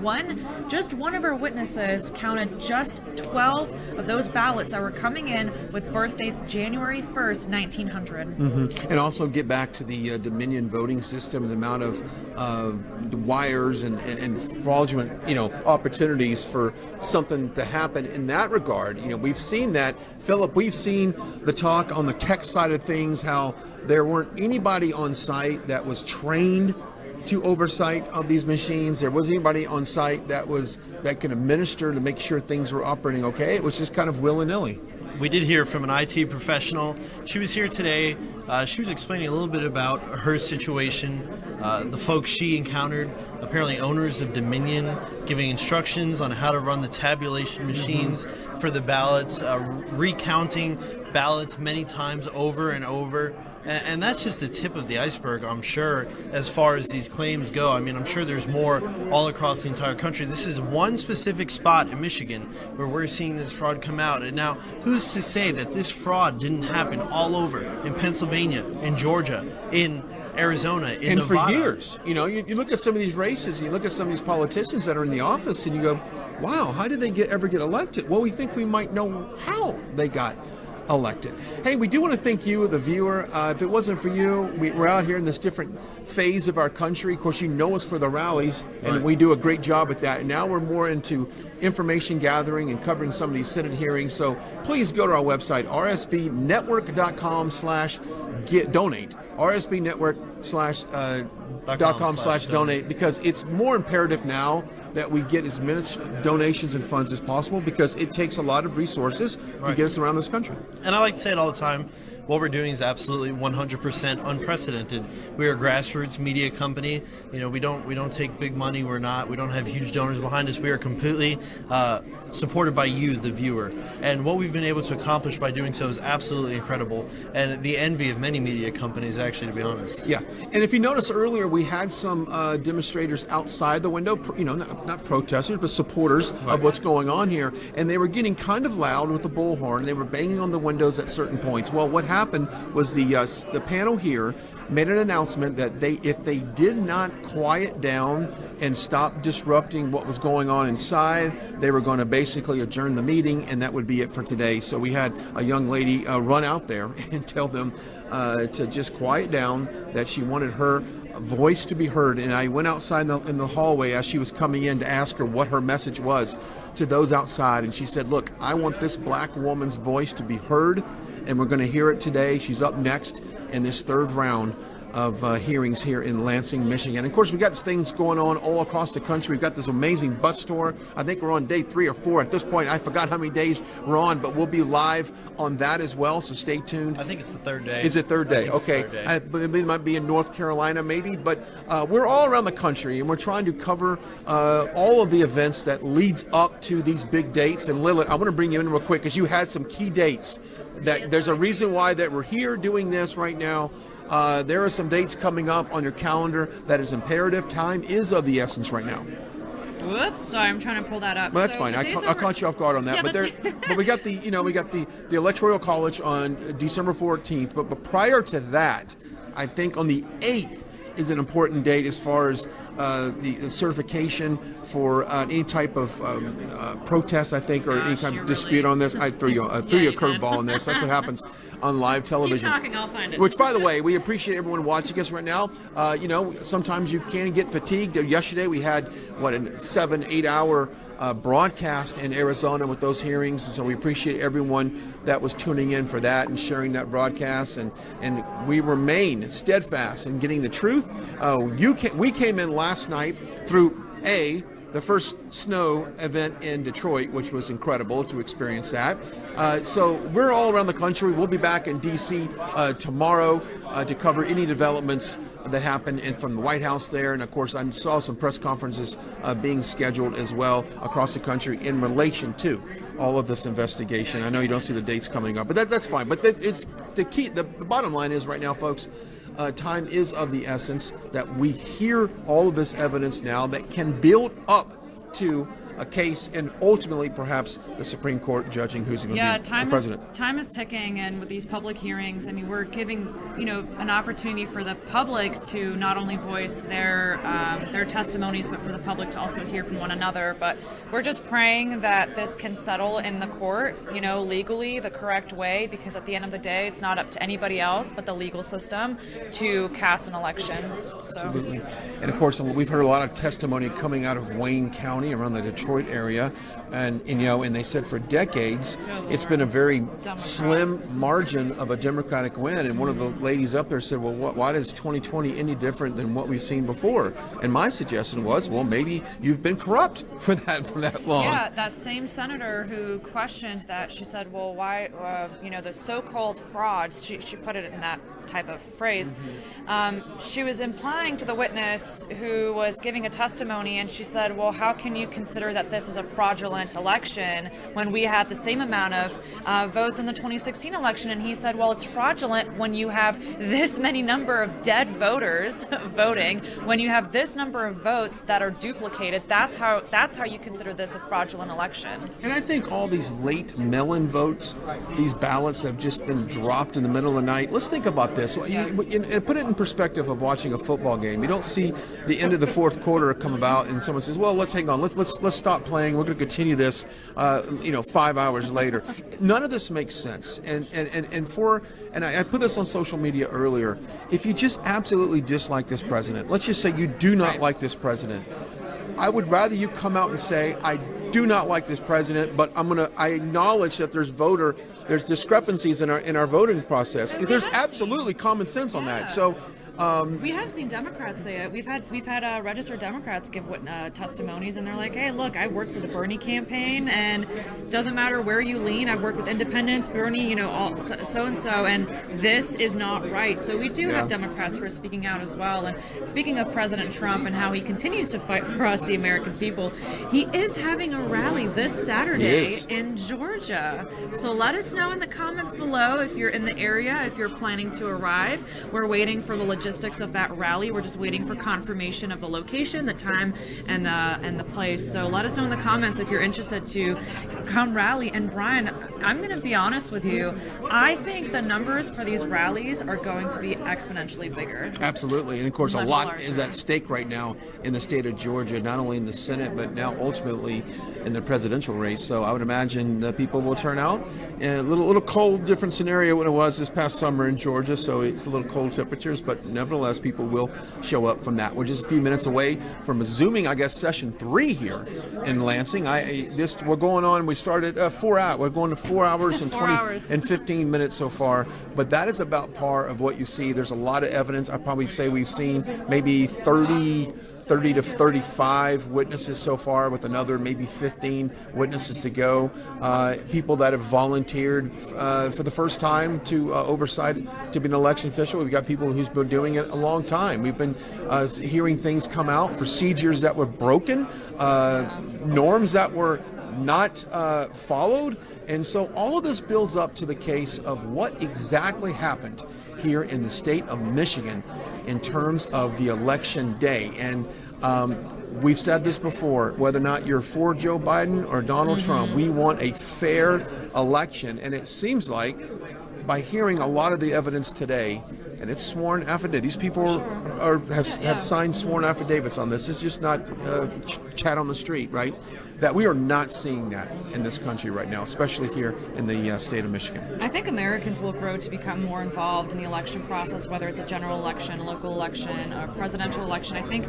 just one of our witnesses counted just 12 of those ballots that were coming in with birth dates January 1st, 1900. Mm-hmm. And also get back to the Dominion voting system, the amount of the wires and fraudulent, opportunities for something to happen in that regard. We've seen that, Philip. We've seen the talk on the tech side of things, how there weren't anybody on site that was trained to oversight of these machines. There wasn't anybody on site that could administer to make sure things were operating okay. It was just kind of willy-nilly. We did hear from an IT professional. She was here today. She was explaining a little bit about her situation, the folks she encountered, apparently owners of Dominion, giving instructions on how to run the tabulation machines for the ballots, recounting ballots many times over and over. And that's just the tip of the iceberg, I'm sure, as far as these claims go. I mean, I'm sure there's more all across the entire country. This is one specific spot in Michigan where we're seeing this fraud come out. And now, who's to say that this fraud didn't happen all over, in Pennsylvania, in Georgia, in Arizona, in Nevada? And for years, you look at some of these races, you look at some of these politicians that are in the office, and you go, wow, how did they ever get elected? Well, we think we might know how they got elected. Hey, we do want to thank you, the viewer. If it wasn't for you, we're out here in this different phase of our country. Of course, you know us for the rallies, and we do a great job at that. And now we're more into information gathering and covering some of these Senate hearings. So please go to our website, rsbnetwork.com/donate. rsbnetwork.com/donate, because it's more imperative now that we get as many donations and funds as possible, because it takes a lot of resources to get us around this country. And I like to say it all the time, what we're doing is absolutely 100% unprecedented. We're a grassroots media company. We don't take big money. We don't have huge donors behind us. We are completely supported by you, the viewer. And what we've been able to accomplish by doing so is absolutely incredible, and the envy of many media companies, actually, to be honest. Yeah, and if you notice earlier, we had some demonstrators outside the window, not protesters, but supporters of what's going on here, and they were getting kind of loud with the bullhorn. They were banging on the windows at certain points. Well, what happened was the panel here made an announcement that if they did not quiet down and stop disrupting what was going on inside, they were going to basically adjourn the meeting, and that would be it for today. So we had a young lady run out there and tell them to just quiet down, that she wanted her voice to be heard. And I went outside in the hallway as she was coming in to ask her what her message was to those outside, and she said, look, I want this black woman's voice to be heard, and we're going to hear it today. She's up next in this third round of hearings here in Lansing, Michigan. And of course, we got things going on all across the country. We've got this amazing bus tour. I think we're on day 3 or 4 at this point. I forgot how many days we're on, but we'll be live on that as well, so stay tuned. I think it's the third day. Is it third day? Okay. I believe it might be in North Carolina, maybe, but we're all around the country, and we're trying to cover all of the events that leads up to these big dates. And Lilith, I want to bring you in real quick, because you had some key dates. That there's a reason why that we're here doing this right now. There are some dates coming up on your calendar that is imperative. Time is of the essence right now. Whoops, sorry, I'm trying to pull that up. Well, that's So fine. the I days caught you off guard on that. Yeah, But we got the Electoral College on December 14th. But prior to that, I think on the 8th is an important date as far as the certification for any type of protest, I think, or any kind of dispute on this. I threw you a curveball on this. That's what happens on live television. Keep talking, I'll find it. Which, by the way, we appreciate everyone watching us right now. Sometimes you can get fatigued. Yesterday we had, a 7-8 hour broadcast in Arizona with those hearings. And so we appreciate everyone that was tuning in for that and sharing that broadcast. And we remain steadfast in getting the truth. We came in last night through the first snow event in Detroit, which was incredible to experience that. So we're all around the country. We'll be back in D.C. Tomorrow to cover any developments that happen from the White House there. And of course, I saw some press conferences being scheduled as well across the country in relation to all of this investigation. I know you don't see the dates coming up, but that's fine. But it's the key. The bottom line is right now, folks, time is of the essence that we hear all of this evidence now that can build up to a case and ultimately perhaps the Supreme Court judging who's going to be the president. Time is ticking, and with these public hearings, I mean, we're giving an opportunity for the public to not only voice their testimonies, but for the public to also hear from one another. But we're just praying that this can settle in the court, legally the correct way, because at the end of the day, it's not up to anybody else but the legal system to cast an election. So. Absolutely. And of course, we've heard a lot of testimony coming out of Wayne County around the Detroit area, and they said for decades it's been a very slim margin of a Democratic win. And one of the ladies up there said, well, why is 2020 any different than what we've seen before? And my suggestion was, well, maybe you've been corrupt for that long. Yeah, that same senator who questioned that, she said, well, why, the so-called frauds, she put it in that type of phrase. She was implying to the witness who was giving a testimony, and she said, well, how can you consider that this is a fraudulent election when we had the same amount of votes in the 2016 election? And he said, well, it's fraudulent when you have this many number of dead voters voting, when you have this number of votes that are duplicated. That's how you consider this a fraudulent election. And I think all these late mail-in votes, these ballots have just been dropped in the middle of the night. Let's think about this and put it in perspective of watching a football game. You don't see the end of the fourth quarter come about and someone says, well, let's hang on, let's stop playing, we're going to continue this 5 hours later. None of this makes sense. And I put this on social media earlier. If you just absolutely dislike this president, let's just say you do not like this president, I would rather you come out and say, I do not like this president, but I acknowledge that there's discrepancies in our voting process. There's absolutely common sense on that. So we have seen Democrats say it. We've had registered Democrats give testimonies, and they're like, "Hey, look, I worked for the Bernie campaign, and doesn't matter where you lean. I've worked with independents, Bernie, all so and so, and this is not right." So we do have Democrats who are speaking out as well. And speaking of President Trump and how he continues to fight for us, the American people, he is having a rally this Saturday in Georgia. So let us know in the comments below if you're in the area, if you're planning to arrive. We're waiting for the logistics of that rally. We're just waiting for confirmation of the location, the time, and the place. So let us know in the comments if you're interested to come rally. And Brian, I'm going to be honest with you. I think the numbers for these rallies are going to be exponentially bigger. Absolutely. And of course, Much a lot larger. is at stake right now in the state of Georgia, not only in the Senate, but now ultimately in the presidential race. So I would imagine that people will turn out. And a little cold, different scenario when it was this past summer in Georgia. So it's a little cold temperatures, but nevertheless, people will show up from that. We're just a few minutes away from resuming, I guess, session 3 here in Lansing. We're going on. We started 4 hours. We're going to 4 hours and 15 minutes so far. But that is about par of what you see. There's a lot of evidence. I'd probably say we've seen maybe 30 to 35 witnesses so far, with another maybe 15 witnesses to go. People that have volunteered for the first time to Oversight to be an election official. We've got people who's been doing it a long time. We've been hearing things come out, procedures that were broken, norms that were not followed. And so all of this builds up to the case of what exactly happened here in the state of Michigan in terms of the election day. And we've said this before, whether or not you're for Joe Biden or Donald Trump, we want a fair election. And it seems like by hearing a lot of the evidence today, and it's sworn affidavit, these people have signed sworn affidavits on this. It's just not chat on the street, right? That we are not seeing that in this country right now, especially here in the state of Michigan. I think Americans will grow to become more involved in the election process, whether it's a general election, a local election, a presidential election. I think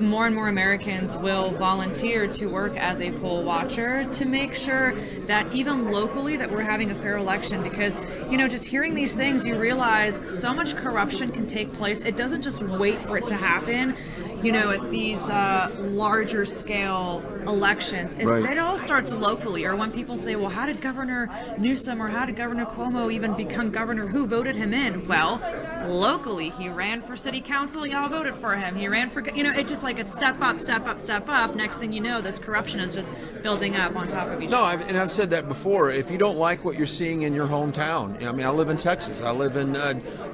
more and more Americans will volunteer to work as a poll watcher to make sure that even locally that we're having a fair election, because, you know, just hearing these things, you realize so much corruption can take place. It doesn't just wait for it to happen, you know, at these larger scale elections. It all starts locally. Or when people say, well, how did Governor Newsom or how did Governor Cuomo even become governor? Who voted him in? Well, locally, he ran for city council. Y'all voted for him. He ran for, you know, it just like it's step up, step up, step up. Next thing you know, this corruption is just building up on top of each other. No, and I've said that before. If you don't like what you're seeing in your hometown, I mean, I live in Texas. I live in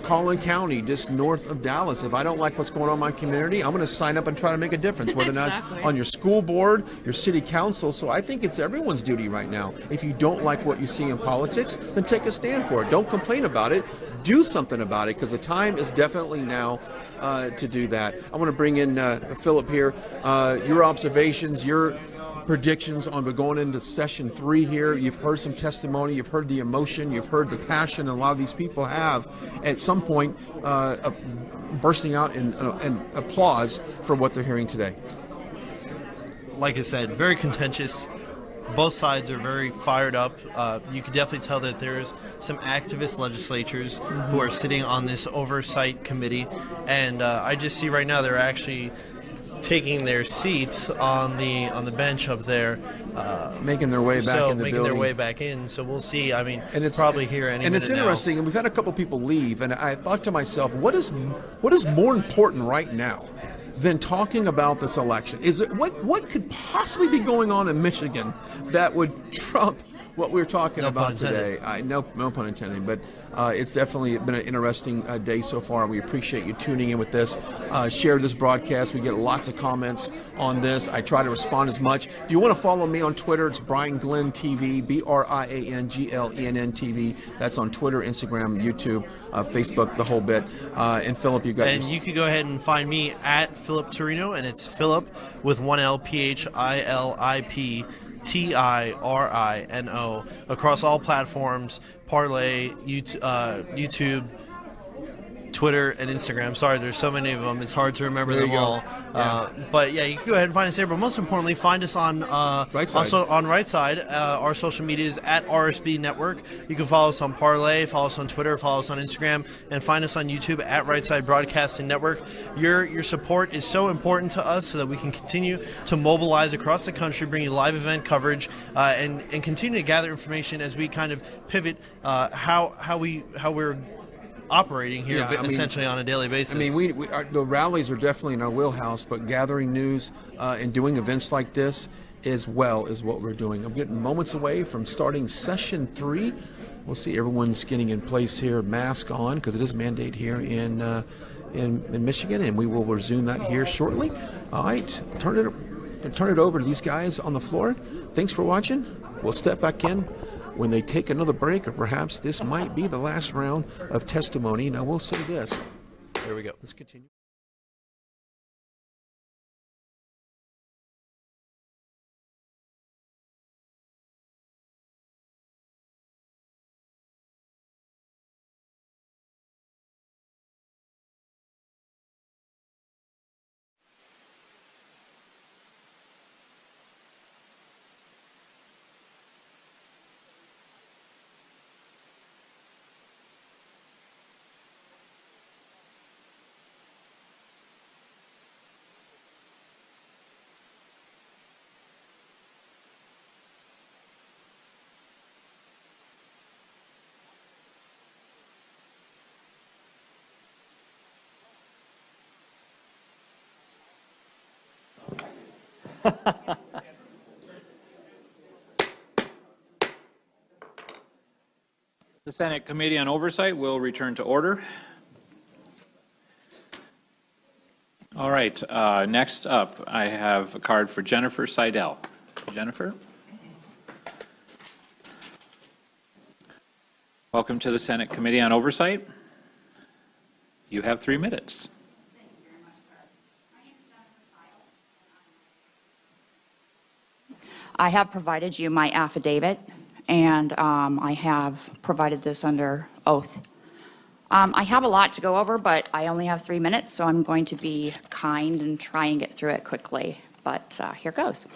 Collin County, just north of Dallas. If I don't like what's going on in my community, I'm going to sign up and try to make a difference, whether or not on your school board, your city council. So I think it's everyone's duty right now. If you don't like what you see in politics, then take a stand for it. Don't complain about it. Do something about it, because the time is definitely now to do that. I want to bring in Philip here. Your observations, your predictions on we're going into session 3 here. You've heard some testimony, you've heard the emotion, you've heard the passion a lot of these people have at some point bursting out in applause for what they're hearing today. Like I said, very contentious. Both sides are very fired up. You can definitely tell that there's some activist legislators who are sitting on this Oversight committee, and I just see right now they're actually taking their seats on the bench up there, making their way back in the building. Their way back in. So we'll see. I mean, and it's probably here any and minute it's interesting. And we've had a couple people leave, and I thought to myself, what is more important right now than talking about this election? Is it what could possibly be going on in Michigan that would trump what we're talking about today? No pun intended, but it's definitely been an interesting day so far. We appreciate you tuning in with this. Share this broadcast. We get lots of comments on this. I try to respond as much. If you want to follow me on Twitter, it's Brian Glenn TV, BrianGlenn TV. That's on Twitter, Instagram, YouTube, Facebook, the whole bit. And Philip, you got. And you can go ahead and find me at Philip Torino, and it's Philip with one L, PHILIP. TIRINO across all platforms, Parlay, YouTube, Twitter, and Instagram. Sorry, there's so many of them. It's hard to remember them all. But yeah, you can go ahead and find us there. But most importantly, find us on also on Right Side. Our social media is at RSB Network. You can follow us on Parlay, follow us on Twitter, follow us on Instagram, and find us on YouTube at Right Side Broadcasting Network. Your support is so important to us so that we can continue to mobilize across the country, bring you live event coverage, and continue to gather information as we kind of pivot how we're operating here essentially on a daily basis. I mean, the rallies are definitely in our wheelhouse, but gathering news and doing events like this as well is what we're doing. I'm getting moments away from starting session 3. We'll see everyone's getting in place here, mask on, because it is mandate here in Michigan, and we will resume that here shortly. All right, turn it over to these guys on the floor. Thanks for watching. We'll step back in when they take another break, or perhaps this might be the last round of testimony. Now, we'll say this. There we go. Let's continue. The Senate Committee on Oversight will return to order. All right, next up, I have a card for Jennifer Seidel. Jennifer? Welcome to the Senate Committee on Oversight. You have 3 minutes. I have provided you my affidavit, and I have provided this under oath. I have a lot to go over, but I only have 3 minutes, so I'm going to be kind and try and get through it quickly, but here goes.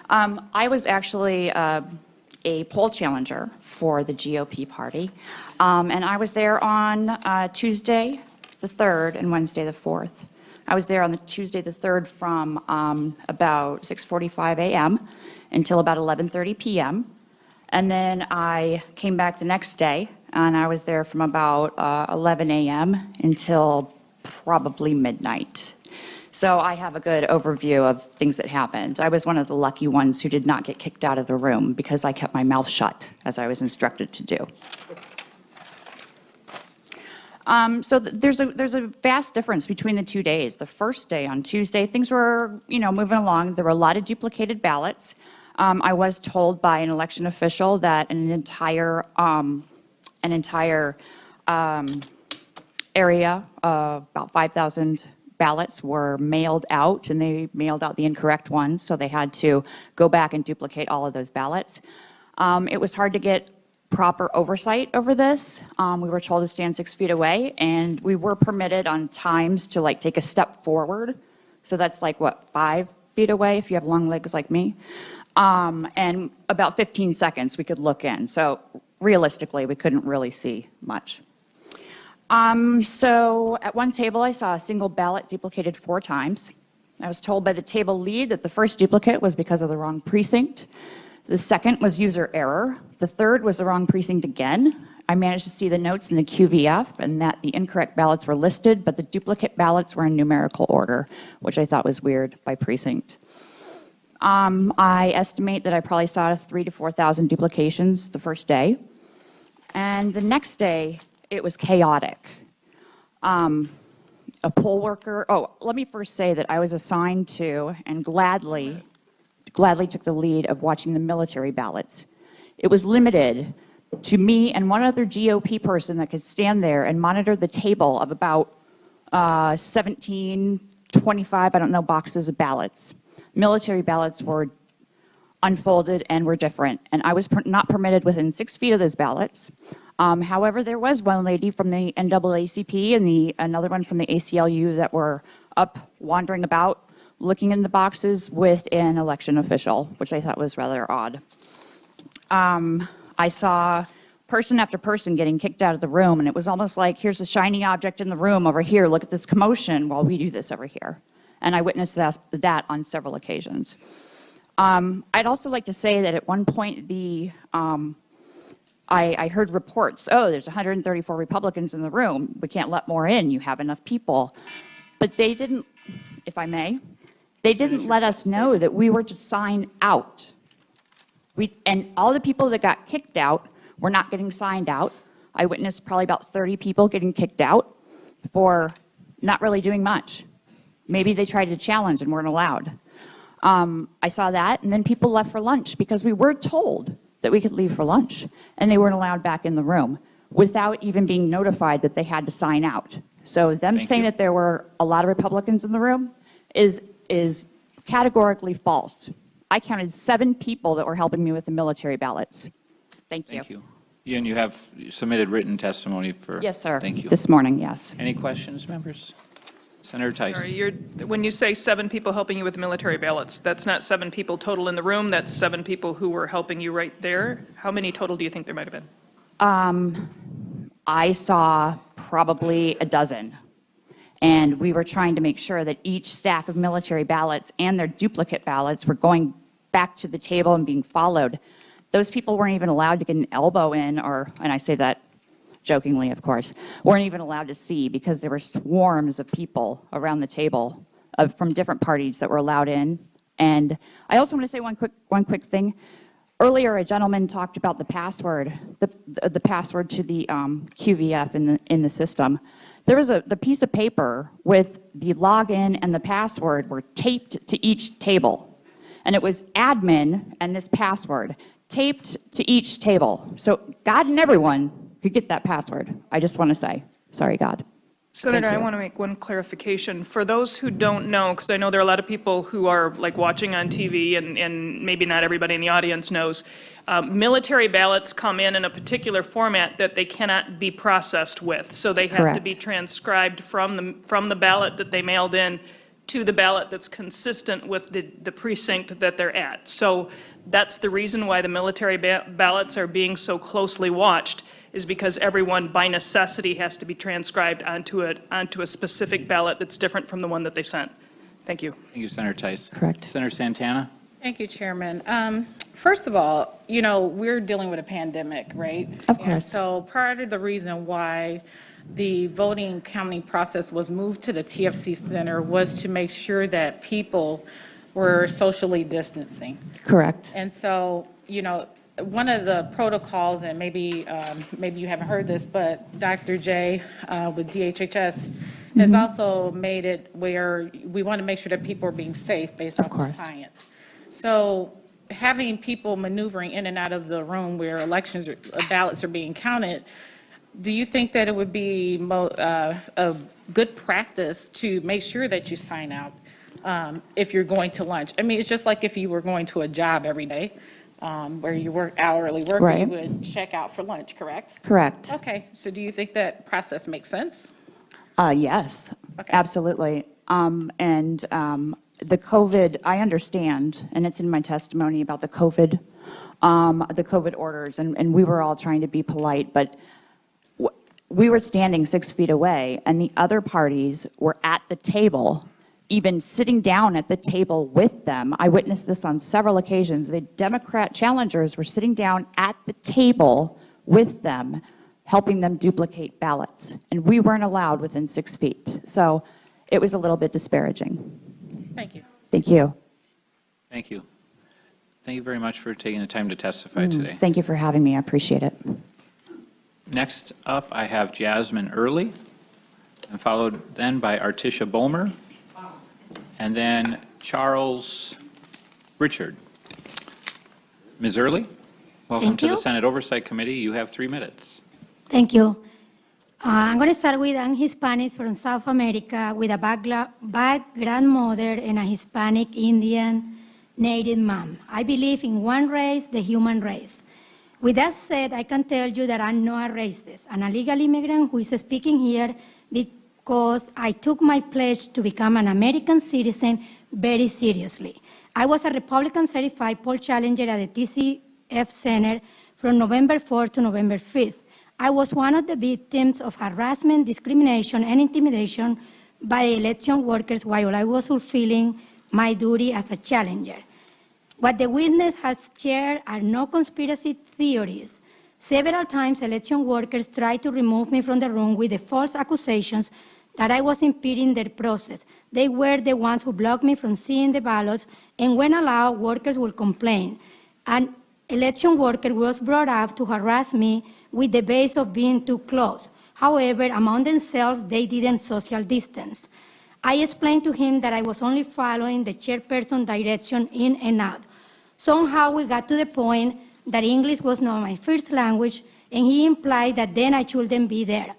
I was actually a poll challenger for the GOP party, and I was there on Tuesday the 3rd and Wednesday the 4th. I was there on the Tuesday the 3rd from about 6:45 a.m. until about 11:30 p.m. And then I came back the next day, and I was there from about 11 a.m. until probably midnight. So I have a good overview of things that happened. I was one of the lucky ones who did not get kicked out of the room because I kept my mouth shut, as I was instructed to do. So there's a vast difference between the 2 days. The first day, on Tuesday, things were, moving along. There were a lot of duplicated ballots. I was told by an election official that an entire area, about 5,000 ballots were mailed out, and they mailed out the incorrect ones, so they had to go back and duplicate all of those ballots. It was hard to get proper oversight over this. We were told to stand 6 feet away, and we were permitted on times to take a step forward. So that's 5 feet away if you have long legs like me. And about 15 seconds we could look in. So realistically, we couldn't really see much. So at one table, I saw a single ballot duplicated 4 times. I was told by the table lead that the first duplicate was because of the wrong precinct. The second was user error. The third was the wrong precinct again. I managed to see the notes in the QVF and that the incorrect ballots were listed, but the duplicate ballots were in numerical order, which I thought was weird by precinct. I estimate that I probably saw 3,000 to 4,000 duplications the first day. And the next day, it was chaotic. A poll worker, let me first say that I was assigned to and gladly took the lead of watching the military ballots. It was limited to me and one other GOP person that could stand there and monitor the table of about 17, 25, I don't know, boxes of ballots. Military ballots were unfolded and were different, and I was not permitted within 6 feet of those ballots. However, there was one lady from the NAACP and another one from the ACLU that were up wandering about, looking in the boxes with an election official, which I thought was rather odd. I saw person after person getting kicked out of the room, and it was almost like, here's a shiny object in the room over here, look at this commotion while we do this over here. And I witnessed that on several occasions. I'd also like to say that at one point I heard reports, there's 134 Republicans in the room, we can't let more in, you have enough people. But they didn't, if I may, they didn't let us know that we were to sign out. And all the people that got kicked out were not getting signed out. I witnessed probably about 30 people getting kicked out for not really doing much. Maybe they tried to challenge and weren't allowed. I saw that, and then people left for lunch because we were told that we could leave for lunch, and they weren't allowed back in the room without even being notified that they had to sign out. So them saying that there were a lot of Republicans in the room is categorically false. I counted 7 people that were helping me with the military ballots. Thank you. Thank you. And you have submitted written testimony for... Yes, sir. Thank you. This morning, yes. Any questions, members? Senator Tice. Sorry, when you say 7 people helping you with the military ballots, that's not 7 people total in the room, that's 7 people who were helping you right there? How many total do you think there might have been? I saw probably a dozen. And we were trying to make sure that each stack of military ballots and their duplicate ballots were going back to the table and being followed. Those people weren't even allowed to get an elbow in, and I say that jokingly, of course, weren't even allowed to see because there were swarms of people around the table from different parties that were allowed in. And I also want to say one quick thing. Earlier, a gentleman talked about the password, the password to the QVF in the system. There was the piece of paper with the login and the password were taped to each table. And it was admin and this password taped to each table. So God and everyone could get that password. I just want to say, sorry, God. Senator, I want to make one clarification. For those who don't know, because I know there are a lot of people who are like watching on TV and maybe not everybody in the audience knows, military ballots come in a particular format that they cannot be processed with. So they have to be transcribed from the ballot that they mailed in to the ballot that's consistent with the precinct that they're at. So that's the reason why the military ballots are being so closely watched, is because everyone by necessity has to be transcribed onto a specific ballot that's different from the one that they sent. Thank you. Thank you, Senator Tice. Correct. Senator Santana? Thank you, Chairman. First of all, you know, we're dealing with a pandemic, right? Of course. And so part of the reason why the voting counting process was moved to the TCF Center was to make sure that people were socially distancing. Correct. And so, you know, one of the protocols, and maybe you haven't heard this, but Dr. J with DHHS has also made it where we want to make sure that people are being safe based off of science. So having people maneuvering in and out of the room where ballots are being counted, do you think that it would be a good practice to make sure that you sign out if you're going to lunch? I mean, it's just like if you were going to a job every day. Where you work hourly work, you would check out for lunch, correct? Correct. Okay, so do you think that process makes sense? Yes, absolutely. The COVID, I understand, and it's in my testimony about the COVID orders, and we were all trying to be polite, but we were standing 6 feet away, and the other parties were at the table, even sitting down at the table with them. I witnessed this on several occasions. The Democrat challengers were sitting down at the table with them, helping them duplicate ballots. And we weren't allowed within 6 feet. So it was a little bit disparaging. Thank you. Thank you. Thank you. Thank you very much for taking the time to testify today. Thank you for having me. I appreciate it. Next up, I have Jasmine Early, and followed then by Artisha Bulmer, and then Charles Richard. Ms. Early, welcome to the Senate Oversight Committee. You have 3 minutes. Thank you. I'm going to start with an Hispanic from South America with a bad grandmother and a Hispanic Indian native mom. I believe in one race, the human race. With that said, I can tell you that I'm not a racist, an illegal immigrant who is speaking here because I took my pledge to become an American citizen very seriously. I was a Republican certified poll challenger at the TCF Center from November 4th to November 5th. I was one of the victims of harassment, discrimination, and intimidation by election workers while I was fulfilling my duty as a challenger. What the witness has shared are no conspiracy theories. Several times, election workers tried to remove me from the room with the false accusations that I was impeding their process. They were the ones who blocked me from seeing the ballots, and when allowed, workers would complain. An election worker was brought up to harass me with the base of being too close. However, among themselves, they didn't social distance. I explained to him that I was only following the chairperson's direction in and out. Somehow we got to the point that English was not my first language, and he implied that then I shouldn't be there.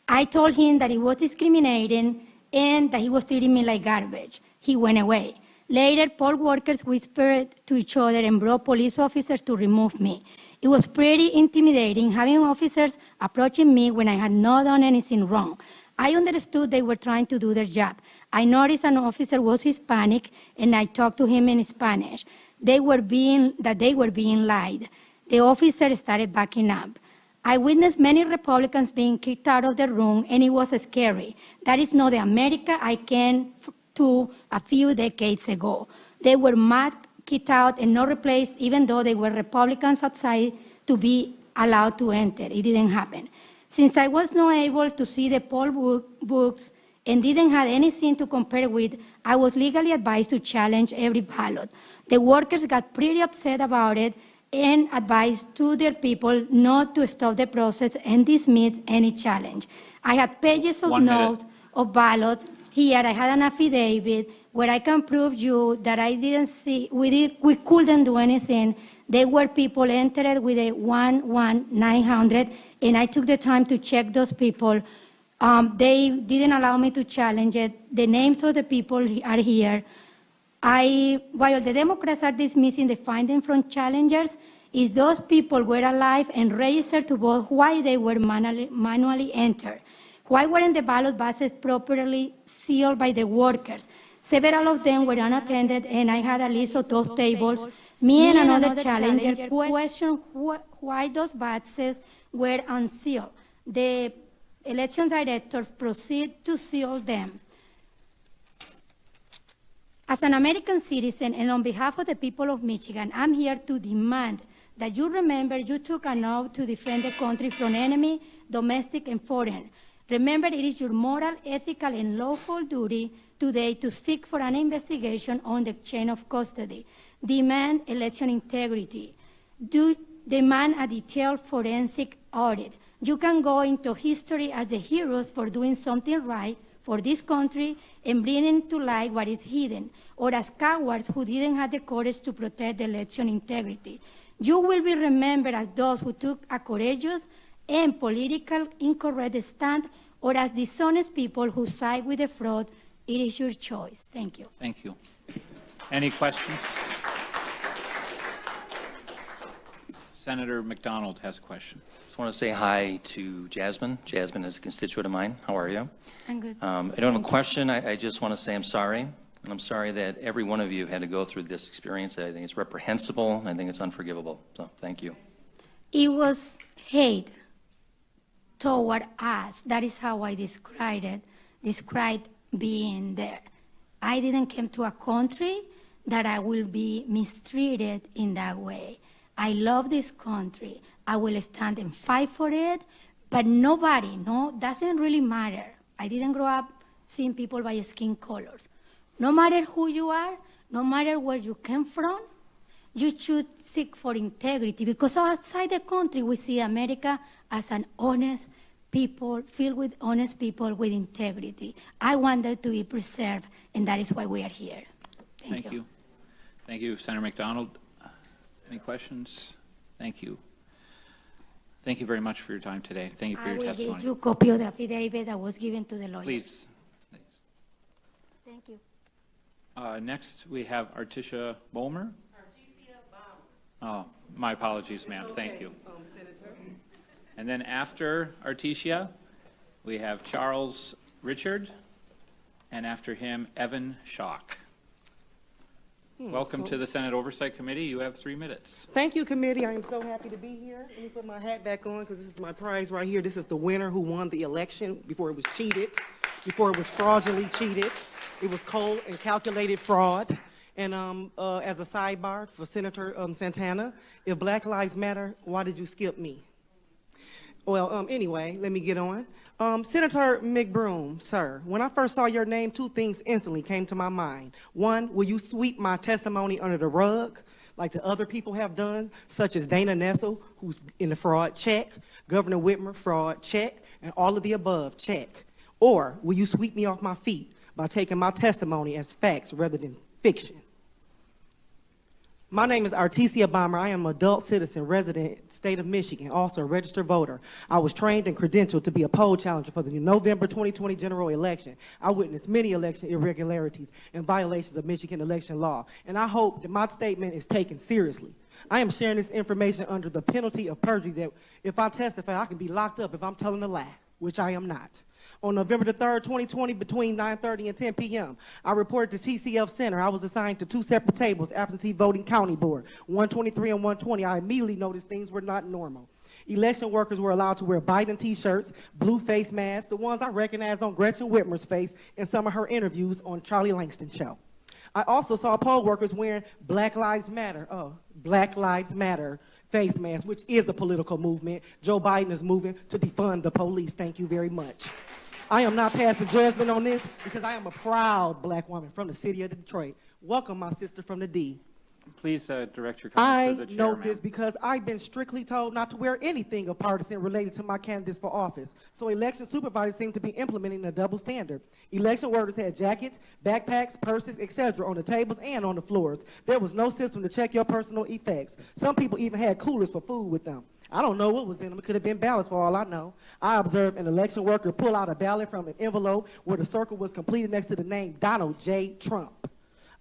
I told him that he was discriminating and that he was treating me like garbage. He went away. Later, poll workers whispered to each other and brought police officers to remove me. It was pretty intimidating having officers approaching me when I had not done anything wrong. I understood they were trying to do their job. I noticed an officer was Hispanic, and I talked to him in Spanish. They were being lied. The officer started backing up. I witnessed many Republicans being kicked out of the room, and it was scary. That is not the America I came to a few decades ago. They were mad, kicked out, and not replaced, even though they were Republicans outside to be allowed to enter. It didn't happen. Since I was not able to see the poll books and didn't have anything to compare with, I was legally advised to challenge every ballot. The workers got pretty upset about it and advised to their people not to stop the process and dismiss any challenge. I had pages of notes of ballots. Here I had an affidavit where I can prove you that I didn't see, we couldn't do anything. There were people entered with a 11900, and I took the time to check those people. They didn't allow me to challenge it. The names of the people are here. While the Democrats are dismissing the findings from challengers, if those people were alive and registered to vote, why they were manually entered? Why weren't the ballot boxes properly sealed by the workers? Several of them were unattended, and I had a list of those tables. Me and another challenger questioned why those boxes were unsealed. The election director proceeded to seal them. As an American citizen and on behalf of the people of Michigan, I'm here to demand that you remember you took an oath to defend the country from enemy, domestic and foreign. Remember, it is your moral, ethical, and lawful duty today to seek for an investigation on the chain of custody. Demand election integrity. Demand a detailed forensic audit. You can go into history as the heroes for doing something right for this country and bringing to light what is hidden, or as cowards who didn't have the courage to protect the election integrity. You will be remembered as those who took a courageous and political incorrect stand, or as dishonest people who side with the fraud. It is your choice. Thank you. Thank you. Any questions? Senator McDonald has a question. Just want to say hi to Jasmine. Jasmine is a constituent of mine. How are you? I'm good. I don't have a question. I just want to say I'm sorry. And I'm sorry that every one of you had to go through this experience. I think it's reprehensible, and I think it's unforgivable. So thank you. It was hate toward us. That is how I described it, described being there. I didn't come to a country that I will be mistreated in that way. I love this country. I will stand and fight for it, but nobody, doesn't really matter. I didn't grow up seeing people by skin colors. No matter who you are, no matter where you came from, you should seek for integrity, because outside the country we see America as an honest people, filled with honest people with integrity. I want that to be preserved, and that is why we are here. Thank you. Thank you, Senator McDonald. Any questions? Thank you. Thank you very much for your time today. Thank you for your testimony. I will give you a copy of the affidavit that was given to the lawyers. Please. Thank you. Next, we have Artisha Bomer. Oh, my apologies, ma'am. Thank you. Senator. And then after Artisha, we have Charles Richard, and after him, Evan Schock. Welcome to the Senate Oversight Committee. You have 3 minutes. Thank you, committee. I am so happy to be here. Let me put my hat back on because this is my prize right here. This is the winner who won the election before it was cheated, before it was fraudulently cheated. It was cold and calculated fraud. And as a sidebar for Senator Santana, if Black Lives Matter, why did you skip me? Well, anyway, let me get on. Senator McBroom, sir, when I first saw your name, 2 things instantly came to my mind. One, will you sweep my testimony under the rug like the other people have done, such as Dana Nessel, who's in the fraud, check, Governor Whitmer, fraud, check, and all of the above, check. Or will you sweep me off my feet by taking my testimony as facts rather than fiction? My name is Artisha Bomer. I am an adult citizen, resident, state of Michigan, also a registered voter. I was trained and credentialed to be a poll challenger for the November 2020 general election. I witnessed many election irregularities and violations of Michigan election law, and I hope that my statement is taken seriously. I am sharing this information under the penalty of perjury that if I testify, I can be locked up if I'm telling a lie, which I am not. On November the 3rd, 2020, between 9:30 and 10 p.m., I reported to TCF Center. I was assigned to 2 separate tables, absentee voting county board, 123 and 120. I immediately noticed things were not normal. Election workers were allowed to wear Biden t-shirts, blue face masks, the ones I recognized on Gretchen Whitmer's face in some of her interviews on Charlie Langston's show. I also saw poll workers wearing Black Lives Matter face masks, which is a political movement. Joe Biden is moving to defund the police. Thank you very much. I am not passing judgment on this because I am a proud black woman from the city of Detroit. Welcome, my sister from the D. Please direct your I comments to the chair, know ma'am. this because I've been strictly told not to wear anything of partisan related to my candidates for office. So election supervisors seem to be implementing a double standard. Election workers had jackets, backpacks, purses, etc. on the tables and on the floors. There was no system to check your personal effects. Some people even had coolers for food with them. I don't know what was in them. It could have been ballots for all I know. I observed an election worker pull out a ballot from an envelope where the circle was completed next to the name Donald J. Trump.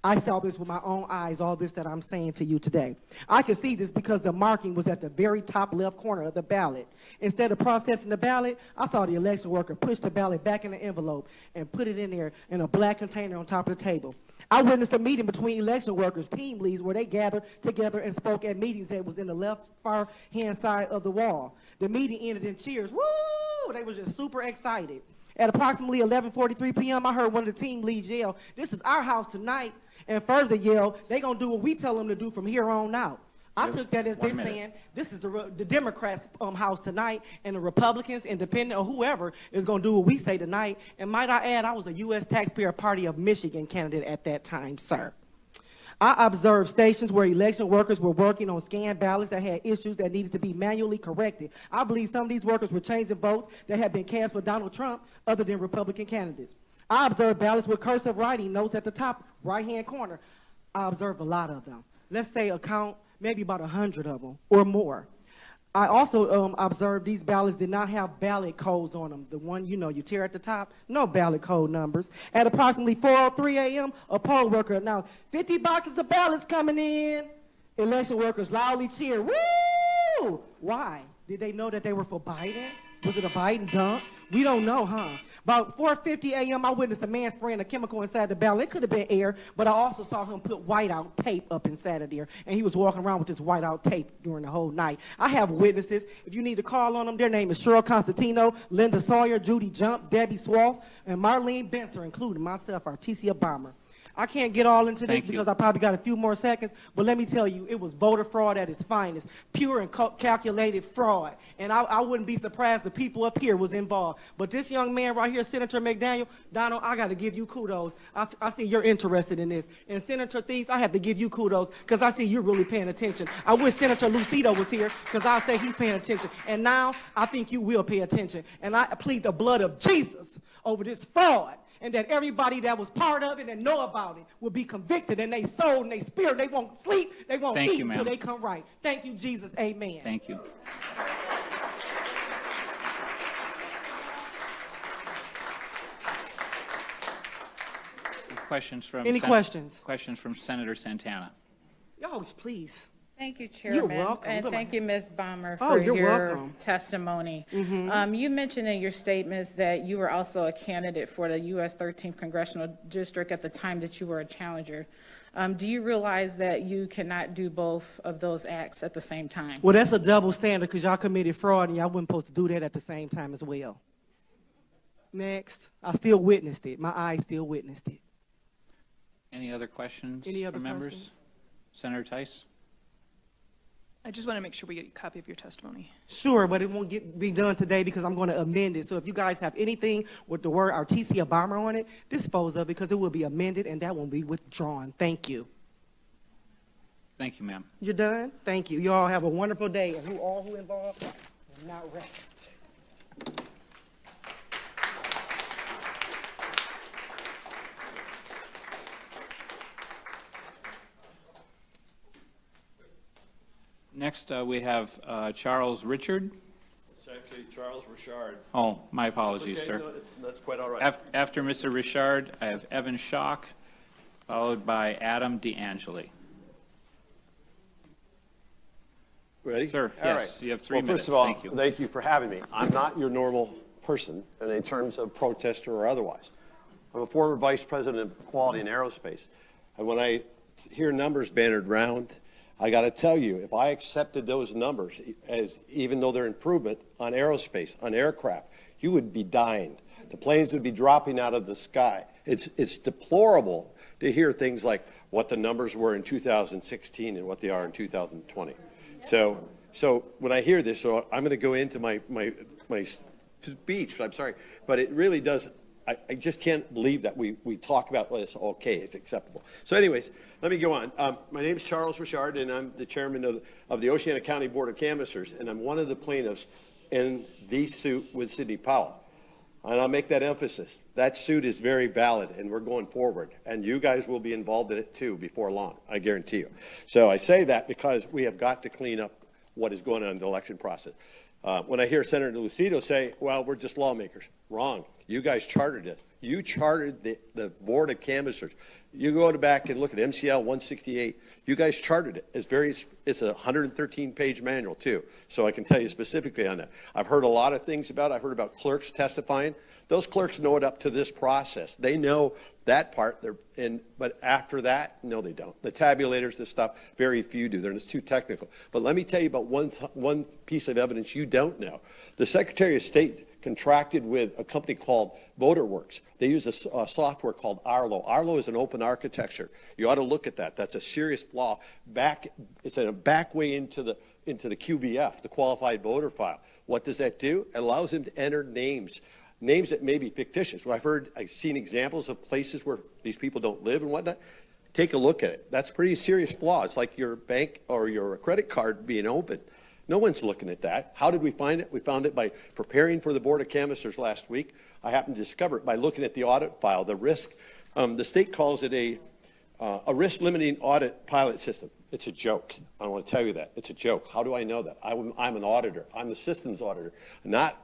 I saw this with my own eyes, all this that I'm saying to you today. I could see this because the marking was at the very top left corner of the ballot. Instead of processing the ballot, I saw the election worker push the ballot back in the envelope and put it in there in a black container on top of the table. I witnessed a meeting between election workers, team leads, where they gathered together and spoke at meetings that was in the left far hand side of the wall. The meeting ended in cheers. Woo! They were just super excited. At approximately 11:43 p.m., I heard one of the team leads yell, "This is our house tonight," and further yell, "They gonna do what we tell them to do from here on out." I took that as they're saying, this is the Democrats' house tonight, and the Republicans, independent, or whoever is going to do what we say tonight. And might I add, I was a U.S. Taxpayer Party of Michigan candidate at that time, sir. I observed stations where election workers were working on scanned ballots that had issues that needed to be manually corrected. I believe some of these workers were changing votes that had been cast for Donald Trump other than Republican candidates. I observed ballots with cursive writing notes at the top right-hand corner. I observed a lot of them. Let's say maybe about 100 of them or more. I also observed these ballots did not have ballot codes on them. The one, you tear at the top, no ballot code numbers. At approximately 4:03 a.m., a poll worker announced, 50 boxes of ballots coming in. Election workers loudly cheered, woo! Why? Did they know that they were for Biden? Was it a Biden dump? We don't know, huh? About 4:50 a.m., I witnessed a man spraying a chemical inside the ballot. It could have been air, but I also saw him put whiteout tape up inside of there, and he was walking around with this whiteout tape during the whole night. I have witnesses. If you need to call on them, their name is Cheryl Constantino, Linda Sawyer, Judy Jump, Debbie Swaff, and Marlene Benser, including myself, our TCF bomber. I can't get all into this because I probably got a few more seconds, but let me tell you, it was voter fraud at its finest, pure and calculated fraud. And I wouldn't be surprised if people up here was involved. But this young man right here, Senator McDaniel, Donald, I got to give you kudos. I see you're interested in this. And Senator Thies, I have to give you kudos because I see you're really paying attention. I wish Senator Lucido was here because I say he's paying attention. And now I think you will pay attention. And I plead the blood of Jesus over this fraud. And that everybody that was part of it and know about it will be convicted in their soul and their spirit. They won't sleep, they won't eat until they come right. Thank you, Jesus. Amen. Thank you. Questions from questions? Questions from Senator Santana. Y'all, please. Thank you, Chairman. You're welcome. And thank you, Ms. Bomber, for your testimony. You mentioned in your statements that you were also a candidate for the U.S. 13th Congressional District at the time that you were a challenger. Do you realize that you cannot do both of those acts at the same time? Well, that's a double standard because y'all committed fraud and y'all wasn't supposed to do that at the same time as well. Next. I still witnessed it. My eyes still witnessed it. Any other questions from members? questions? Senator Tice? I just want to make sure we get a copy of your testimony. Sure, but it won't be done today because I'm going to amend it. So if you guys have anything with the word our TCF bomber on it, dispose of it because it will be amended and that won't be withdrawn. Thank you. Thank you, ma'am. You're done? Thank you. You all have a wonderful day. And all who involved will not rest. Next, we have Charles Richard. It's actually Charles Richard. Oh, my apologies, Okay, sir. no, that's quite all right. After Mr. Richard, I have Evan Schock, followed by Adam DeAngeli. Ready? Sir, all yes, right. you have 3 minutes. First of all, Thank you. for having me. I'm not your normal person in terms of protester or otherwise. I'm a former vice president of quality in aerospace. And when I hear numbers bannered around, I got to tell you, if I accepted those numbers as even though they're improvement on aerospace, on aircraft, you would be dying. The planes would be dropping out of the sky. It's deplorable to hear things like what the numbers were in 2016 and what they are in 2020. So when I hear this, so I'm going to go into my speech, I'm sorry, but it really does, I just can't believe that we talk about, well, it's okay, it's acceptable. So anyways, let me go on. My name is Charles Richard, and I'm the chairman of the Oceana County Board of Canvassers, and I'm one of the plaintiffs in the suit with Sidney Powell. And I'll make that emphasis. That suit is very valid, and we're going forward. And you guys will be involved in it, too, before long, I guarantee you. So I say that because we have got to clean up what is going on in the election process. When I hear Senator Lucido say, well, we're just lawmakers, wrong. You guys chartered it. You chartered the Board of Canvassers. You go back and look at MCL 168. You guys chartered it. It's a 113-page manual, too. So I can tell you specifically on that. I've heard a lot of things about it. I've heard about clerks testifying. Those clerks know it up to this process. They know that part, but after that, no, they don't. The tabulators, this stuff, very few do. They're just too technical. But let me tell you about one piece of evidence you don't know. The Secretary of State contracted with a company called VoterWorks. They use a software called Arlo. Arlo is an open architecture. You ought to look at that. That's a serious flaw. It's a back way into the QVF, the qualified voter file. What does that do? It allows them to enter names that may be fictitious. Well, I've seen examples of places where these people don't live and whatnot. Take a look at it. That's a pretty serious flaw. It's like your bank or your credit card being open. No one's looking at that. How did we find it? We found it by preparing for the Board of Canvassers last week. I happened to discover it by looking at the audit file, the risk. The state calls it a risk-limiting audit pilot system. It's a joke. I want to tell you that. It's a joke. How do I know that? I'm an auditor. I'm a systems auditor, not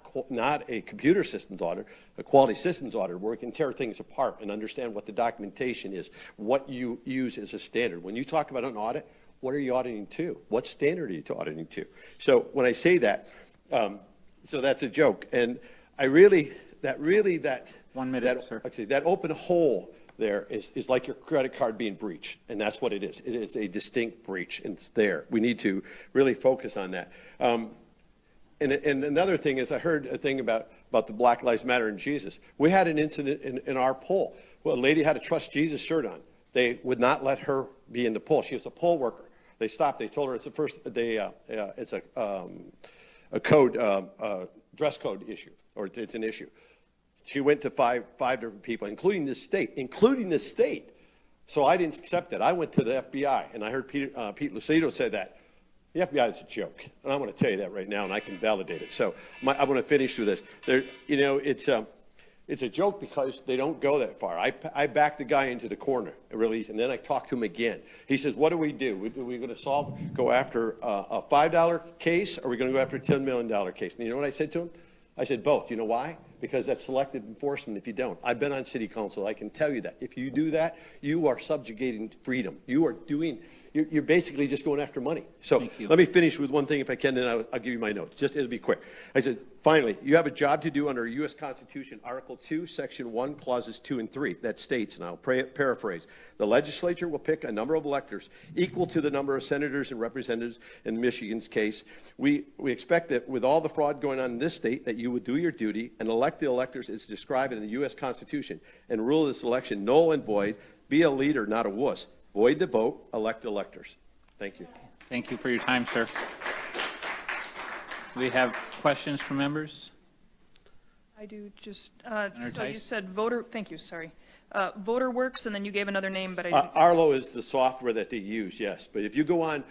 a computer systems auditor, a quality systems auditor, where we can tear things apart and understand what the documentation is, what you use as a standard. When you talk about an audit, what are you auditing to? What standard are you auditing to? So when I say that, so that's a joke. And that 1 minute, sir. Actually, that open hole there is like your credit card being breached, and that's what it is. It is a distinct breach, and it's there. We need to really focus on that. And another thing is, I heard a thing about the Black Lives Matter and Jesus. We had an incident in our poll. Well, a lady had a Trust Jesus shirt on. They would not let her be in the poll. She was a poll worker. They stopped. They told her it's it's a code, dress code issue, or it's an issue. She went to five different people, including the state. So I didn't accept it. I went to the FBI, and I heard Pete Lucido say that. The FBI is a joke, and I want to tell you that right now, and I can validate it. So I want to finish with this. It's a joke because they don't go that far. I backed the guy into the corner, really, and then I talked to him again. He says, what do? Are we going to go after a $5 case, or are we going to go after a $10 million case? And you know what I said to him? I said both. You know why? Because that's selective enforcement if you don't. I've been on city council. I can tell you that. If you do that, you are subjugating freedom. You're basically just going after money. So let me finish with one thing if I can, then I'll give you my notes. Just it'll be quick. I said, finally, you have a job to do under U.S. Constitution, Article 2, Section 1, Clauses 2 and 3. That states, and I'll paraphrase, the legislature will pick a number of electors equal to the number of senators and representatives in Michigan's case. We expect that with all the fraud going on in this state, that you would do your duty and elect the electors as described in the U.S. Constitution and rule this election null and void. Be a leader, not a wuss. Void the vote, elect electors. Thank you. Thank you for your time, sir. We have questions from members? I do just, so you said thank you, sorry. VoterWorks, and then you gave another name, but I didn't. Arlo is the software that they use, yes. But if you go on,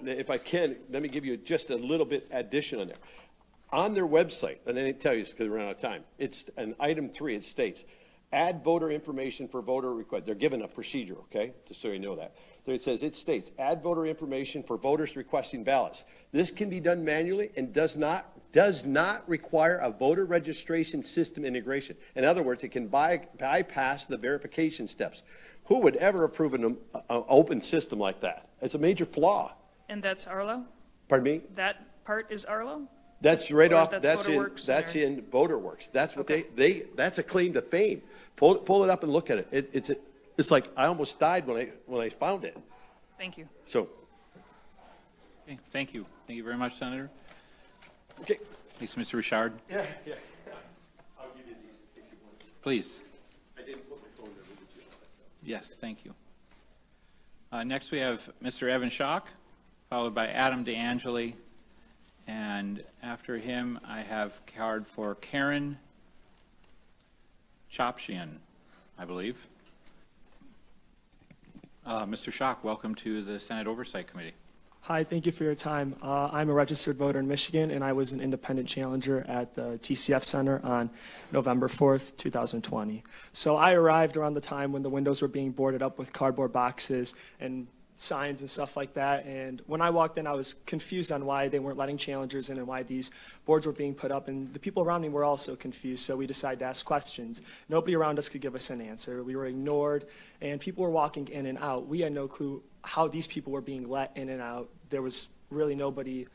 if I can, let me give you just a little bit addition on there. On their website, and I didn't tell you this because we're out of time, it's an item 3, it states, add voter information for voter request. They're given a procedure, okay, just so you know that. So it states, add voter information for voters requesting ballots. This can be done manually and does not require a voter registration system integration. In other words, it can bypass the verification steps. Who would ever approve an open system like that? It's a major flaw. And that's Arlo? Pardon me? That part is Arlo? That's right off. That's in VoterWorks. That's what that's a claim to fame. Pull it up and look at it. It's like I almost died when I found it. Thank you. So. Okay, thank you. Thank you very much, Senator. Okay. Thanks, Mr. Richard. Yeah. I'll give you these if you want. Please. I didn't put my phone there. Yes, thank you. Next we have Mr. Evan Schock, followed by Adam DeAngeli, And after him, I have card for Karen Chopshian, I believe. Mr. Schock, welcome to the Senate Oversight Committee. Hi, thank you for your time. I'm a registered voter in Michigan, and I was an independent challenger at the TCF Center on November 4th, 2020. So I arrived around the time when the windows were being boarded up with cardboard boxes and signs and stuff like that. And when I walked in, I was confused on why they weren't letting challengers in and why these boards were being put up. And the people around me were also confused, so we decided to ask questions. Nobody around us could give us an answer. We were ignored, and people were walking in and out. We had no clue how these people were being let in and out. There was really nobody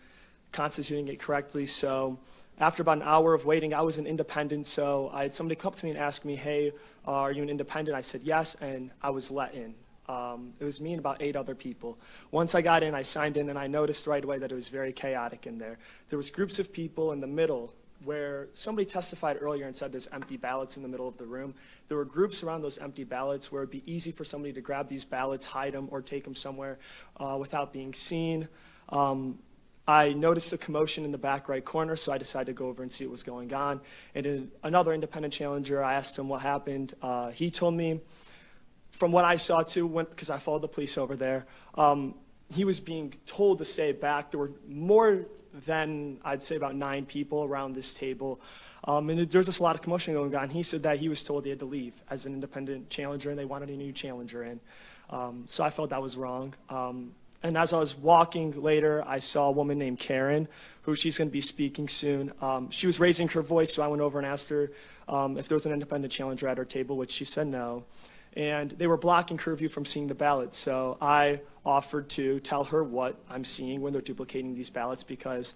constituting it correctly. So after about an hour of waiting, I was an independent, so I had somebody come up to me and ask me, hey, are you an independent? I said yes, and I was let in. It was me and about 8 other people. Once I got in, I signed in, and I noticed right away that it was very chaotic in there. There was groups of people in the middle where somebody testified earlier and said there's empty ballots in the middle of the room. There were groups around those empty ballots where it'd be easy for somebody to grab these ballots, hide them, or take them somewhere without being seen. I noticed a commotion in the back right corner, so I decided to go over and see what was going on. And another independent challenger, I asked him what happened. He told me, from what I saw too, because I followed the police over there, he was being told to stay back. There were more than, I'd say, about 9 people around this table. And there's just a lot of commotion going on. He said that he was told he had to leave as an independent challenger, and they wanted a new challenger in. So I felt that was wrong. And as I was walking later, I saw a woman named Karen, who she's going to be speaking soon. She was raising her voice, so I went over and asked her if there was an independent challenger at her table, which she said no. And they were blocking her view from seeing the ballots. So I offered to tell her what I'm seeing when they're duplicating these ballots, because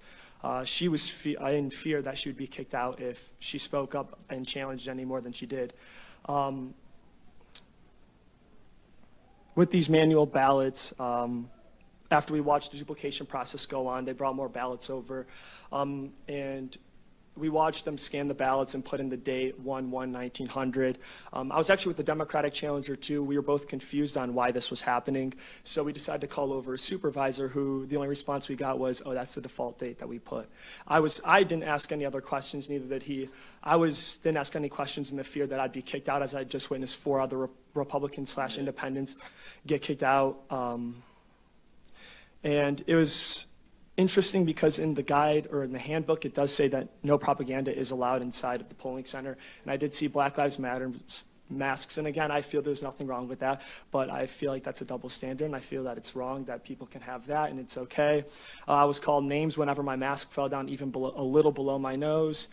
she was in fear that she would be kicked out if she spoke up and challenged any more than she did. With these manual ballots, after we watched the duplication process go on, they brought more ballots over, and we watched them scan the ballots and put in the date 1/1/1900. I was actually with the Democratic challenger too. We were both confused on why this was happening, so we decided to call over a supervisor, who the only response we got was, oh, that's the default date that we put. I didn't ask any other questions, neither did he. Didn't ask any questions in the fear that I'd be kicked out, as I just witnessed 4 other Republicans/independents get kicked out. And it was interesting because in the guide, or in the handbook, it does say that no propaganda is allowed inside of the polling center. And I did see Black Lives Matter masks. And again, I feel there's nothing wrong with that, but I feel like that's a double standard, and I feel that it's wrong that people can have that, and it's okay. I was called names whenever my mask fell down even a little below my nose.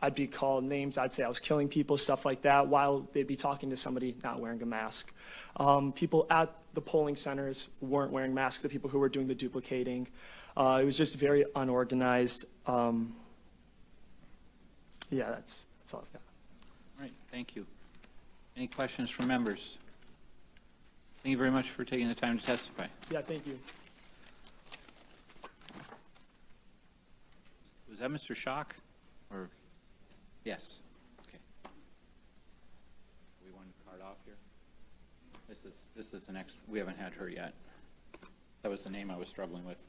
I'd be called names. I'd say I was killing people, stuff like that, while they'd be talking to somebody not wearing a mask. People at the polling centers weren't wearing masks, the people who were doing the duplicating. It was just very unorganized. Yeah, that's all I've got. All right, thank you. Any questions from members? Thank you very much for taking the time to testify. Yeah, thank you. Was that Mr. Schock? Or, yes. Okay. We one card off here. This is the next. We haven't had her yet. That was the name I was struggling with.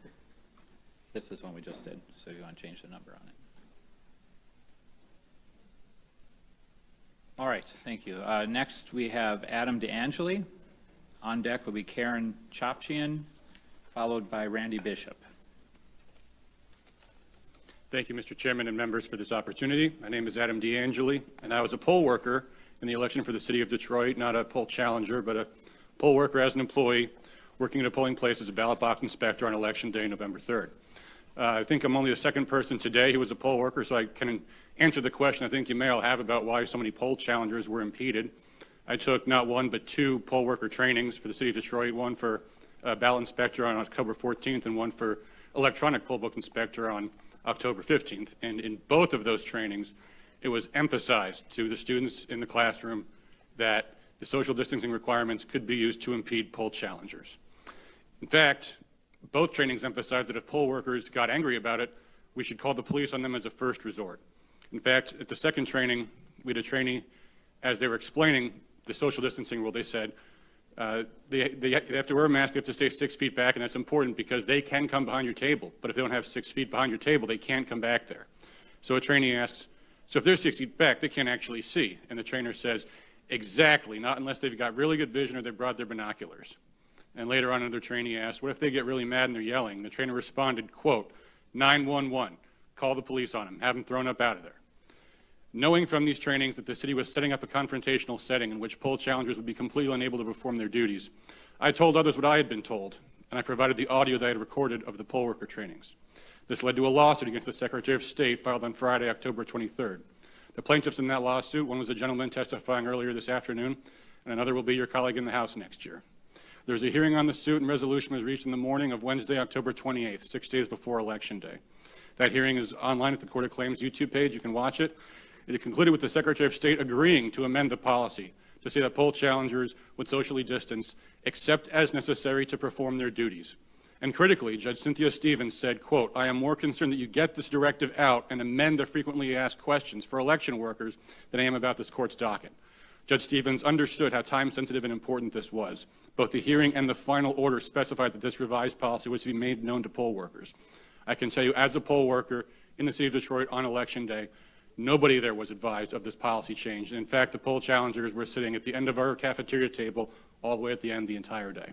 This is one we just did. So you want to change the number on it. All right. Thank you. Next we have Adam DeAngeli. On deck will be Karen Chopshian, followed by Randy Bishop. Thank you, Mr. Chairman and members, for this opportunity. My name is Adam DeAngeli, and I was a poll worker in the election for the city of Detroit, not a poll challenger, but a poll worker as an employee working at a polling place as a ballot box inspector on election day, November 3rd. I think I'm only the second person today who was a poll worker, so I can answer the question I think you may all have about why so many poll challengers were impeded. I took not one but 2 poll worker trainings for the city of Detroit, one for ballot inspector on October 14th and one for electronic poll book inspector on October 15th. And in both of those trainings, it was emphasized to the students in the classroom that the social distancing requirements could be used to impede poll challengers. In fact, both trainings emphasized that if poll workers got angry about it, we should call the police on them as a first resort. In fact, at the second training, we had a trainee, as they were explaining the social distancing rule, they said, They have to wear a mask, they have to stay 6 feet back, and that's important because they can come behind your table. But if they don't have 6 feet behind your table, they can't come back there. So a trainee asks, so if they're 6 feet back, they can't actually see. And the trainer says, exactly, not unless they've got really good vision or they brought their binoculars. And later on, another trainee asked, what if they get really mad and they're yelling? The trainer responded, quote, 911, call the police on them, have them thrown up out of there. Knowing from these trainings that the city was setting up a confrontational setting in which poll challengers would be completely unable to perform their duties, I told others what I had been told, and I provided the audio that I had recorded of the poll worker trainings. This led to a lawsuit against the Secretary of State filed on Friday, October 23rd. The plaintiffs in that lawsuit, one was a gentleman testifying earlier this afternoon, and another will be your colleague in the House next year. There's a hearing on the suit, and resolution was reached in the morning of Wednesday, October 28th, 6 days before Election Day. That hearing is online at the Court of Claims YouTube page. You can watch it. It concluded with the Secretary of State agreeing to amend the policy to say that poll challengers would socially distance except as necessary to perform their duties. And critically, Judge Cynthia Stevens said, quote, I am more concerned that you get this directive out and amend the frequently asked questions for election workers than I am about this court's docket. Judge Stevens understood how time-sensitive and important this was. Both the hearing and the final order specified that this revised policy was to be made known to poll workers. I can tell you, as a poll worker in the city of Detroit on Election Day, nobody there was advised of this policy change. And in fact, the poll challengers were sitting at the end of our cafeteria table all the way at the end the entire day.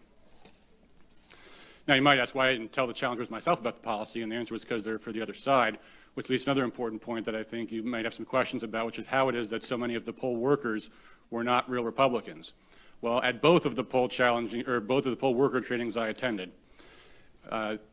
Now, you might ask why I didn't tell the challengers myself about the policy, and the answer was because they're for the other side, which leads to another important point that I think you might have some questions about, which is how it is that so many of the poll workers were not real Republicans. Well, at both of the poll worker trainings I attended,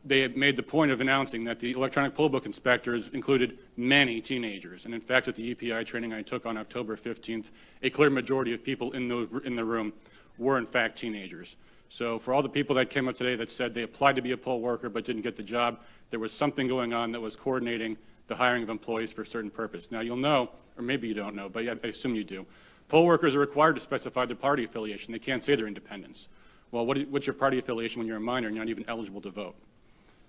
they had made the point of announcing that the electronic poll book inspectors included many teenagers. And in fact, at the EPI training I took on October 15th, a clear majority of people in the room were in fact teenagers. So for all the people that came up today that said they applied to be a poll worker but didn't get the job, there was something going on that was coordinating the hiring of employees for a certain purpose. Now you'll know, or maybe you don't know, but I assume you do, poll workers are required to specify their party affiliation. They can't say they're independents. Well, what's your party affiliation when you're a minor and you're not even eligible to vote?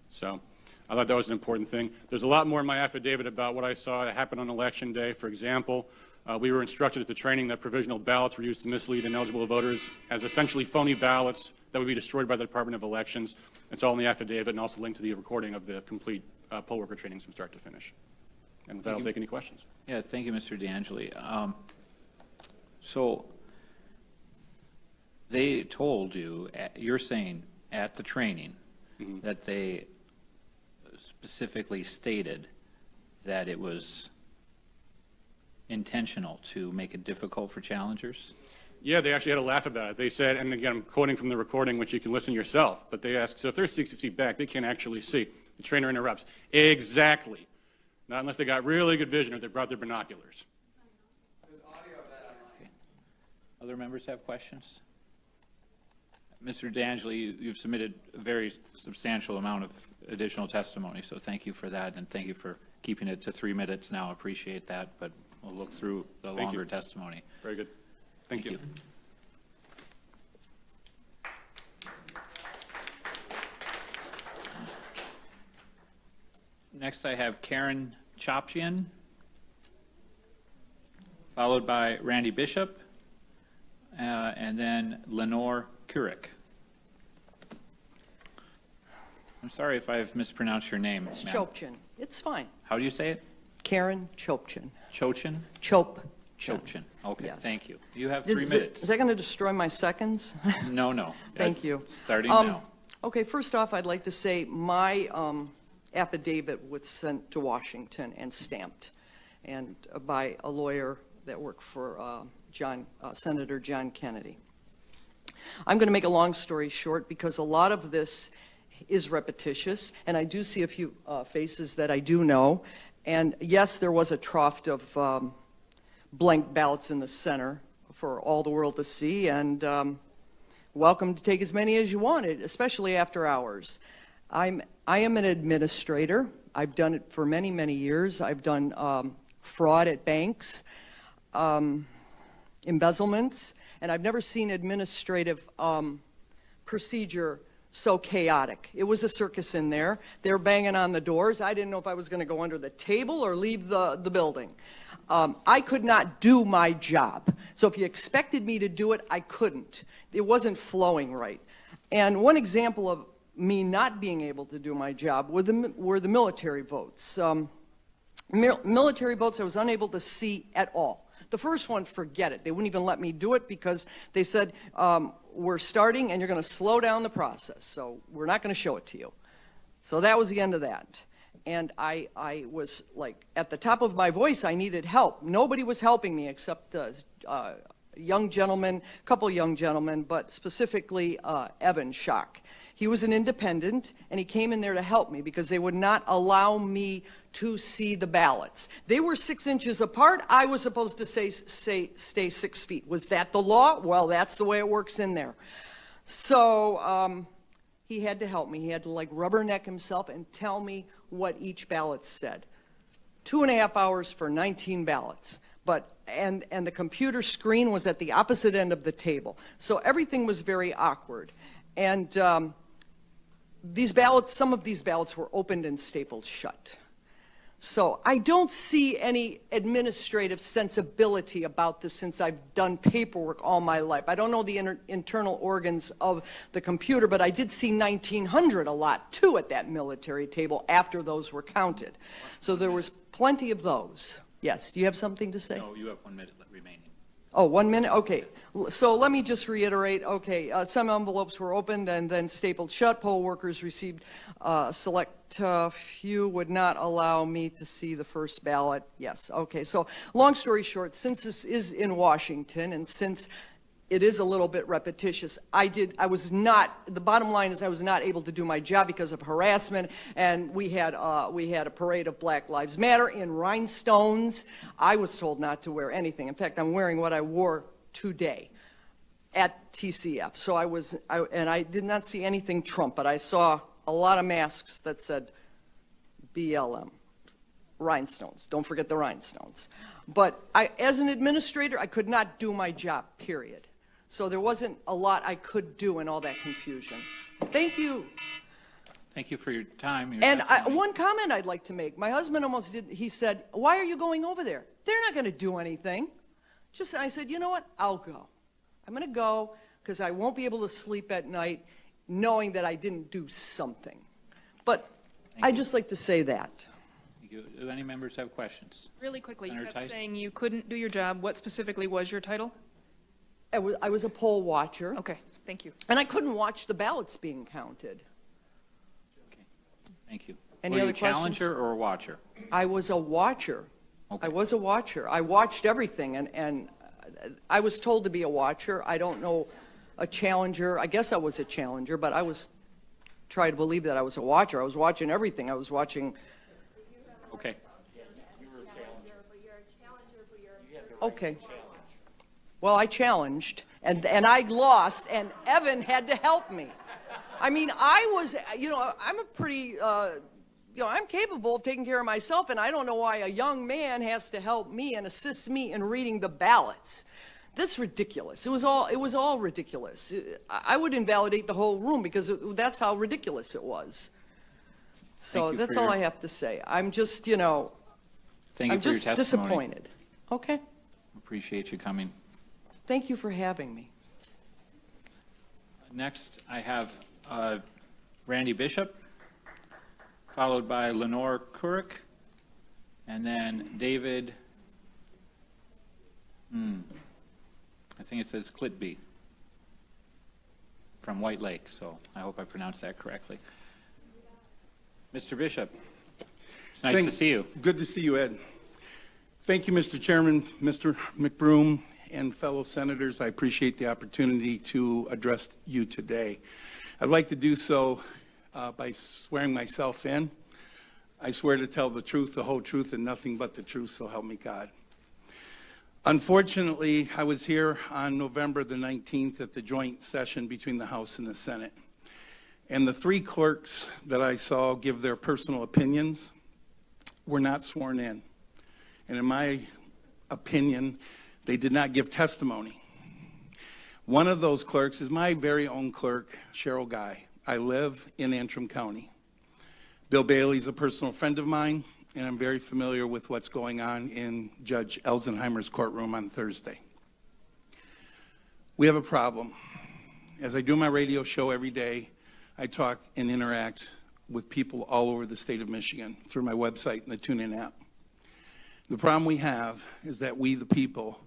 So I thought that was an important thing. There's a lot more in my affidavit about what I saw happen on Election Day. For example, we were instructed at the training that provisional ballots were used to mislead ineligible voters as essentially phony ballots that would be destroyed by the Department of Elections. It's all in the affidavit and also linked to the recording of the complete poll worker trainings from start to finish. And with that, I'll take any questions. Yeah, thank you, Mr. DeAngeli. So they told you, you're saying at the training, that they specifically stated that it was intentional to make it difficult for challengers? Yeah, they actually had a laugh about it. They said, and again, I'm quoting from the recording, which you can listen yourself, but they asked, so if they're 60 feet back, they can't actually see. The trainer interrupts. Exactly. Not unless they got really good vision or they brought their binoculars. Okay. Other members have questions? Mr. DeAngeli, you've submitted a very substantial amount of additional testimony, so thank you for that, and thank you for keeping it to 3 minutes now. Appreciate that, but we'll look through the longer testimony. Very good. Thank you. Next, I have Karen Chopchian, followed by Randy Bishop, and then Lenore Kurek. I'm sorry if I've mispronounced your name. It's Chopchian. It's fine. How do you say it? Karen Chopchian. Chochin? Chopchian. Okay, Yes. thank you. You have 3 minutes. Is that going to destroy my seconds? No, no. Thank That's you. Starting now. Okay, first off, I'd like to say my affidavit was sent to Washington and stamped, and by a lawyer that worked for Senator John Kennedy. I'm going to make a long story short because a lot of this is repetitious, and I do see a few faces that I do know. And yes, there was a trough of blank ballots in the center for all the world to see, and welcome to take as many as you wanted, especially after hours. I am an administrator. I've done it for many, many years. I've done fraud at banks, embezzlements, and I've never seen administrative procedure so chaotic. It was a circus in there. They were banging on the doors. I didn't know if I was going to go under the table or leave the building. I could not do my job. So if you expected me to do it, I couldn't. It wasn't flowing right. And one example of me not being able to do my job were the military votes. Military votes I was unable to see at all. The first one, forget it. They wouldn't even let me do it because they said, we're starting and you're going to slow down the process, so we're not going to show it to you. So that was the end of that. And I was like at the top of my voice. I needed help. Nobody was helping me except young gentleman, a couple young gentlemen, but specifically Evan Schock. He was an independent, and he came in there to help me because they would not allow me to see the ballots. They were 6 inches apart. I was supposed to stay 6 feet. Was that the law? Well, that's the way it works in there. So he had to help me. He had to like rubberneck himself and tell me what each ballot said. 2.5 hours for 19 ballots. And the computer screen was at the opposite end of the table. So everything was very awkward. And these ballots, some of these ballots were opened and stapled shut. So I don't see any administrative sensibility about this since I've done paperwork all my life. I don't know the internal organs of the computer, but I did see 1900 a lot too at that military table after those were counted. So there was plenty of those. Yes, do you have something to say? No, you have 1 minute remaining. Oh, 1 minute? Okay. So let me just reiterate. Okay, some envelopes were opened and then stapled shut. Poll workers received select few would not allow me to see the first ballot. Yes, okay. So long story short, since this is in Washington and since it is a little bit repetitious, the bottom line is I was not able to do my job because of harassment, and we had a parade of Black Lives Matter in rhinestones. I was told not to wear anything. In fact, I'm wearing what I wore today at TCF. So I did not see anything Trump, but I saw a lot of masks that said BLM, rhinestones. Don't forget the rhinestones. But as an administrator, I could not do my job, period. So there wasn't a lot I could do in all that confusion. Thank you. Thank you for your time. And one comment I'd like to make. My husband almost did, he said, why are you going over there? They're not going to do anything. I said, you know what? I'll go. I'm going to go because I won't be able to sleep at night knowing that I didn't do something. But I'd just like to say that. Do any members have questions? Really quickly, you Senator kept Tice? saying you couldn't do your job. What specifically was your title? I was a poll watcher. Okay, thank you. And I couldn't watch the ballots being counted. Okay, thank you. Any Were other you a challenger or a watcher? I was a watcher. Okay. I was a watcher. I watched everything, and I was told to be a watcher. I don't know a challenger. I guess I was a challenger, but I was trying to believe that I was a watcher. I was watching everything. I was watching. Okay. Okay. Well, I challenged, and I lost, and Evan had to help me. I mean, I was, I'm a pretty, I'm capable of taking care of myself, and I don't know why a young man has to help me and assist me in reading the ballots. This is ridiculous. It was all ridiculous. I would invalidate the whole room because that's how ridiculous it was. So that's all I have to say. I'm just, Thank you I'm for your just testimony. disappointed. Okay. Appreciate you coming. Thank you for having me. Next, I have Randy Bishop, followed by Lenore Couric, and then David, I think it says Clitby from White Lake, so I hope I pronounced that correctly. Mr. Bishop, it's nice to see you. Good to see you, Ed. Thank you, Mr. Chairman, Mr. McBroom, and fellow senators. I appreciate the opportunity to address you today. I'd like to do so by swearing myself in. I swear to tell the truth, the whole truth, and nothing but the truth, so help me God. Unfortunately, I was here on November the 19th at the joint session between the House and the Senate. And the three clerks that I saw give their personal opinions were not sworn in. And in my opinion, they did not give testimony. One of those clerks is my very own clerk, Cheryl Guy. I live in Antrim County. Bill Bailey's a personal friend of mine. and I'm very familiar with what's going on in Judge Elsenheimer's courtroom on Thursday. We have a problem. As I do my radio show every day, I talk and interact with people all over the state of Michigan through my website and the TuneIn app. The problem we have is that we, the people,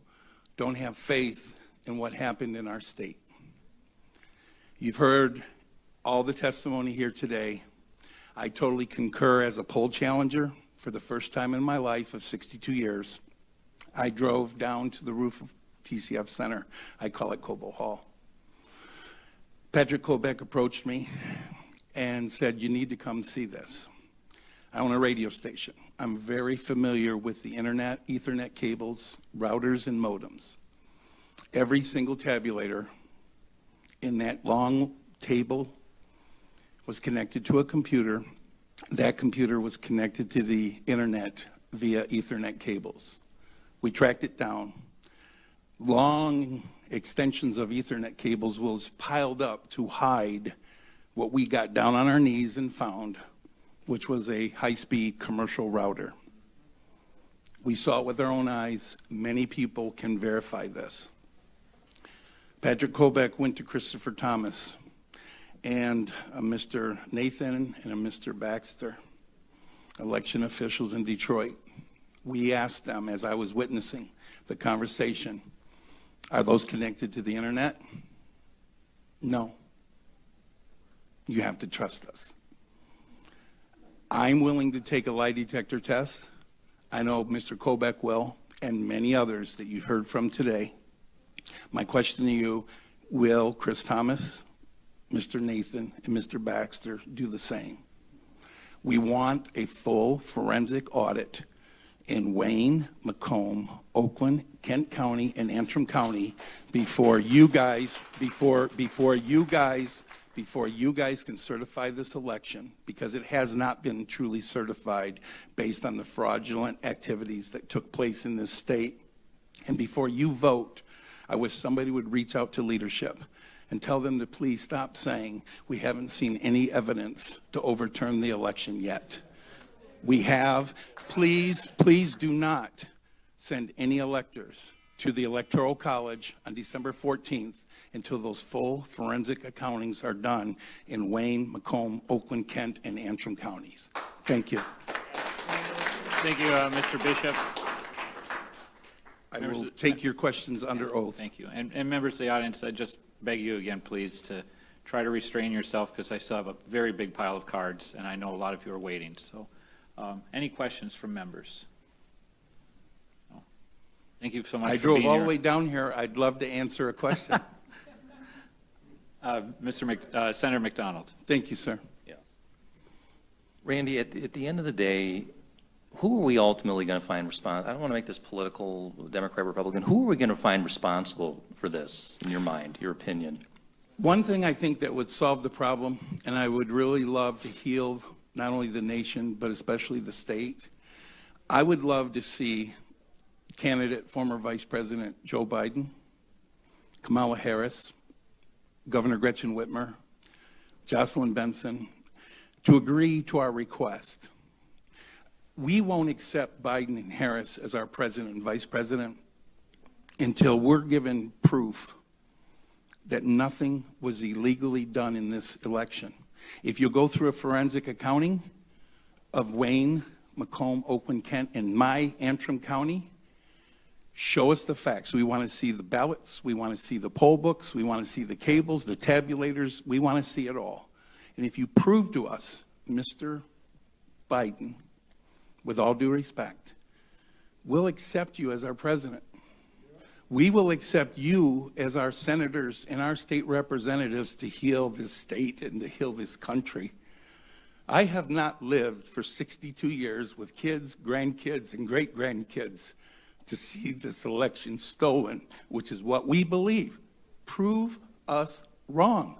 don't have faith in what happened in our state. You've heard all the testimony here today. I totally concur. As a poll challenger for the first time in my life of 62 years. I drove down to the roof of TCF Center. I call it Cobo Hall. Patrick Kobeck approached me and said, you need to come see this. I own a radio station. I'm very familiar with the internet, Ethernet cables, routers, and modems. Every single tabulator in that long table was connected to a computer. That computer was connected to the internet via Ethernet cables. We tracked it down. Long extensions of Ethernet cables was piled up to hide what we got down on our knees and found, which was a high-speed commercial router. We saw it with our own eyes. Many people can verify this. Patrick Kobeck went to Christopher Thomas and Mr. Nathan and a Mr. Baxter, election officials in Detroit. We asked them, as I was witnessing the conversation, are those connected to the internet? No. You have to trust us. I'm willing to take a lie detector test. I know Mr. Kobeck will, and many others that you've heard from today. My question to you, will Chris Thomas, Mr. Nathan, and Mr. Baxter do the same? We want a full forensic audit in Wayne, Macomb, Oakland, Kent County, and Antrim County before you guys can certify this election, because it has not been truly certified based on the fraudulent activities that took place in this state. And before you vote, I wish somebody would reach out to leadership and tell them to please stop saying we haven't seen any evidence to overturn the election yet. We have. Please do not send any electors to the Electoral College on December 14th until those full forensic accountings are done in Wayne, Macomb, Oakland, Kent, and Antrim counties. Thank you. Thank you, Mr. Bishop. I will take your questions under oath. Thank you. And members of the audience, I just beg you again, please, to try to restrain yourself, because I still have a very big pile of cards, and I know a lot of you are waiting. So any questions from members? No. Thank you so much I for drove being all here. the way down here. I'd love to answer a question. Senator McDonald. Thank you, sir. Yes. Randy, at the end of the day, who are we ultimately going to find responsible? I don't want to make this political, Democrat, Republican. Who are we going to find responsible for this, in your mind, your opinion? One thing I think that would solve the problem, and I would really love to heal not only the nation, but especially the state, I would love to see candidate, former Vice President Joe Biden, Kamala Harris, Governor Gretchen Whitmer, Jocelyn Benson, to agree to our request. We won't accept Biden and Harris as our president and vice president until we're given proof that nothing was illegally done in this election. If you go through a forensic accounting of Wayne, Macomb, Oakland, Kent, and my Antrim County, show us the facts. We want to see the ballots. We want to see the poll books. We want to see the cables, the tabulators. We want to see it all. And if you prove to us, Mr. Biden, with all due respect, we'll accept you as our president. We will accept you as our senators and our state representatives to heal this state and to heal this country. I have not lived for 62 years with kids, grandkids, and great-grandkids to see this election stolen, which is what we believe. Prove us wrong.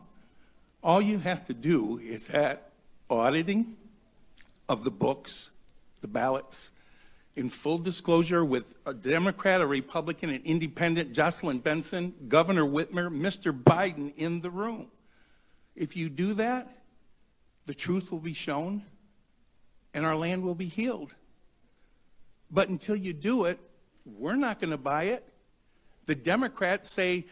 All you have to do is that auditing of the books, the ballots, in full disclosure with a Democrat, a Republican, an independent, Jocelyn Benson, Governor Whitmer, Mr. Biden in the room. If you do that, the truth will be shown and our land will be healed. But until you do it, we're not going to buy it. The Democrats say,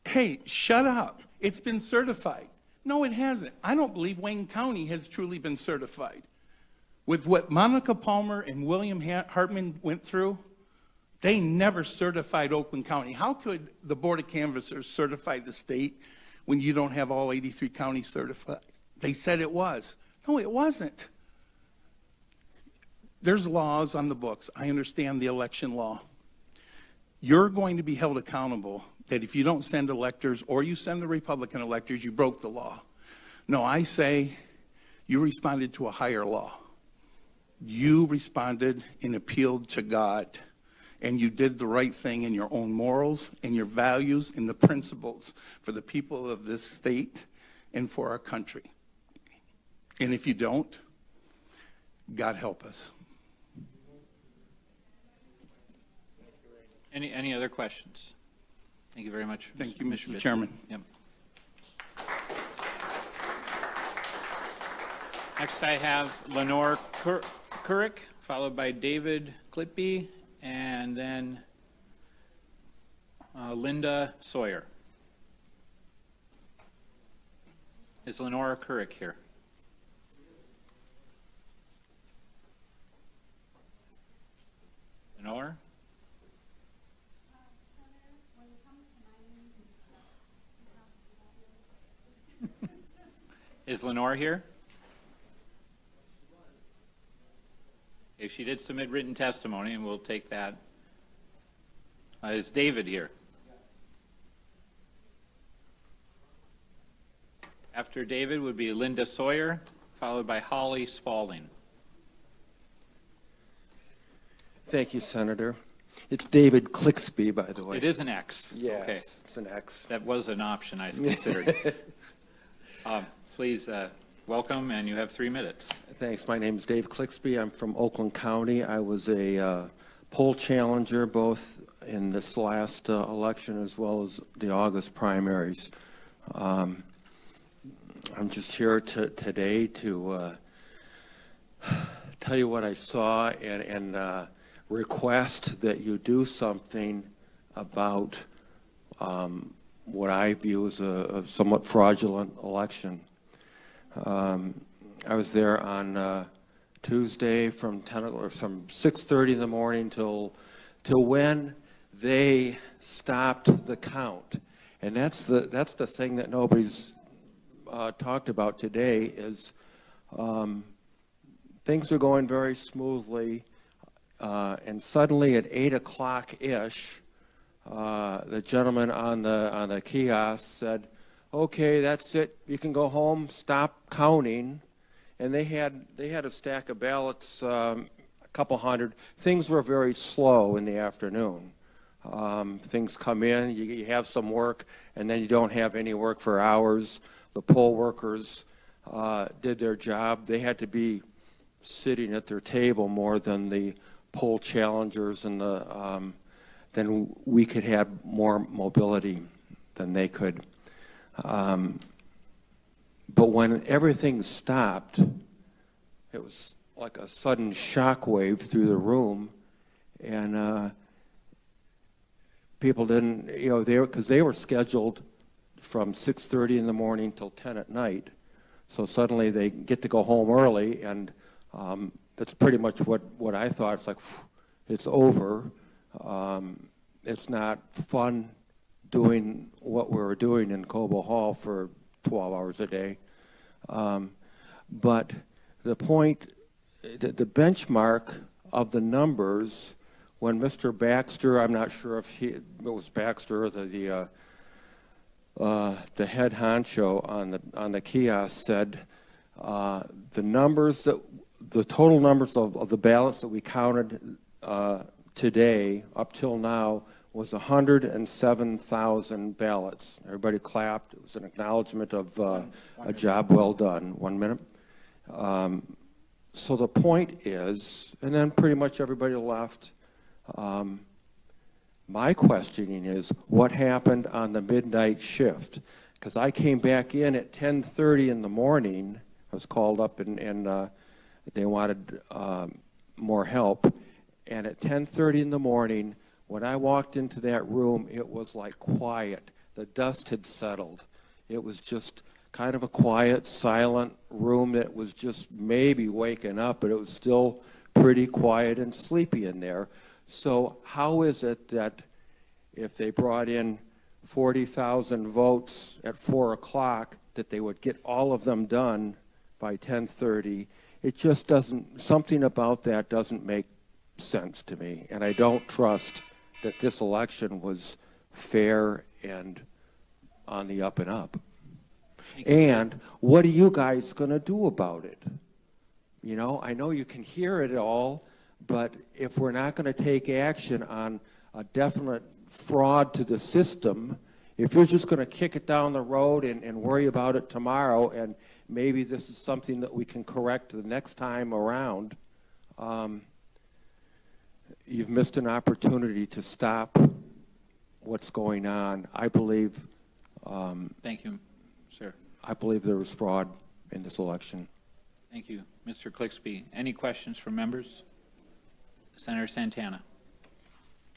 hey, shut up. It's been certified. No, it hasn't. I don't believe Wayne County has truly been certified. With what Monica Palmer and William Hartman went through, they never certified Oakland County. How could the Board of Canvassers certify the state when you don't have all 83 counties certified? They said it was. No, it wasn't. There's laws on the books. I understand the election law. You're going to be held accountable that if you don't send electors or you send the Republican electors, you broke the law. No, I say you responded to a higher law. You responded and appealed to God, and you did the right thing in your own morals and your values and the principles for the people of this state and for our country. And if you don't, God help us. Any other questions? Thank you very much. Thank you, Mr. Chairman. Yep. Next, I have Lenore Couric, followed by David Clitby, and then Linda Sawyer. Is Lenore Couric here? Lenore? Is Lenore here? If she did submit written testimony, and we'll take that. Is David here? After David would be Linda Sawyer, followed by Holly Spaulding. Thank you, Senator. It's David Clixby, by the way. It is an X. Yes, okay. It's an X. That was an option I considered. Please welcome, and you have 3 minutes. Thanks. My name is Dave Clixby. I'm from Oakland County. I was a poll challenger both in this last election as well as the August primaries. I'm just here today to tell you what I saw and request that you do something about what I view as a somewhat fraudulent election. I was there on Tuesday from 6:30 in the morning till when they stopped the count, and that's the thing that nobody's talked about today. Is things are going very smoothly, and suddenly at 8 o'clock ish, the gentleman on the kiosk said, "Okay, that's it. You can go home. Stop counting." And they had a stack of ballots, a couple hundred. Things were very slow in the afternoon. Things come in, you have some work, and then you don't have any work for hours. The poll workers did their job. They had to be sitting at their table more than the poll challengers, and then we could have more mobility than they could. But when everything stopped, it was like a sudden shock wave through the room, and people didn't, because they were scheduled from 6:30 in the morning till 10 at night. So suddenly they get to go home early, and that's pretty much what I thought. It's like, it's over. It's not fun doing what we were doing in Cobo Hall for 12 hours a day. But the point, the benchmark of the numbers, when Mr. Baxter, I'm not sure if it was Baxter, the head honcho on the kiosk said the total numbers of the ballots that we counted today up till now was 107,000 ballots. Everybody clapped. It was an acknowledgement of a job well done. 1 minute. So the point is, and then pretty much everybody left. My questioning is, what happened on the midnight shift? Because I came back in at 10:30 in the morning. I was called up and they wanted more help. And at 10:30 in the morning, when I walked into that room, it was like quiet. The dust had settled. It was just kind of a quiet, silent room that was just maybe waking up, but it was still pretty quiet and sleepy in there. So how is it that if they brought in 40,000 votes at 4 o'clock, that they would get all of them done by 10:30? It just doesn't, something about that doesn't make sense to me. And I don't trust that this election was fair and on the up and up. And what are you guys going to do about it? You know, I know you can hear it all, but if we're not going to take action on a definite fraud to the system, if you're just going to kick it down the road and worry about it tomorrow, and maybe this is something that we can correct the next time around, you've missed an opportunity to stop what's going on. I believe. Thank you, sir. I believe there was fraud in this election. Thank you. Mr. Clixby, any questions from members? Senator Santana.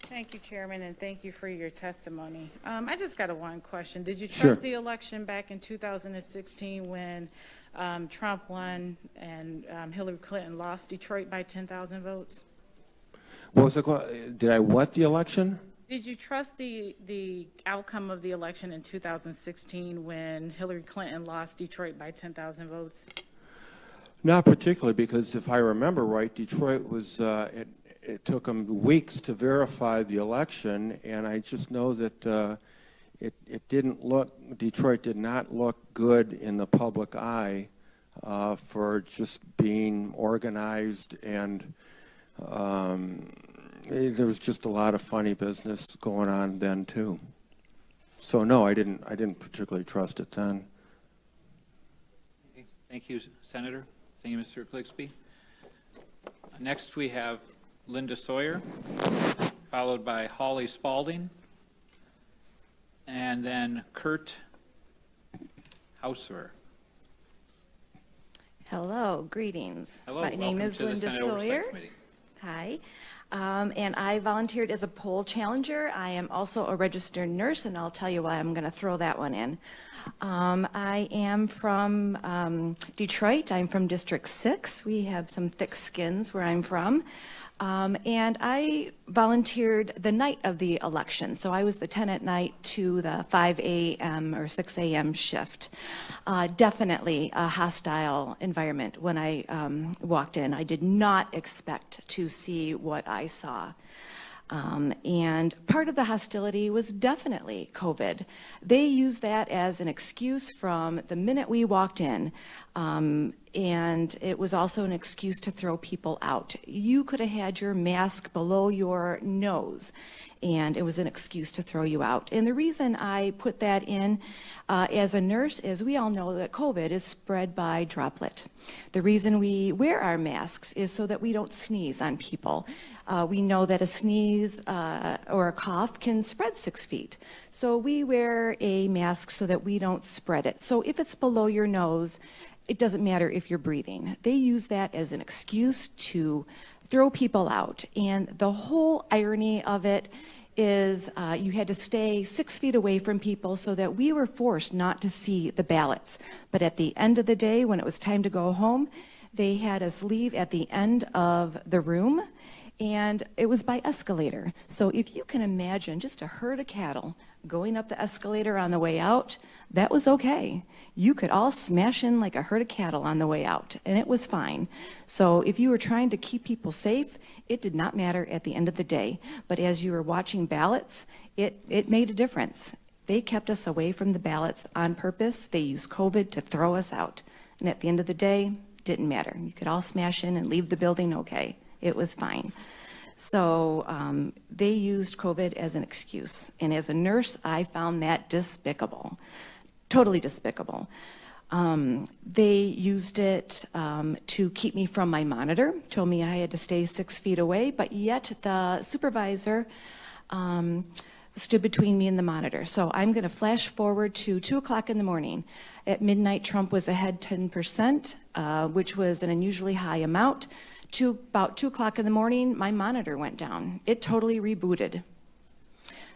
Thank you, Chairman, and thank you for your testimony. I just got one question. Did you trust Sure. the election back in 2016 when Trump won and Hillary Clinton lost Detroit by 10,000 votes? What was the, did I what the election? Did you trust the outcome of the election in 2016 when Hillary Clinton lost Detroit by 10,000 votes? Not particularly, because if I remember right, Detroit was, it took them weeks to verify the election, and I just know that it didn't look, Detroit did not look good in the public eye for just being organized, and there was just a lot of funny business going on then too. So no, I didn't particularly trust it then. Okay. Thank you, Senator. Thank you, Mr. Clixby. Next we have Linda Sawyer, followed by Holly Spalding, and then Kurt Hauser. Hello, greetings. Hello, My name is welcome to the Linda Senate Oversight Sawyer. Committee. Hi. And I volunteered as a poll challenger. I am also a registered nurse, and I'll tell you why I'm going to throw that one in. I am from Detroit. I'm from District 6. We have some thick skins where I'm from. And I volunteered the night of the election. So I was the 10 at night to the 5 a.m. or 6 a.m. shift. Definitely a hostile environment when I walked in. I did not expect to see what I saw. And part of the hostility was definitely COVID. They used that as an excuse from the minute we walked in. And it was also an excuse to throw people out. You could have had your mask below your nose, and it was an excuse to throw you out. And the reason I put that in as a nurse is we all know that COVID is spread by droplet. The reason we wear our masks is so that we don't sneeze on people. We know that a sneeze or a cough can spread 6 feet. So we wear a mask so that we don't spread it. So if it's below your nose, it doesn't matter if you're breathing. They use that as an excuse to throw people out. And the whole irony of it is you had to stay 6 feet away from people so that we were forced not to see the ballots. But at the end of the day, when it was time to go home, they had us leave at the end of the room, and it was by escalator. So if you can imagine just a herd of cattle going up the escalator on the way out, that was okay. You could all smash in like a herd of cattle on the way out, and it was fine. So if you were trying to keep people safe, it did not matter at the end of the day. But as you were watching ballots, it made a difference. They kept us away from the ballots on purpose. They used COVID to throw us out. And at the end of the day, didn't matter. You could all smash in and leave the building okay. It was fine. So they used COVID as an excuse. And as a nurse, I found that despicable, totally despicable. They used it to keep me from my monitor, told me I had to stay 6 feet away, but yet the supervisor stood between me and the monitor. So I'm going to flash forward to 2 o'clock in the morning. At midnight, Trump was ahead 10%, which was an unusually high amount. About 2 o'clock in the morning, my monitor went down. It totally rebooted.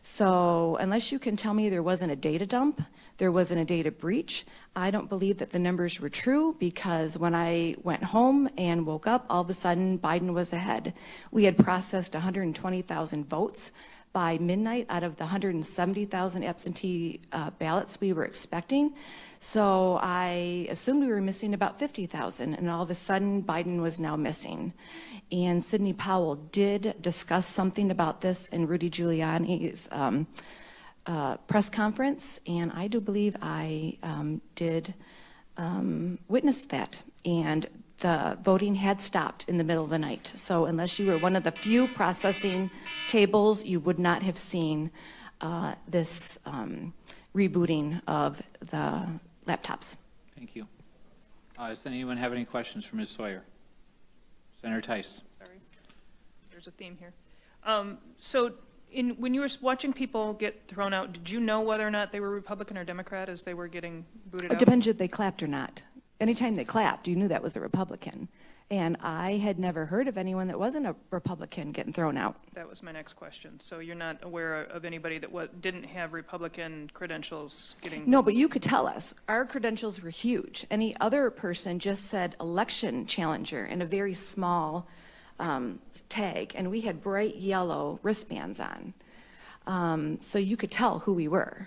So unless you can tell me there wasn't a data dump, there wasn't a data breach, I don't believe that the numbers were true, because when I went home and woke up, all of a sudden Biden was ahead. We had processed 120,000 votes by midnight out of the 170,000 absentee ballots we were expecting. So I assumed we were missing about 50,000, and all of a sudden Biden was now missing. And Sidney Powell did discuss something about this in Rudy Giuliani's press conference, and I do believe I did witness that. And the voting had stopped in the middle of the night. So unless you were one of the few processing tables, you would not have seen this rebooting of the laptops. Thank you. Does anyone have any questions for Ms. Sawyer? Senator Tice. Sorry, there's a theme here. So when you were watching people get thrown out, did you know whether or not they were Republican or Democrat as they were getting booted out? It depends if they clapped or not. Anytime they clapped, you knew that was a Republican. And I had never heard of anyone that wasn't a Republican getting thrown out. That was my next question. So you're not aware of anybody that didn't have Republican credentials getting... No, but you could tell us. Our credentials were huge. Any other person just said election challenger in a very small tag, and we had bright yellow wristbands on. So you could tell who we were.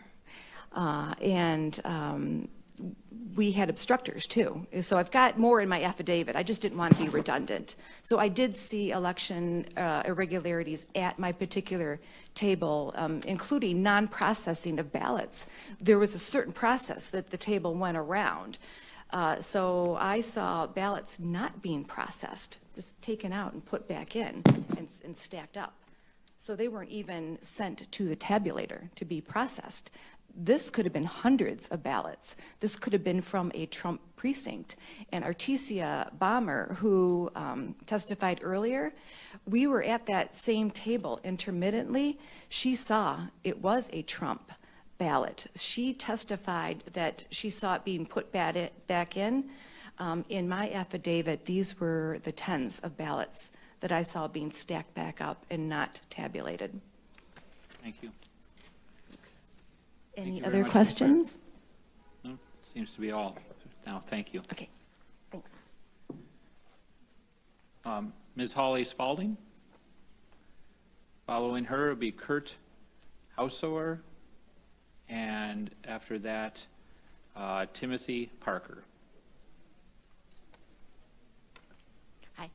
We had obstructors too. So I've got more in my affidavit. I just didn't want to be redundant. So I did see election irregularities at my particular table, including non-processing of ballots. There was a certain process that the table went around. So I saw ballots not being processed, just taken out and put back in and stacked up. So they weren't even sent to the tabulator to be processed. This could have been hundreds of ballots. This could have been from a Trump precinct. And Artesia Bomber, who testified earlier, we were at that same table intermittently. She saw it was a Trump ballot. She testified that she saw it being put back in. In my affidavit, these were the tens of ballots that I saw being stacked back up and not tabulated. Thank you. Any other questions? No, seems to be all. Now, thank you. Okay, thanks. Ms. Holly Spalding. Following her would be Kurt Hausower, and after that, Timothy Parker. Hi.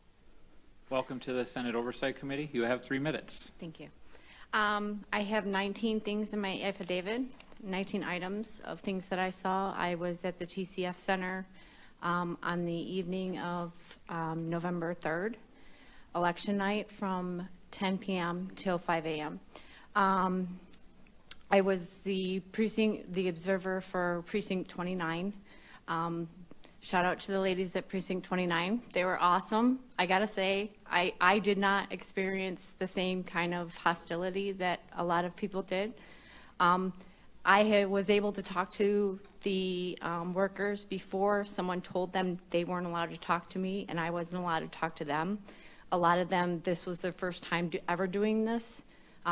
Welcome to the Senate Oversight Committee. You have 3 minutes. Thank you. I have 19 things in my affidavit, 19 items of things that I saw. I was at the TCF Center on the evening of November 3rd, election night, from 10 p.m. till 5 a.m. I was the observer for Precinct 29. Shout out to the ladies at Precinct 29. They were awesome. I gotta say, I did not experience the same kind of hostility that a lot of people did. I was able to talk to the workers before someone told them they weren't allowed to talk to me, and I wasn't allowed to talk to them. A lot of them, this was their first time ever doing this.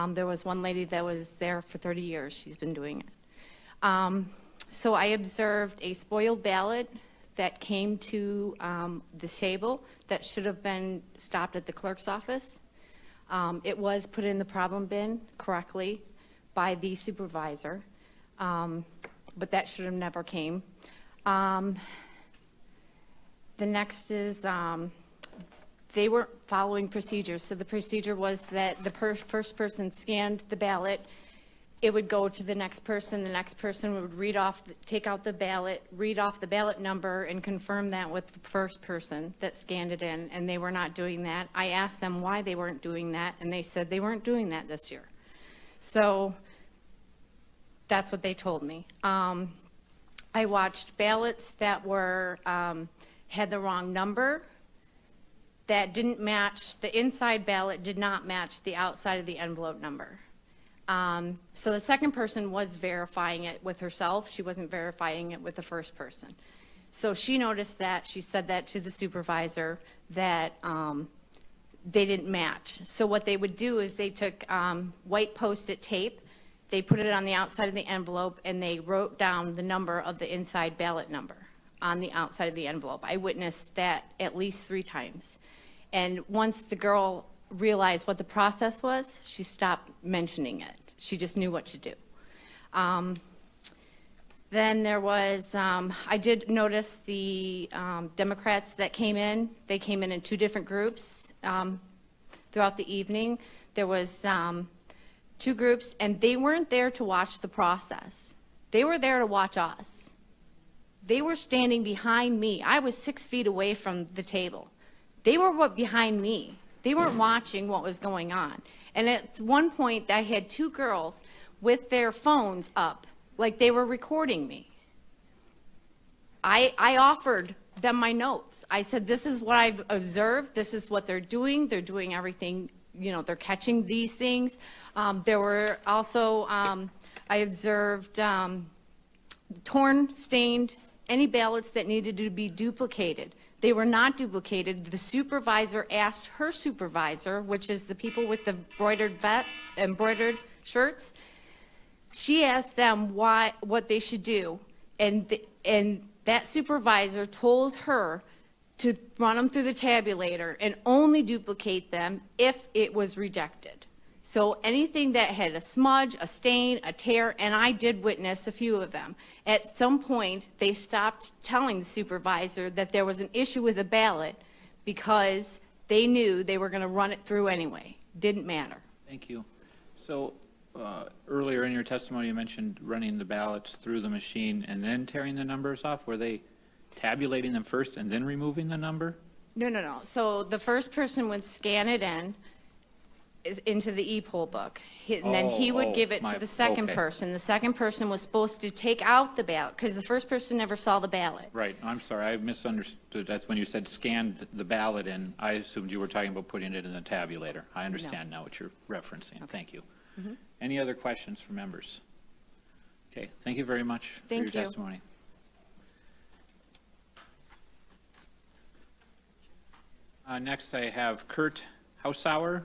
There was one lady that was there for 30 years. She's been doing it. So I observed a spoiled ballot that came to the table that should have been stopped at the clerk's office. It was put in the problem bin correctly by the supervisor, but that should have never came. The next is they weren't following procedures. So the procedure was that the first person scanned the ballot, it would go to the next person would take out the ballot, read off the ballot number, and confirm that with the first person that scanned it in, and they were not doing that. I asked them why they weren't doing that, and they said they weren't doing that this year. So that's what they told me. I watched ballots that were had the wrong number, that didn't match, the inside ballot did not match the outside of the envelope number. So the second person was verifying it with herself. She wasn't verifying it with the first person. So she noticed that, she said that to the supervisor, that they didn't match. So what they would do is they took white Post-it tape, they put it on the outside of the envelope, and they wrote down the number of the inside ballot number on the outside of the envelope. I witnessed that at least 3 times. And once the girl realized what the process was, she stopped mentioning it. She just knew what to do. Then there was, I did notice the Democrats that came in. They came in 2 different groups throughout the evening. There was 2 groups, and they weren't there to watch the process. They were there to watch us. They were standing behind me. I was 6 feet away from the table. They were behind me. They weren't watching what was going on. And at one point, I had 2 girls with their phones up, like they were recording me. I offered them my notes. I said, this is what I've observed. This is what they're doing. They're doing everything, you know, they're catching these things. There were also, I observed torn, stained, any ballots that needed to be duplicated. They were not duplicated. The supervisor asked her supervisor, which is the people with the embroidered shirts, she asked them what they should do, and that supervisor told her to run them through the tabulator and only duplicate them if it was rejected. So anything that had a smudge, a stain, a tear, and I did witness a few of them. At some point, they stopped telling the supervisor that there was an issue with a ballot because they knew they were going to run it through anyway. Didn't matter. Thank you. So earlier in your testimony, you mentioned running the ballots through the machine and then tearing the numbers off. Were they tabulating them first and then removing the number? No. So the first person would scan it into the e-poll book, and then he would give it to the second person. The second person was supposed to take out the ballot because the first person never saw the ballot. Right. I'm sorry. I misunderstood. That's when you said scanned the ballot in. I assumed you were talking about putting it in the tabulator. I understand now what you're referencing. Thank you. Mm-hmm. Any other questions from members? Okay. Thank you very much for your testimony. Next, I have Kurt Hausauer,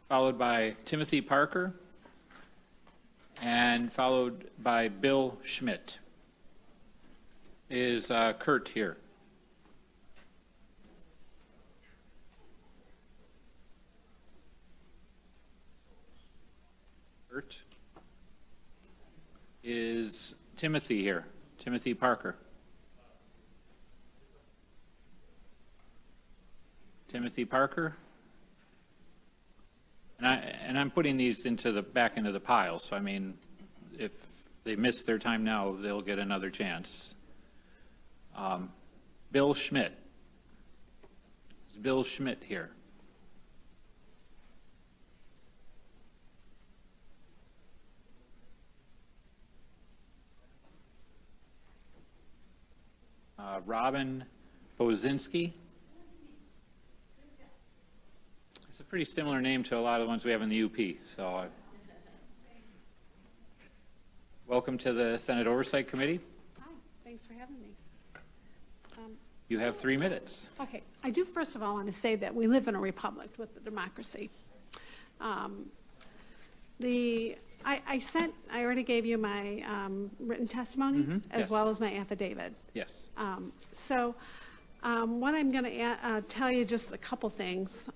followed by Timothy Parker, and followed by Bill Schmidt. Is Kurt here? Kurt? Is Timothy here? Timothy Parker? Timothy Parker? And I'm putting these back into the pile, so I mean, if they miss their time now, they'll get another chance. Bill Schmidt. Is Bill Schmidt here? Robin Bozinski. It's a pretty similar name to a lot of the ones we have in the UP, so welcome to the Senate Oversight Committee. Hi, thanks for having me. You have 3 minutes. Okay, I do first of all want to say that we live in a republic with a democracy. I already gave you my written testimony as well as my affidavit. Yes. What I'm going to tell you just a couple things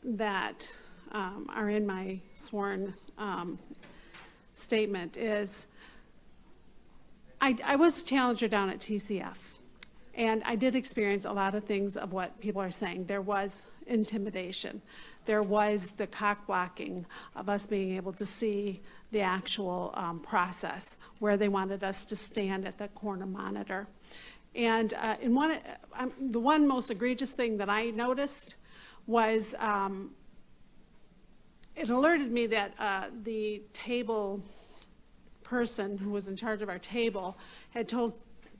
that are in my sworn statement is I was a challenger down at TCF, and I did experience a lot of things of what people are saying. There was intimidation. There was the cock blocking of us being able to see the actual process where they wanted us to stand at the corner monitor. And the one most egregious thing that I noticed was it alerted me that the table person who was in charge of our table had told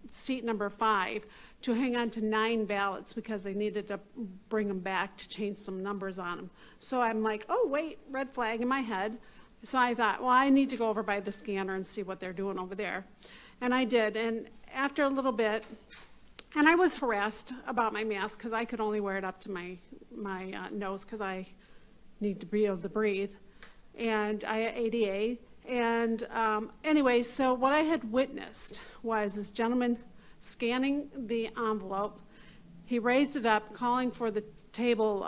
seat number 5 to hang on to 9 ballots because they needed to bring them back to change some numbers on them. So I'm like, oh wait, red flag in my head. So I thought, well, I need to go over by the scanner and see what they're doing over there. And I did, and after a little bit, and I was harassed about my mask because I could only wear it up to my nose because I need to be able to breathe, and I had ADA. And anyway, so what I had witnessed was this gentleman scanning the envelope. He raised it up, calling for the table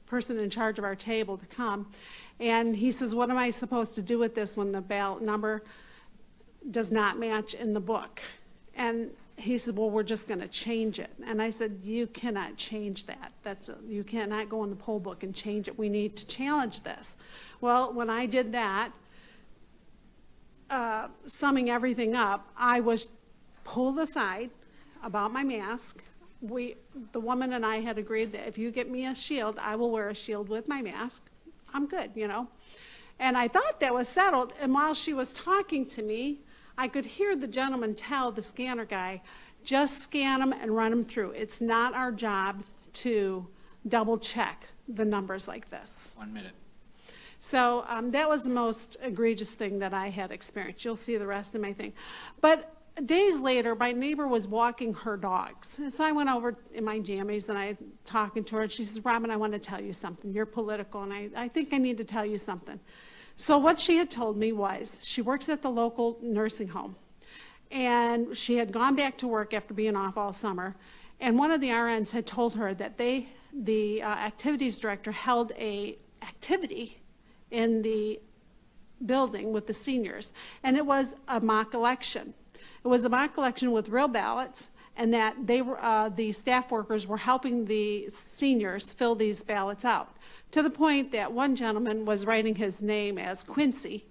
person in charge of our table to come, and he says, what am I supposed to do with this when the ballot number does not match in the book? And he said, well, we're just going to change it. And I said, you cannot change that. You cannot go in the poll book and change it. We need to challenge this. Well, when I did that, summing everything up, I was pulled aside about my mask. The woman and I had agreed that if you get me a shield, I will wear a shield with my mask. I'm good, you know. And I thought that was settled. And while she was talking to me, I could hear the gentleman tell the scanner guy, just scan them and run them through. It's not our job to double check the numbers like this. 1 minute. So that was the most egregious thing that I had experienced. You'll see the rest of my thing. But days later, my neighbor was walking her dogs. And so I went over in my jammies and I talking to her, and she says, Robin, I want to tell you something. You're political, and I think I need to tell you something. So what she had told me was she works at the local nursing home, and she had gone back to work after being off all summer, and one of the RNs had told her that the activities director held a activity in the building with the seniors, and it was a mock election. It was a mock election with real ballots, and that the staff workers were helping the seniors fill these ballots out, to the point that one gentleman was writing his name as Quincy,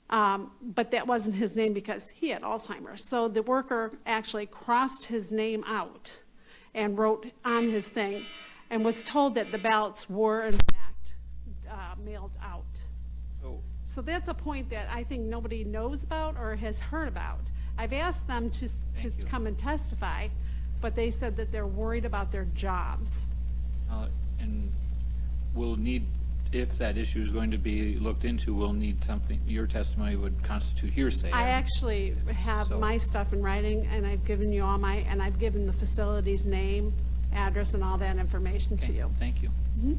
but that wasn't his name because he had Alzheimer's. So the worker actually crossed his name out and wrote on his thing, and was told that the ballots were in fact mailed out. Oh. So that's a point that I think nobody knows about or has heard about. I've asked them to come and testify, but they said that they're worried about their jobs. And we'll need, if that issue is going to be looked into, we'll need something, your testimony would constitute hearsay. I actually have my stuff in writing, and I've given you all and I've given the facility's name, address, and all that information to you. Thank you. Mm-hmm.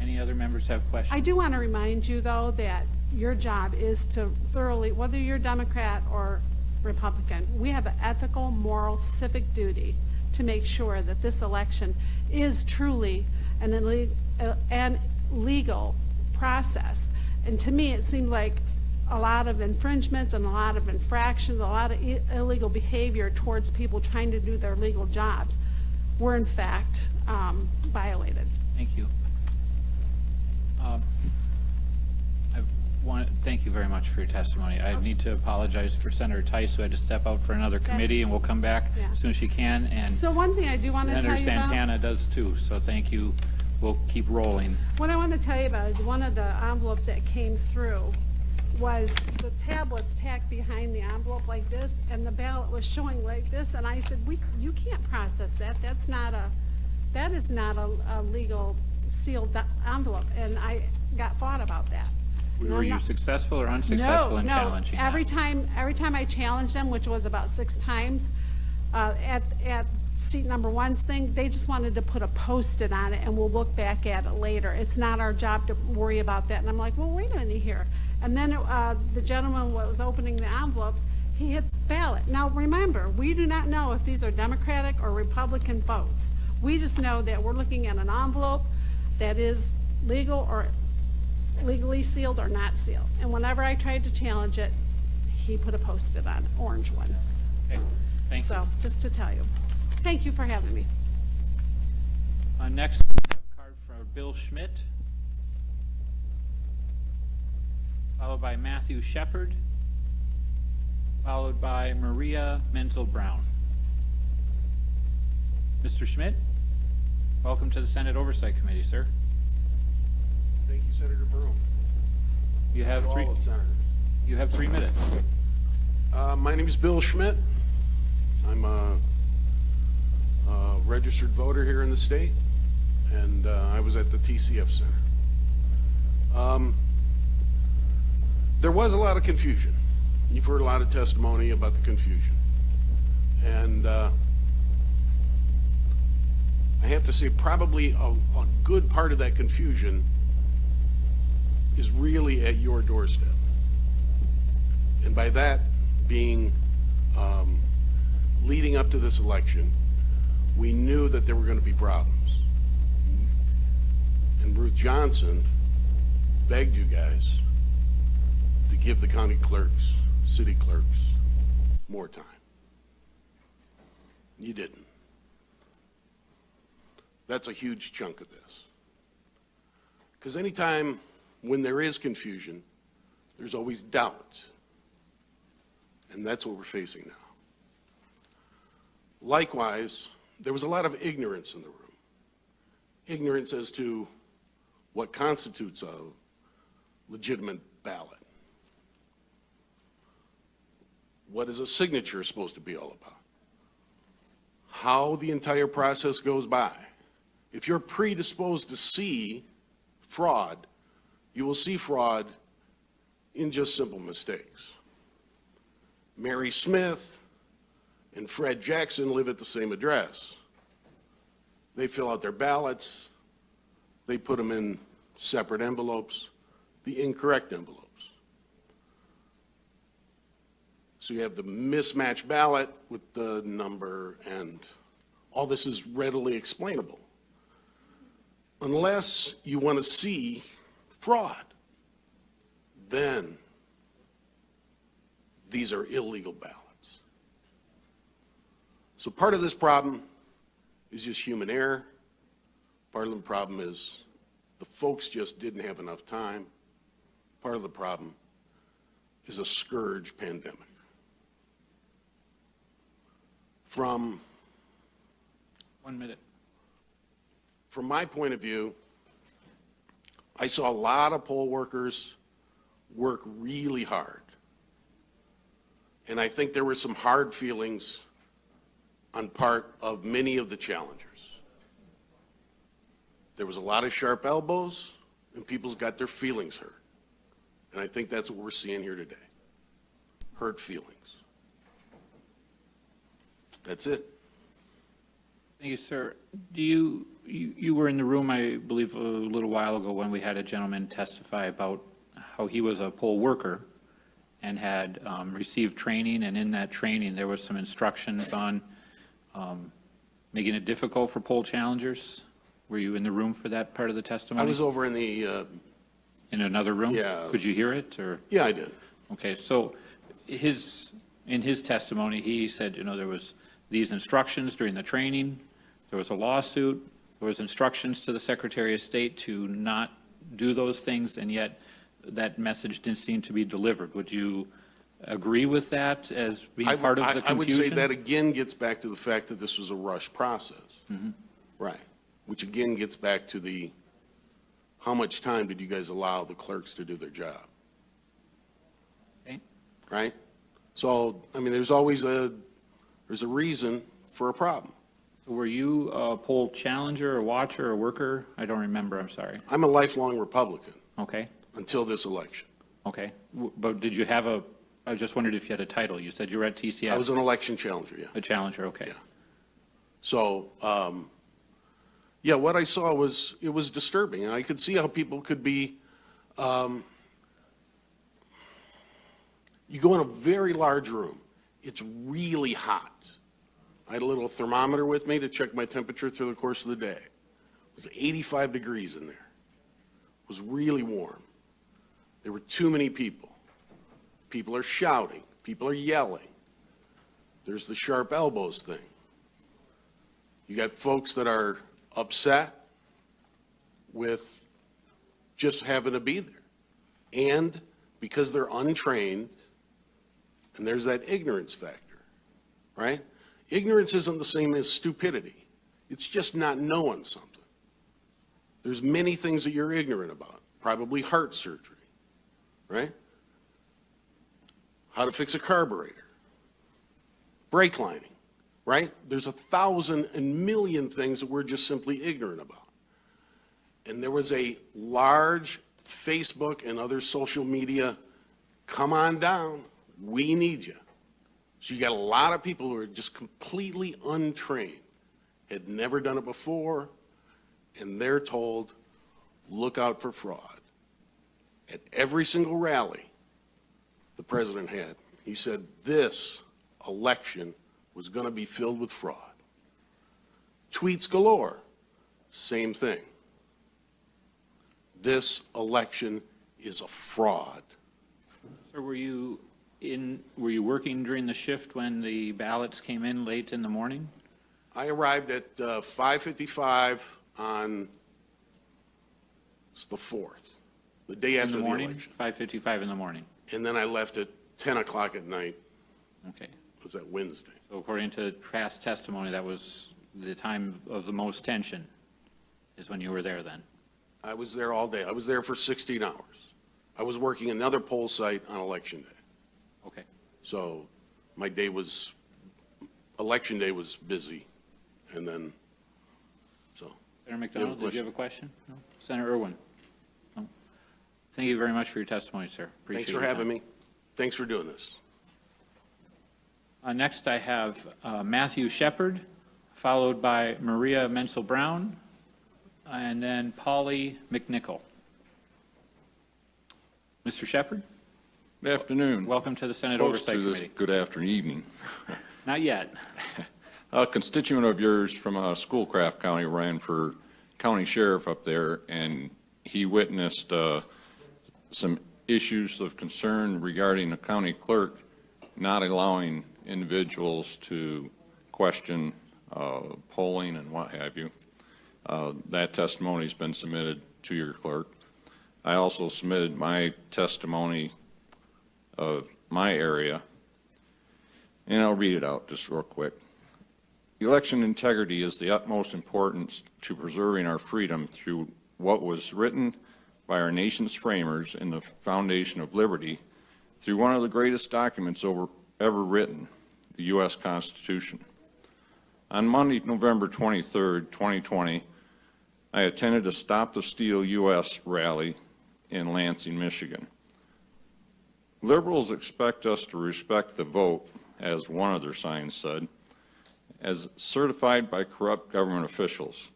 Any other members have questions? I do want to remind you, though, that your job is to thoroughly, whether you're Democrat or Republican, we have an ethical, moral, civic duty to make sure that this election is truly an legal process. And to me, it seemed like a lot of infringements and a lot of infractions, a lot of illegal behavior towards people trying to do their legal jobs were in fact violated. Thank you. Thank you very much for your testimony. I need to apologize for Senator Tice, who had to step out for another committee, and we'll come back as soon as she can. And so one thing I do want to tell you about. Senator Santana does too, so thank you. We'll keep rolling. What I want to tell you about is one of the envelopes that came through was the tab was tacked behind the envelope like this, and the ballot was showing like this, and I said, you can't process that. That is not a legal sealed envelope, and I got fought about that. Were you successful or unsuccessful in challenging that? Every time I challenged them, which was about 6 times, at seat number 1's thing, they just wanted to put a Post-it on it, and we'll look back at it later. It's not our job to worry about that. And I'm like, well, wait a minute here. And then the gentleman was opening the envelopes, he hit the ballot. Now remember, we do not know if these are Democratic or Republican votes. We just know that we're looking at an envelope that is legal or legally sealed or not sealed. And whenever I tried to challenge it, he put a Post-it on, orange one. Okay, thank you. So, just to tell you. Thank you for having me. Next, we have a card for Bill Schmidt, followed by Matthew Shepard, followed by Maria Menzel-Brown. Mr. Schmidt, welcome to the Senate Oversight Committee, sir. Thank you, Senator Broom. You have all the senators. You have 3 minutes. My name is Bill Schmidt. I'm a registered voter here in the state, and I was at the TCF Center. There was a lot of confusion. You've heard a lot of testimony about the confusion. And I have to say probably a good part of that confusion is really at your doorstep. And by that being leading up to this election, we knew that there were going to be problems. And Ruth Johnson begged you guys to give the county clerks, city clerks, more time. You didn't. That's a huge chunk of this. Because anytime when there is confusion, there's always doubt. And that's what we're facing now. Likewise, there was a lot of ignorance in the room. Ignorance as to what constitutes a legitimate ballot. What is a signature supposed to be all about? How the entire process goes by. If you're predisposed to see fraud, you will see fraud in just simple mistakes. Mary Smith and Fred Jackson live at the same address. They fill out their ballots. They put them in separate envelopes, the incorrect envelopes. So you have the mismatched ballot with the number, and all this is readily explainable. Unless you want to see fraud, then these are illegal ballots. So part of this problem is just human error. Part of the problem is the folks just didn't have enough time. Part of the problem is a scourge pandemic. From 1 minute. From my point of view, I saw a lot of poll workers work really hard. And I think there were some hard feelings on part of many of the challengers. There was a lot of sharp elbows, and people's got their feelings hurt. And I think that's what we're seeing here today. Hurt feelings. That's it. Thank you, sir. You were in the room, I believe, a little while ago when we had a gentleman testify about how he was a poll worker and had received training, and in that training there was some instructions on making it difficult for poll challengers. Were you in the room for that part of the testimony? I was over in the... in another room? Yeah. Could you hear it? Or? Yeah, I did. Okay, so in his testimony, he said, there was these instructions during the training, there was a lawsuit, there was instructions to the Secretary of State to not do those things, and yet that message didn't seem to be delivered. Would you agree with that as being part of the confusion? I would say that again gets back to the fact that this was a rush process. Mm-hmm. Right. Which again gets back to how much time did you guys allow the clerks to do their job? Okay. Right? So, I mean, there's always a reason for a problem. So were you a poll challenger, a watcher, a worker? I don't remember, I'm sorry. I'm a lifelong Republican. Okay. Until this election. Okay. But did you have I just wondered if you had a title. You said you were at TCF. I was an election challenger, yeah. A challenger, okay. Yeah. So, yeah, what I saw it was disturbing. And I could see how people could be, you go in a very large room. It's really hot. I had a little thermometer with me to check my temperature through the course of the day. It was 85 degrees in there. It was really warm. There were too many people. People are shouting. People are yelling. There's the sharp elbows thing. You got folks that are upset with just having to be there. And because they're untrained, and there's that ignorance factor, right? Ignorance isn't the same as stupidity. It's just not knowing something. There's many things that you're ignorant about, probably heart surgery, right? How to fix a carburetor, brake lining, right? There's 1,000 and million things that we're just simply ignorant about. And there was a large Facebook and other social media come on down. We need you. So you got a lot of people who are just completely untrained, had never done it before, and they're told, look out for fraud. At every single rally the president had, he said this election was going to be filled with fraud. Tweets galore, same thing. This election is a fraud. Sir, were you working during the shift when the ballots came in late in the morning? I arrived at 5:55 on the 4th, the day after the election. 5:55 in the morning. And then I left at 10 o'clock at night. Okay. Was that Wednesday? So according to past testimony, that was the time of the most tension, is when you were there then? I was there all day. I was there for 16 hours. I was working another poll site on election day. Okay. So my day was, election day was busy. And then, so. Senator McDonald, did you have a question? No? Senator Irwin? No. Thank you very much for your testimony, sir. Appreciate Thanks for having me. Thanks for doing this. Next, I have Matthew Shepard, followed by Maria Menzel-Brown, and then Polly McNichol. Mr. Shepard? Good afternoon. Welcome to the Senate Close Oversight to this Committee. good afternoon evening. Not yet. A constituent of yours from Schoolcraft County ran for county sheriff up there, and he witnessed some issues of concern regarding the county clerk not allowing individuals to question polling and what have you. That testimony has been submitted to your clerk. I also submitted my testimony of my area, and I'll read it out just real quick. Election integrity is the utmost importance to preserving our freedom through what was written by our nation's framers in the Foundation of Liberty through one of the greatest documents ever written, the U.S. Constitution. On Monday, November 23rd, 2020, I attended a Stop the Steal U.S. rally in Lansing, Michigan. Liberals expect us to respect the vote, as one of their signs said, as certified by corrupt government officials.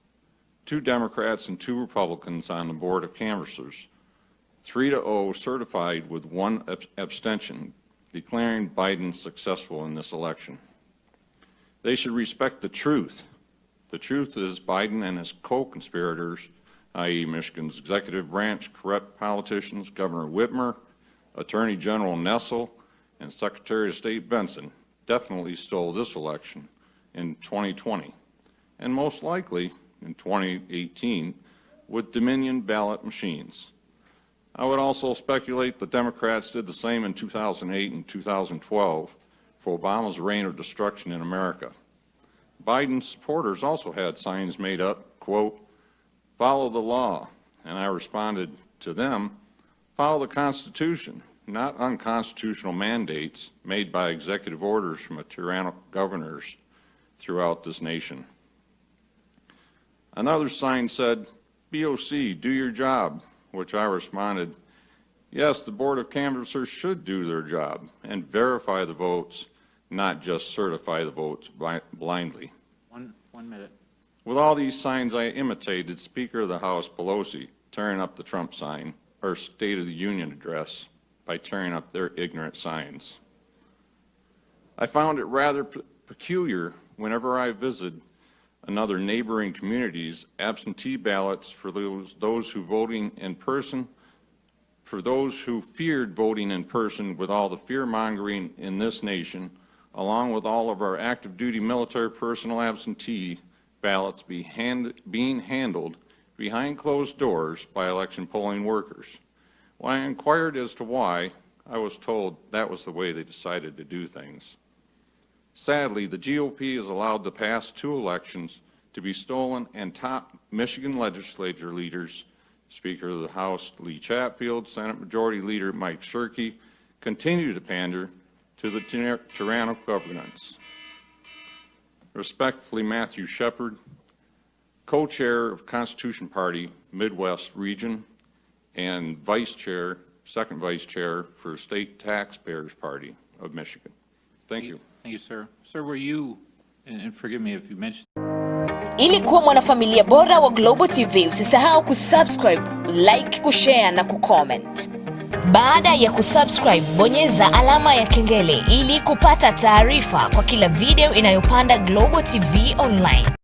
2 Democrats and 2 Republicans on the board of canvassers, 3-0 certified with 1 abstention, declaring Biden successful in this election. They should respect the truth. The truth is Biden and his co-conspirators, i.e. Michigan's executive branch, corrupt politicians, Governor Whitmer, Attorney General Nessel, and Secretary of State Benson, definitely stole this election in 2020, and most likely in 2018 with Dominion ballot machines. I would also speculate the Democrats did the same in 2008 and 2012 for Obama's reign of destruction in America. Biden's supporters also had signs made up, quote, follow the law, and I responded to them, follow the Constitution, not unconstitutional mandates made by executive orders from tyrannical governors throughout this nation. Another sign said, BOC, do your job, which I responded, yes, the Board of Canvassers should do their job and verify the votes, not just certify the votes blindly. One minute. With all these signs, I imitated Speaker of the House Pelosi tearing up the Trump sign, or State of the Union address, by tearing up their ignorant signs. I found it rather peculiar whenever I visited another neighboring communities, absentee ballots for those who voting in person, for those who feared voting in person with all the fear-mongering in this nation, along with all of our active duty military personnel absentee ballots being handled behind closed doors by election polling workers. When I inquired as to why, I was told that was the way they decided to do things. Sadly, the GOP is allowed the past 2 elections to be stolen, and top Michigan legislature leaders, Speaker of the House Lee Chatfield, Senate Majority Leader Mike Shirkey, continue to pander to the tyrannical governance. Respectfully, Matthew Shepard, co-chair of Constitution Party Midwest Region and vice chair second vice chair for State Taxpayers Party of Michigan. Thank you. Thank you, sir. Sir, were you, and forgive me if you mentioned. Ili kuwa mwanafamilia bora wa Global TV, usisahau kusubscribe, like, kushare na kucomment. Baada ya kusubscribe, bonyeza alama ya kengele ili kupata taarifa kwa kila video inayopanda Global TV Online.